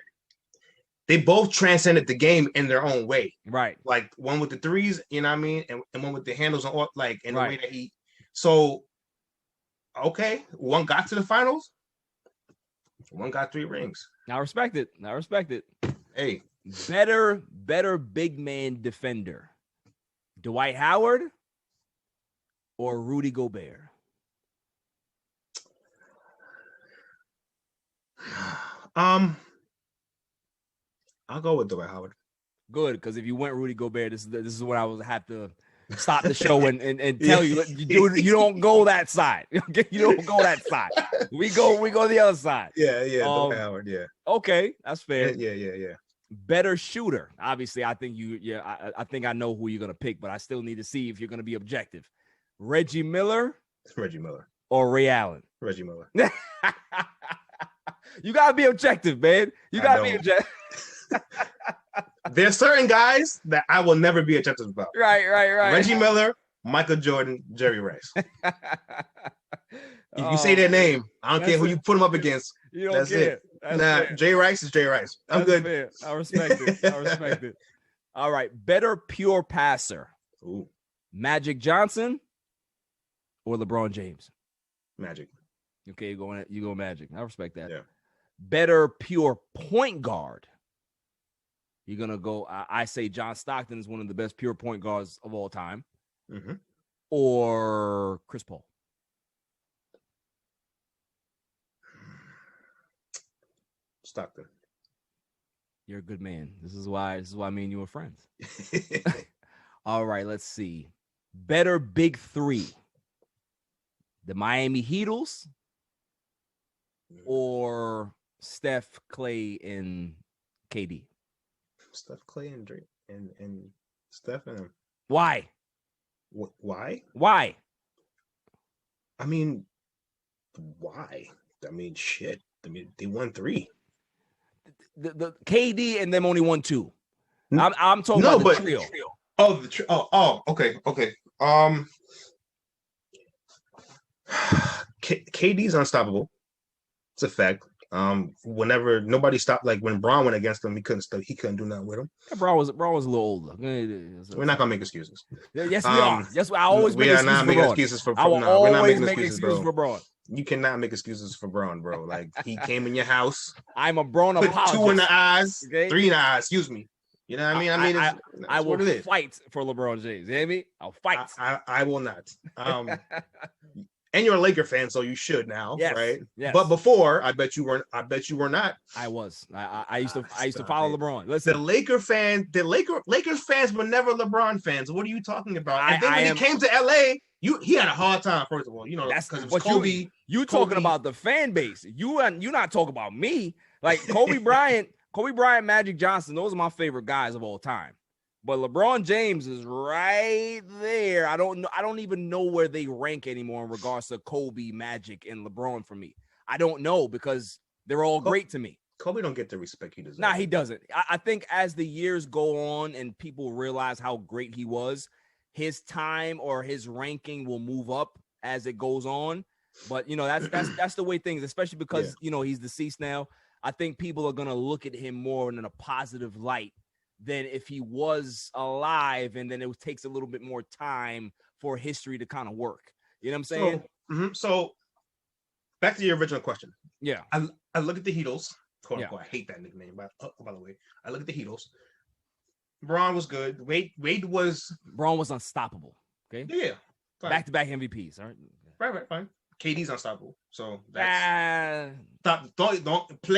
both transcended the game in their own way. Right. Like one with the threes, you know what I mean, and one with the handles and all, like in the way that he. So, okay, one got to the finals. One got 3 rings. I respect it. Hey, better big man defender, Dwight Howard or Rudy Gobert? I'll go with Dwight Howard. Good, because if you went Rudy Gobert, this is what I would have to stop the show and tell you you don't go that side. You don't go that side. We go the other side. Yeah, Dwight Howard. Yeah. Okay, that's fair. Yeah. Better shooter. Obviously, I think I think I know who you're gonna pick, but I still need to see if you're gonna be objective. Reggie Miller or Ray Allen. Reggie Miller. You gotta be objective, man. You gotta be objective. There's certain guys that I will never be objective about. Right. Reggie Miller, Michael Jordan, Jerry Rice. If you say their name, I don't care who you put them up against. You don't that's care. it. Jay Rice is Jay Rice. I'm good. Fair. I respect it. All right. Better pure passer. Ooh. Magic Johnson or LeBron James? Magic. Okay, you go Magic. I respect that. Yeah. Better pure point guard. You're going to go, I say John Stockton is one of the best pure point guards of all time. Mm-hmm. Or Chris Paul. Stockton. You're a good man. This is why me and you are friends. All right, let's see. Better big three. The Miami Heatles or Steph, Clay, and KD? Steph, Clay, and Drake, and Steph and him. Why? Why? Why? I mean, why? I mean, shit. I mean, they won 3. The KD and them only won 2. I'm talking about the trio. Oh, the trio. Oh, okay. KD's unstoppable. It's a fact. Whenever nobody stopped, like when Braun went against him, he couldn't do nothing with him. Yeah, Braun was a little older. We're not gonna make excuses. Yes, we are. Yes, I always make excuses for Braun. We're not making excuses for Braun. You cannot make excuses for Braun, bro. Like he came in your house. I'm a Braun apologist. 2 in the eyes, okay? 3 in the eyes. Excuse me. You know what I mean? I will fight for LeBron James. You hear me? I'll fight. I will not. And you're a Laker fan, so you should now, right? Yes. But before, I bet you were not. I was. I used to follow LeBron. Listen, Lakers fans were never LeBron fans. What are you talking about? And then when he came to LA, he had a hard time. First of all, because it was Kobe. You talking about the fan base. You not talking about me. Like Kobe Bryant, Magic Johnson. Those are my favorite guys of all time. But LeBron James is right there. I don't even know where they rank anymore in regards to Kobe, Magic, and LeBron for me. I don't know because they're all great to me. Kobe don't get the respect he deserves. Nah, he doesn't. I think as the years go on and people realize how great he was, his time or his ranking will move up as it goes on. But that's the way things, especially because he's deceased now. I think people are gonna look at him more in a positive light than if he was alive, and then it takes a little bit more time for history to kind of work. You know what I'm saying? So back to your original question. Yeah. I look at the Heatles. Quote unquote. I hate that nickname, by the way. I look at the Heatles. Braun was good. Braun was unstoppable. Okay. Yeah. Back-to-back MVPs. All right. Right. Fine. KD's unstoppable. So that's don't play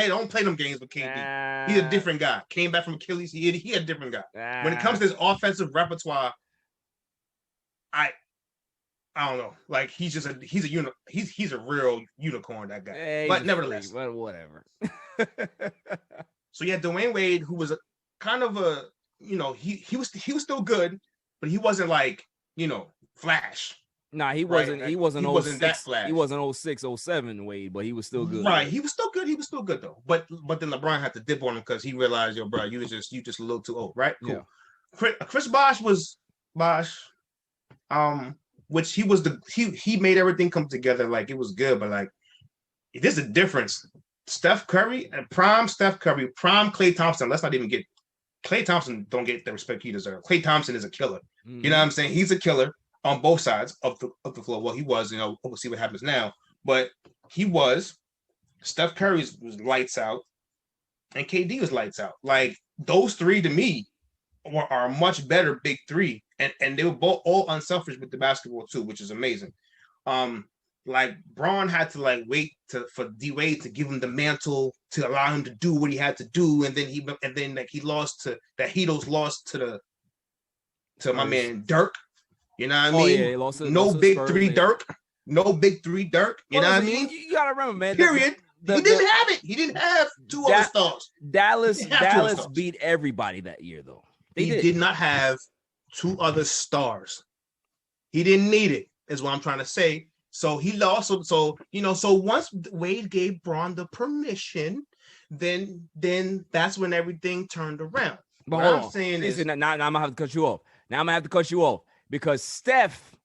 them games with KD. He's a different guy. Came back from Achilles. He a different guy. When it comes to his offensive repertoire, I don't know. Like he's a real unicorn, that guy. But nevertheless, but whatever. So you had Dwayne Wade, who was he was still good, but he wasn't like Flash. Nah, he wasn't. He wasn't that flash. He wasn't 06, 07 Wade, but he was still good. Right, he was still good though. But then LeBron had to dip on him because he realized, bro, you just a little too old, right? Cool. Yeah. Chris Bosh was which he made everything come together. Like it was good, but like there's a difference. Steph Curry and prime Steph Curry, prime Klay Thompson. Let's not even get Klay Thompson. Don't get the respect he deserves. Klay Thompson is a killer. Mm-hmm. You know what I'm saying? He's a killer on both sides of the floor. Well, he was. We'll see what happens now. But he was. Steph Curry was lights out, and KD was lights out. Like those three to me are a much better big three, and they were both all unselfish with the basketball too, which is amazing. like Braun had to like wait for D Wade to give him the mantle to allow him to do what he had to do, and then he lost to my man Dirk. You know what I mean? Yeah, he lost no big three Dirk. No big three Dirk. You know what I mean? You gotta remember, man. Period. He didn't have it. He didn't have two other stars. Dallas beat everybody that year, though. He did not have two other stars. He didn't need it, is what I'm trying to say. So he lost. So once Wade gave Braun the permission, then that's when everything turned around. But what I'm saying is, now I'm gonna have to cut you off. Now I'm gonna have to cut you off because Steph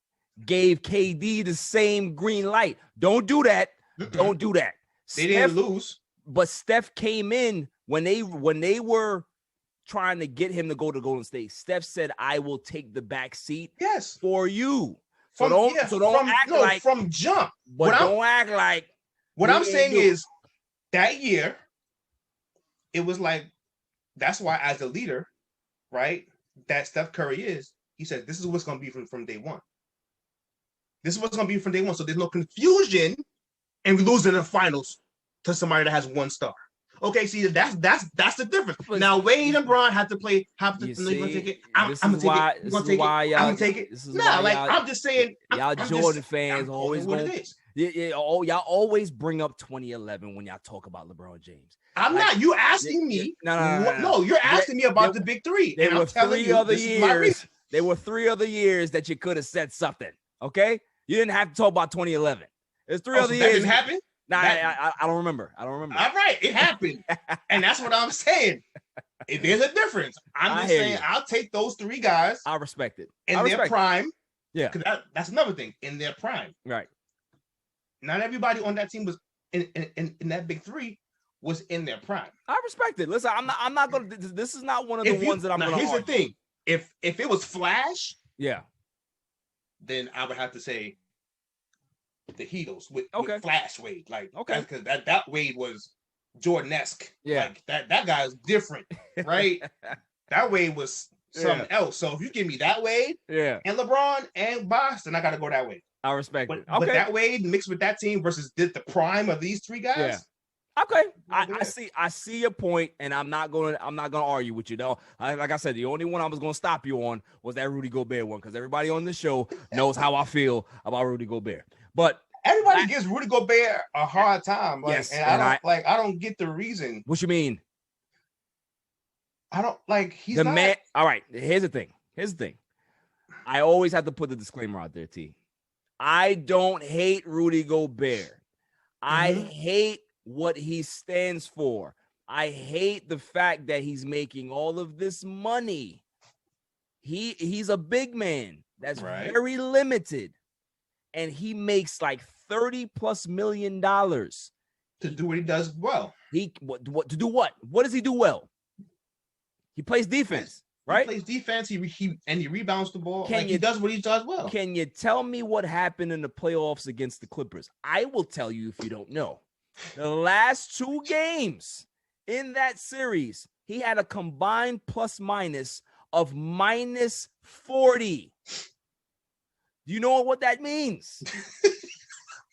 gave KD the same green light. Don't do that. Don't do that. They didn't lose. But Steph came in when they were trying to get him to go to Golden State. Steph said, "I will take the back seat for you." So don't act like from jump. But don't act like what I'm saying is that year, it was like that's why as a leader, right? That Steph Curry is. He said, "This is what's going to be from day one. This is what's going to be from day one." So there's no confusion, and we lose in the finals to somebody that has one star. Okay, see that's the difference. Now Wade and Braun have to play. I'm gonna take it. I'm gonna take it. Nah, like I'm just saying. Y'all Jordan fans always y'all always bring up 2011 when y'all talk about LeBron James. I'm not. You asking me? No. You're asking me about the big three. There were 3 other years. There were 3 other years that you could have said something. Okay, you didn't have to talk about 2011. There's 3 other years. That didn't happen. Nah, I don't remember. All right, it happened, and that's what I'm saying. If there's a difference, I'm just saying I'll take those 3 guys. I respect it in their prime. Yeah, because that's another thing in their prime. Right. Not everybody on that team was in that big 3 was in their prime. I respect it. Listen, I'm not gonna. This is not one of the ones that I'm gonna. Here's the thing: if it was Flash, yeah, then I would have to say the Heatles with Flash Wade, like because that Wade was Jordan-esque. Yeah, like that guy is different, right? That Wade was something else. So if you give me that Wade, and LeBron and Boston, I gotta go that way. I respect it. But that Wade mixed with that team versus the prime of these 3 guys. Yeah. Okay, I see your point, and I'm not gonna argue with you though. Like I said, the only one I was gonna stop you on was that Rudy Gobert one because everybody on this show knows how I feel about Rudy Gobert. But everybody gives Rudy Gobert a hard time. I don't get the reason. What you mean? I don't like he's the not... man. All right, here's the thing. I always have to put the disclaimer out there, T. I don't hate Rudy Gobert. I hate what he stands for. I hate the fact that he's making all of this money. He's a big man that's very limited, and he makes like $30+ million to do what he does well. To do what? What does he do well? He plays defense, right? He plays defense. He rebounds the ball. He does what he does well. Can you tell me what happened in the playoffs against the Clippers? I will tell you if you don't know. The last 2 games in that series, he had a combined plus minus of -40. Do you know what that means?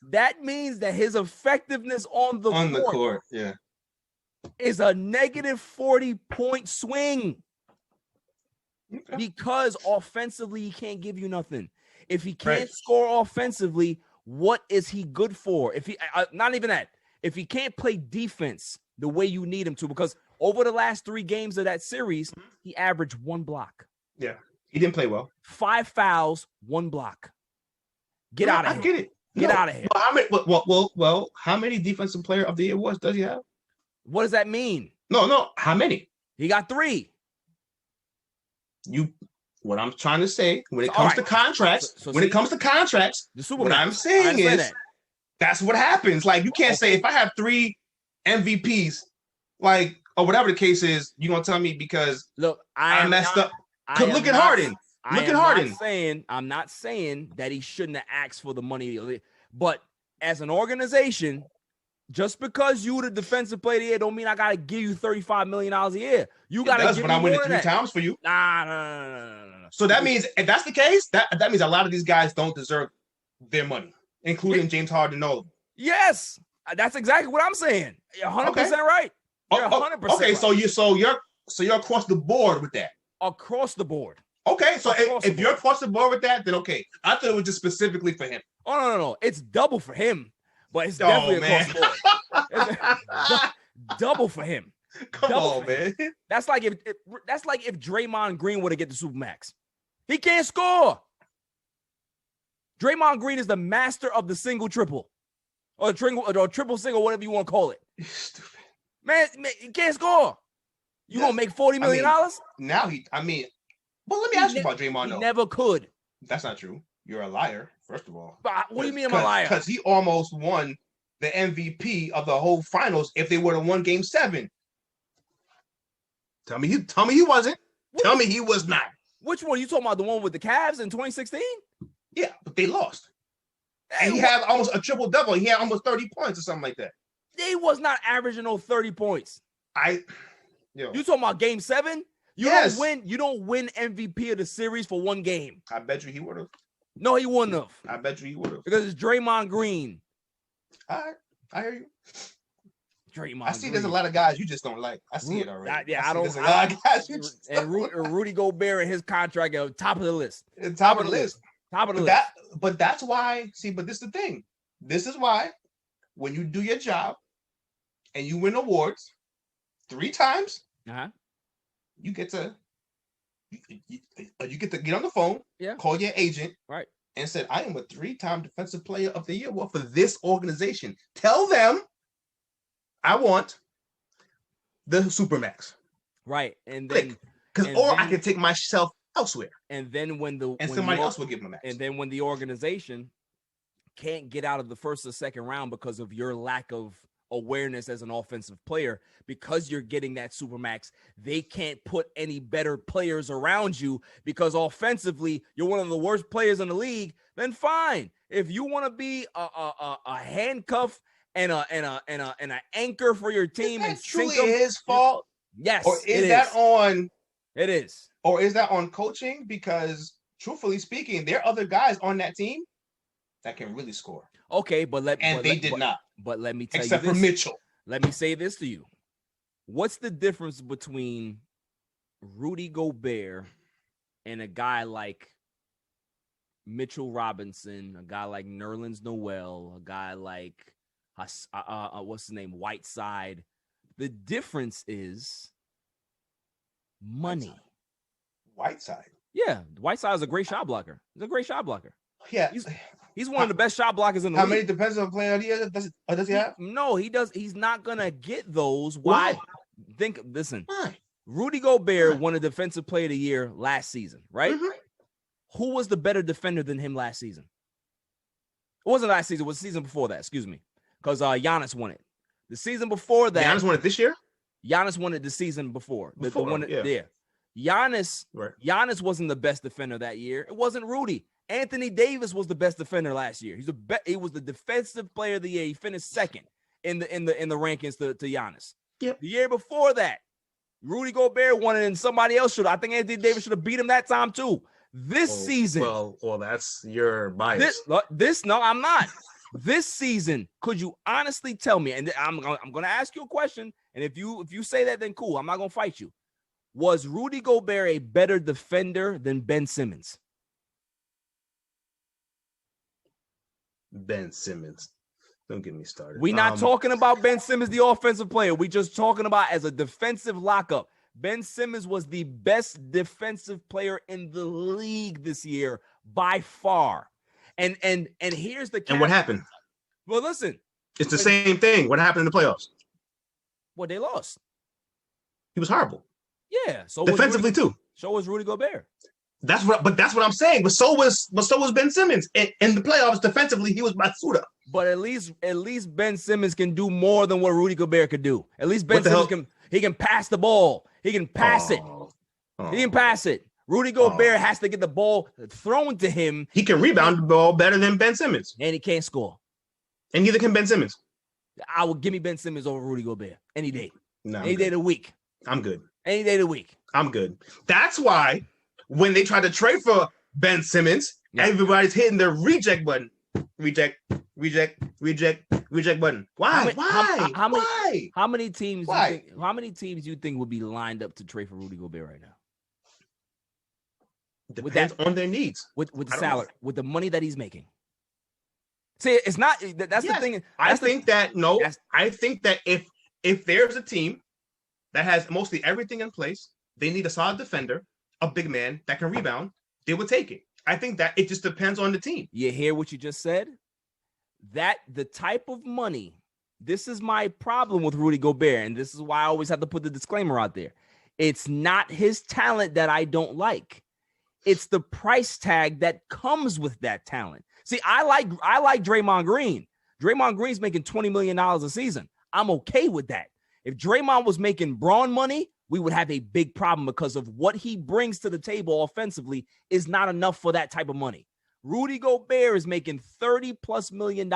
That means that his effectiveness on the court is a -40 point swing. Because offensively, he can't give you nothing. If he can't score offensively, what is he good for? If he not even that. If he can't play defense the way you need him to, because over the last 3 games of that series, he averaged 1 block. Yeah, he didn't play well. 5 fouls, 1 block. Get out of here. I get it. Get out of here. How many defensive player of the year awards does he have? What does that mean? No. How many? He got 3. What I'm trying to say when it comes to contracts, what I'm saying is that's what happens. Like you can't say if I have 3 MVPs, like or whatever the case is, you're gonna tell me because I messed up. Look at Harden. I'm not saying that he shouldn't have asked for the money, but as an organization, just because you the defensive player of the year don't mean I gotta give you $35 million a year. You gotta give me I win it more 3 than times for you. No. So that means if that's the case, that means a lot of these guys don't deserve their money. including James Harden and all of them. Yes, that's exactly what I'm saying. You're 100% right. You're 100% okay. right. So you're across the board with that. Across the board. Okay, so if you're across the board with that, then okay. I thought it was just specifically for him. Oh no, it's double for him, but it's definitely across the board. Double for him. Come on, man. That's like if Draymond Green would have get the Supermax. He can't score. Draymond Green is the master of the single triple, or triple single, whatever you want to call it. Stupid. Man, he can't score. You gonna make $40 million? Well, let me ask you about Draymond. He never could. That's not true. You're a liar, first of all. But what do you mean I'm a liar? Because he almost won the MVP of the whole finals if they would have won Game 7. Tell me he wasn't. Tell me he was not. Which one? You talking about the one with the Cavs in 2016? Yeah, but they lost. And he had almost a triple-double. He had almost 30 points or something like that. He was not averaging those 30 points. You talking about Game 7? You don't win MVP of the series for one game. I bet you he would have. No, he wouldn't have. I bet you he would have. Because it's Draymond Green. All right, I hear you. Draymond. I see there's a lot of guys you just don't like. I see it already. I don't. There's a lot of guys you just and Rudy Gobert and his contract at top of the list. Top of the list. Top of the list. But that's why. See, but this is the thing. This is why when you do your job and you win awards 3 times, you get to get on the phone, call your agent, right, and said, "I am a 3-time Defensive Player of the Year award for this organization." Tell them I want the Supermax, right, and then I can take myself elsewhere, and then when somebody else will give them a max, and then when the organization can't get out of the first or second round because of your lack of awareness as an offensive player, because you're getting that Supermax, they can't put any better players around you because offensively you're one of the worst players in the league. Then fine, if you want to be a handcuff and an anchor for your team, is that and truly his fault? Yes, or is that on? It is, or is that on coaching? Because truthfully speaking, there are other guys on that team that can really score. Okay, but they did not. But let me tell you except this. for Mitchell. Let me say this to you. What's the difference between Rudy Gobert and a guy like Mitchell Robinson, a guy like Nerlens Noel, a guy like what's his name, Whiteside? The difference is money. Whiteside. Yeah, Whiteside is a great shot blocker. He's a great shot blocker. Yeah. He's one of the best shot blockers in the league. How many defensive players does he have? No, he does. He's not gonna get those. Why? Listen. Why? Rudy Gobert won a Defensive Player of the Year last season, right? Mm-hmm. Who was the better defender than him last season? It wasn't last season. It was the season before that. Excuse me, because Giannis won it. The season before that. Giannis won it this year. Giannis won it the season before. The one, yeah. Giannis wasn't the best defender that year. It wasn't Rudy. Anthony Davis was the best defender last year. He was the Defensive Player of the Year. He finished second in the rankings to Giannis. Yep. The year before that, Rudy Gobert won it, and somebody else should. I think Anthony Davis should have beat him that time too. This season, well, that's your bias. No, I'm not. This season, could you honestly tell me? And I'm going to ask you a question, and if you say that, then cool. I'm not going to fight you. Was Rudy Gobert a better defender than Ben Simmons? Ben Simmons. Don't get me started. We're not talking about Ben Simmons, the offensive player. We're just talking about as a defensive lockup. Ben Simmons was the best defensive player in the league this year by far. And here's the And what happened? Well, listen. It's the same thing. What happened in the playoffs? Well, they lost. He was horrible. Yeah. So defensively too. So was Rudy Gobert. That's what I'm saying. But so was Ben Simmons in the playoffs. Defensively, he was Matsuda. But at least Ben Simmons can do more than what Rudy Gobert could do. At least Ben Simmons can pass the ball. He can pass it. He can pass it. Rudy Gobert has to get the ball thrown to him. He can rebound the ball better than Ben Simmons, and he can't score. And neither can Ben Simmons. I will give me Ben Simmons over Rudy Gobert any day. No, any day of the week. I'm good. Any day of the week. I'm good. That's why when they tried to trade for Ben Simmons, everybody's hitting the reject button. reject button. Why? How many teams? Why? How many teams do you think would be lined up to trade for Rudy Gobert right now? Depends on their needs. With the salary, with the money that he's making. See, it's not. That's the thing. I think that if there's a team that has mostly everything in place, they need a solid defender, a big man that can rebound, they would take it. I think that it just depends on the team. You hear what you just said? That the type of money. This is my problem with Rudy Gobert, and this is why I always have to put the disclaimer out there. It's not his talent that I don't like. It's the price tag that comes with that talent. See, I like Draymond Green. Draymond Green's making $20 million a season. I'm okay with that. If Draymond was making Braun money, we would have a big problem because of what he brings to the table offensively is not enough for that type of money. Rudy Gobert is making $30+ million.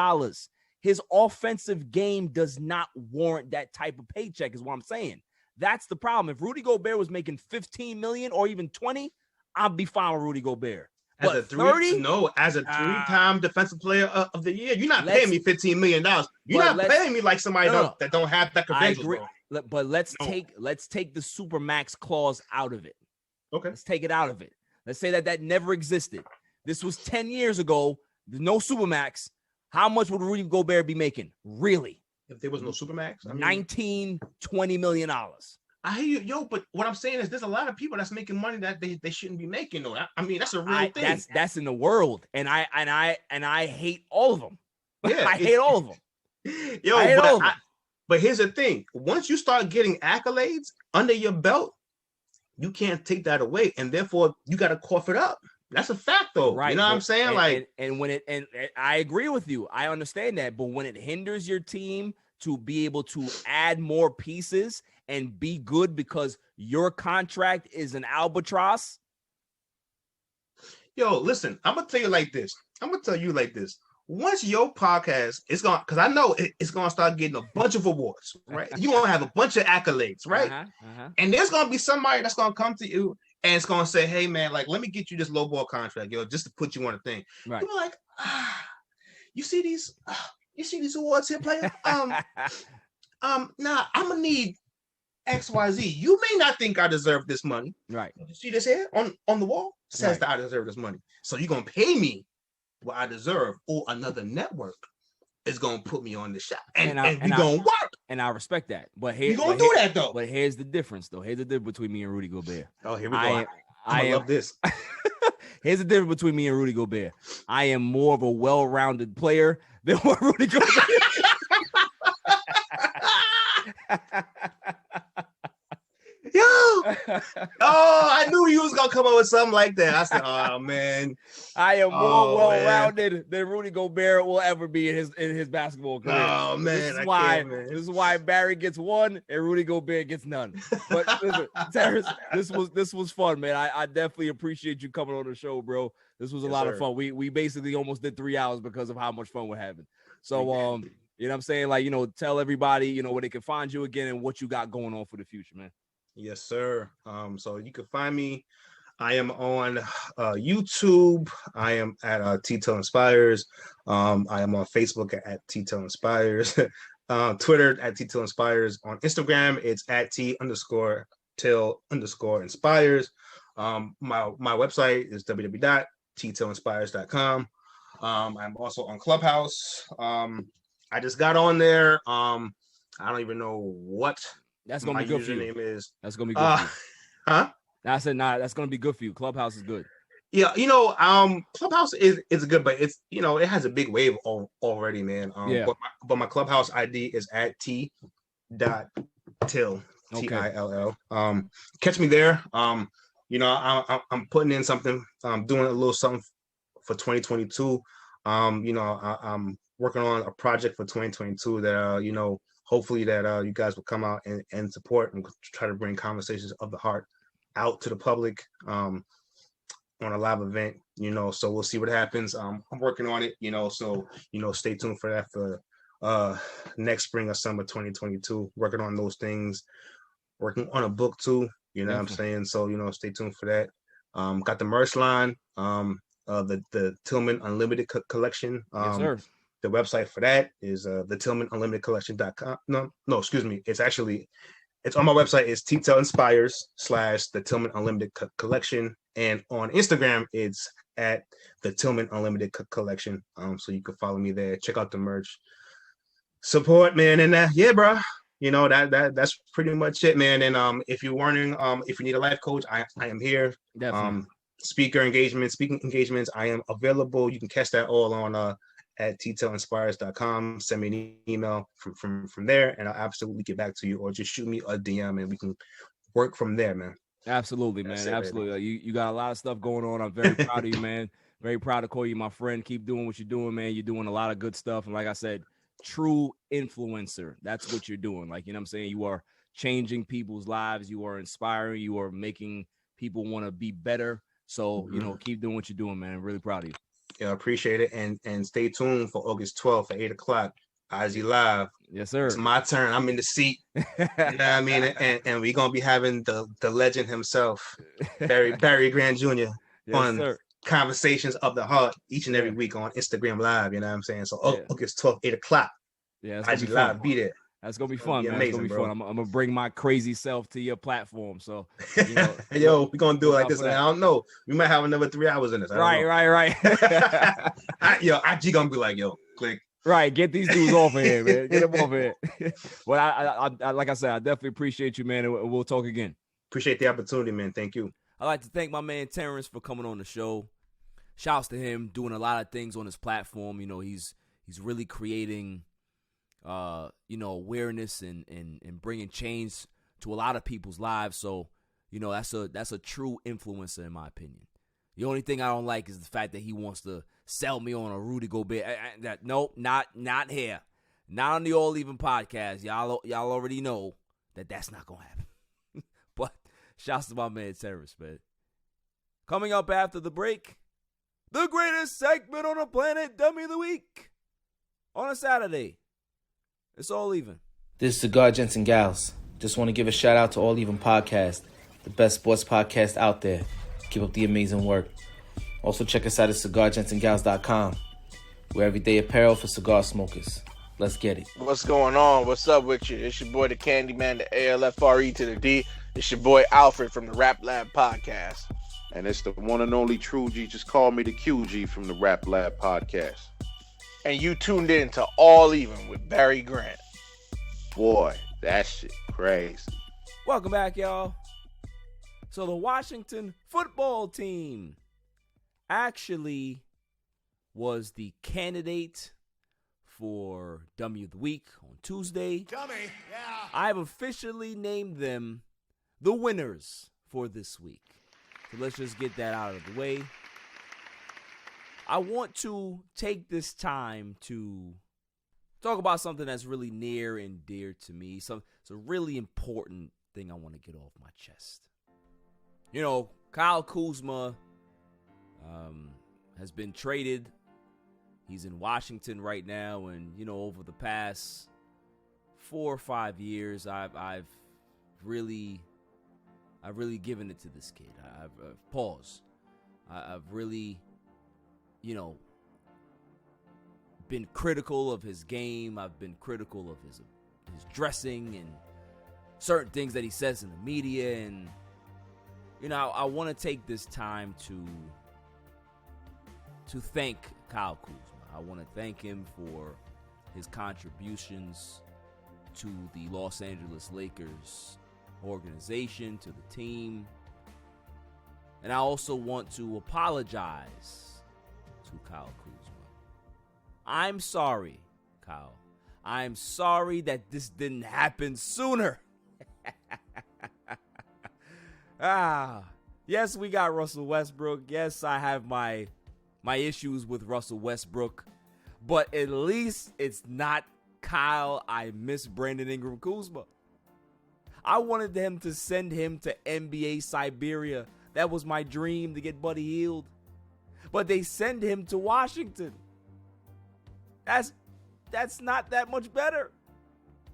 His offensive game does not warrant that type of paycheck is what I'm saying. That's the problem. If Rudy Gobert was making 15 million or even 20, I'd be fine with Rudy Gobert. As a three-time defensive player of the year, you're not paying me $15 million. You're not paying me like somebody that don't have that credentials. I agree. But let's take the Supermax clause out of it. Okay. Let's take it out of it. Let's say that never existed. This was 10 years ago. There's no Supermax. How much would Rudy Gobert be making? Really? If there was no Supermax? $20 million. I hear you, but what I'm saying is there's a lot of people that's making money that they shouldn't be making, though. I mean, that's a real thing. That's in the world, and I hate all of them. Yeah, I hate all of them. But here's the thing: once you start getting accolades under your belt, you can't take that away, and therefore you got to cough it up. That's a fact, though. Right? You know what I'm saying? And I agree with you. I understand that, but when it hinders your team to be able to add more pieces and be good because your contract is an albatross. Yo, listen, I'm gonna tell you like this. Once your podcast is going, because I know it's gonna start getting a bunch of awards, right? You're gonna have a bunch of accolades, right? And there's gonna be somebody that's gonna come to you and it's gonna say, "Hey, man, like, let me get you this low ball contract, yo, just to put you on a thing." Right. You're like, you see these awards here, player? Nah, I'm gonna need XYZ. You may not think I deserve this money. Right. You see this here on the wall? Says that I deserve this money. So you're gonna pay me what I deserve, or another network is gonna put me on the shot. And we gonna work. And I respect that. But you gonna do that though. But here's the difference though. Here's the difference between me and Rudy Gobert. Oh, here we go. I love this. Here's the difference between me and Rudy Gobert. I am more of a well-rounded player than what Rudy Gobert is. Yo, I knew you was gonna come up with something like that. I said, "Oh man, I am more well-rounded than Rudy Gobert will ever be in his basketball career." Oh man, this is why Barry gets one and Rudy Gobert gets none. But listen, Terrence, this was fun, man. I definitely appreciate you coming on the show, bro. This was a lot of fun. We basically almost did 3 hours because of how much fun we're having. So you know what I'm saying? Like, tell everybody, where they can find you again and what you got going on for the future, man. Yes, sir. So you can find me. I am on YouTube. I am at 𝐸𝐸𝐿 Inspires. I am on Facebook at 𝐸𝐸𝐿 Inspires. Twitter at 𝐸𝐸𝐿 Inspires. On Instagram, it's at 𝑡_till_inspires. My website is www.𝐸𝐸𝐿inspires.com. I'm also on Clubhouse. I just got on there. I don't even know what that's gonna be good for you. Is. That's gonna be good for you. Huh? I said, that's gonna be good for you. Clubhouse is good. Yeah, Clubhouse is good, but it's it has a big wave already, man. But my Clubhouse ID is at 𝑡.till TILL. Catch me there. I'm putting in something. I'm doing a little something for 2022. I'm working on a project for 2022 that hopefully that you guys will come out and support and try to bring conversations of the heart out to the public on a live event, so we'll see what happens. I'm working on it, so stay tuned for that for next spring or summer 2022, working on those things, working on a book too, what I'm saying? So, stay tuned for that. Got the merch line. the Tillman Unlimited Collection. Yes, sir. The website for that is the TillmanUnlimitedCollection.com. No, excuse me. It's on my website. It's 𝐸𝐸𝐿 Inspires / the Tillman Unlimited Collection, and on Instagram it's at the Tillman Unlimited Collection. So you can follow me there. Check out the merch. Support, man, and yeah, bro. You know that's pretty much it, man. And if you're wondering, if you need a life coach, I am here. Definitely. Speaking engagements, I am available. You can catch that all on at 𝐸𝐸𝐿inspires.com. Send me an email from there, and I'll absolutely get back to you, or just shoot me a DM and we can work from there, man. Absolutely, man. That's it, Absolutely. You got a lot of stuff going on. I'm very proud of you, man. Very proud to call you my friend. Keep doing what you're doing, man. You're doing a lot of good stuff. And like I said, true influencer. That's what you're doing. Like, you know what I'm saying? You are changing people's lives. You are inspiring. You are making people want to be better. So, you know, keep doing what you're doing, man. I'm really proud of you. Yeah, I appreciate it. And stay tuned for August 12th at 8 o'clock. 𝐥𝐤𝐤𝐿. Yes, sir. It's my turn. I'm in the seat. You know what I mean? And we're going to be having the legend himself, Barry Grant Jr. Yes, on sir. Conversations of the Heart each and every week on Instagram Live. You know what I'm saying? So August 12th, 8 o'clock. Yeah, 𝐥𝐤𝐤𝐿, be there. That's gonna be fun, man. Amazing, it's gonna be bro. fun. I'm gonna bring my crazy self to your platform. So, you know, Yo, we're gonna do it like this. for And that. I don't know. We might have another 3 hours in this. right. IG gonna be like, yo, click. Right, get these dudes off of here, man. Get them off of here. But I like I said, I definitely appreciate you, man, and we'll talk again. Appreciate the opportunity, man. Thank you. I'd like to thank my man Terence for coming on the show. Shouts to him, doing a lot of things on his platform. You know, he's really creating, you know, awareness and bringing change to a lot of people's lives. So, you know, that's a true influencer in my opinion. The only thing I don't like is the fact that he wants to sell me on a Rudy Gobert. Nope, not here. Not on the All Even podcast. Y'all already know that that's not going to happen. But shouts to my man Terrence, man. Coming up after the break, the greatest segment on the planet, Dummy of the Week. On a Saturday. It's All Even. This is 𝐤𝐤𝐬𝐿 and Gals. Just want to give a shout out to All Even Podcast, the best sports podcast out there. Keep up the amazing work. Also check us out at 𝐸𝐤𝐬𝐿.com. We're everyday apparel for cigar smokers. Let's get it. What's going on? What's up with you? It's your boy, the Candyman, the ALFRE to the D. It's your boy, Alfred from the Rap Lab Podcast. And it's the one and only True G. Just call me the QG from the Rap Lab Podcast. And you tuned in to All Even with Barry Grant. Boy, that shit crazy. Welcome back, y'all. So the Washington football team actually was the candidate for Dummy of the Week on Tuesday. Dummy, yeah. I've officially named them the winners for this week. So let's just get that out of the way. I want to take this time to talk about something that's really near and dear to me. It's a really important thing I want to get off my chest. You know, Kyle Kuzma has been traded. He's in Washington right now, and you know, over the past 4 or 5 years, I've really given it to this kid. I've paused. I've really, you know, been critical of his game. I've been critical of his dressing and certain things that he says in the media, and you know, I want to take this time to thank Kyle Kuzma. I want to thank him for his contributions to the Los Angeles Lakers organization, to the team. And I also want to apologize to Kyle Kuzma. I'm sorry, Kyle. I'm sorry that this didn't happen sooner. Yes, we got Russell Westbrook. Yes, I have my issues with Russell Westbrook, but at least it's not Kyle. I miss Brandon Ingram Kuzma. I wanted them to send him to NBA Siberia. That was my dream, to get Buddy Hield. But they send him to Washington. That's not that much better.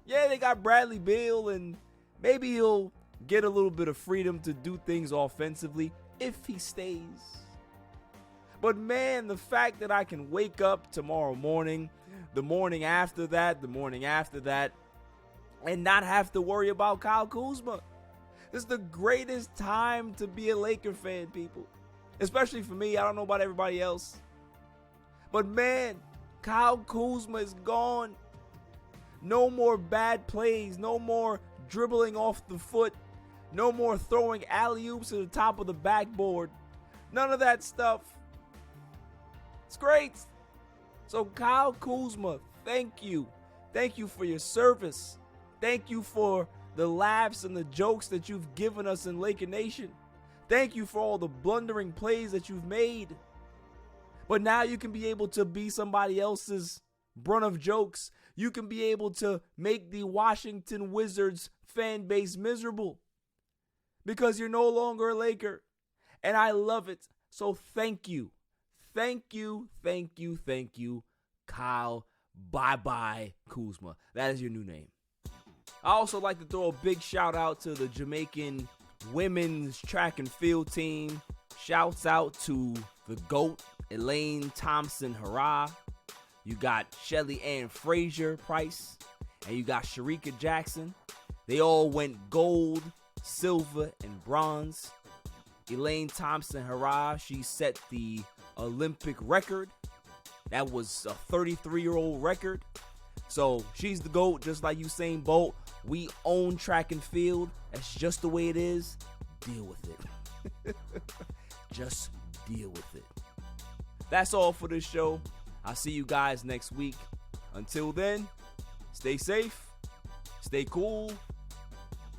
Yeah, they got Bradley Beal, and maybe he'll get a little bit of freedom to do things offensively if he stays. But man, the fact that I can wake up tomorrow morning, the morning after that, and not have to worry about Kyle Kuzma. This is the greatest time to be a Laker fan, people. Especially for me. I don't know about everybody else. But man, Kyle Kuzma is gone. No more bad plays. No more dribbling off the foot. No more throwing alley-oops to the top of the backboard. None of that stuff. It's great. So Kyle Kuzma, thank you. Thank you for your service. Thank you for the laughs and the jokes that you've given us in Laker Nation. Thank you for all the blundering plays that you've made. But now you can be able to be somebody else's brunt of jokes. You can be able to make the Washington Wizards fan base miserable because you're no longer a Laker. And I love it. So thank you. Thank you, thank you, thank you, Kyle Bye-Bye Kuzma. That is your new name. I also like to throw a big shout out to the Jamaican women's track and field team. Shouts out to the GOAT, Elaine Thompson-Herah. You got Shelly Ann Frazier-Price, and you got Shericka Jackson. They all went gold, silver, and bronze. Elaine Thompson-Herah, she set the Olympic record. That was a 33-year-old record. So she's the GOAT, just like Usain Bolt. We own track and field. That's just the way it is. Deal with it. Just deal with it. That's all for this show. I'll see you guys next week. Until then, stay safe, stay cool.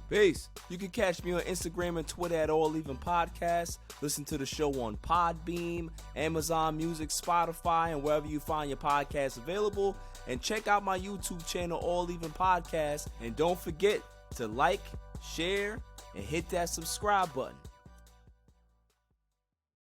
Peace. You can catch me on Instagram and Twitter at All Even Podcast. Listen to the show on Podbeam, Amazon Music, Spotify, and wherever you find your podcasts available. And check out my YouTube channel, All Even Podcast. And don't forget to like, share, and hit that subscribe button.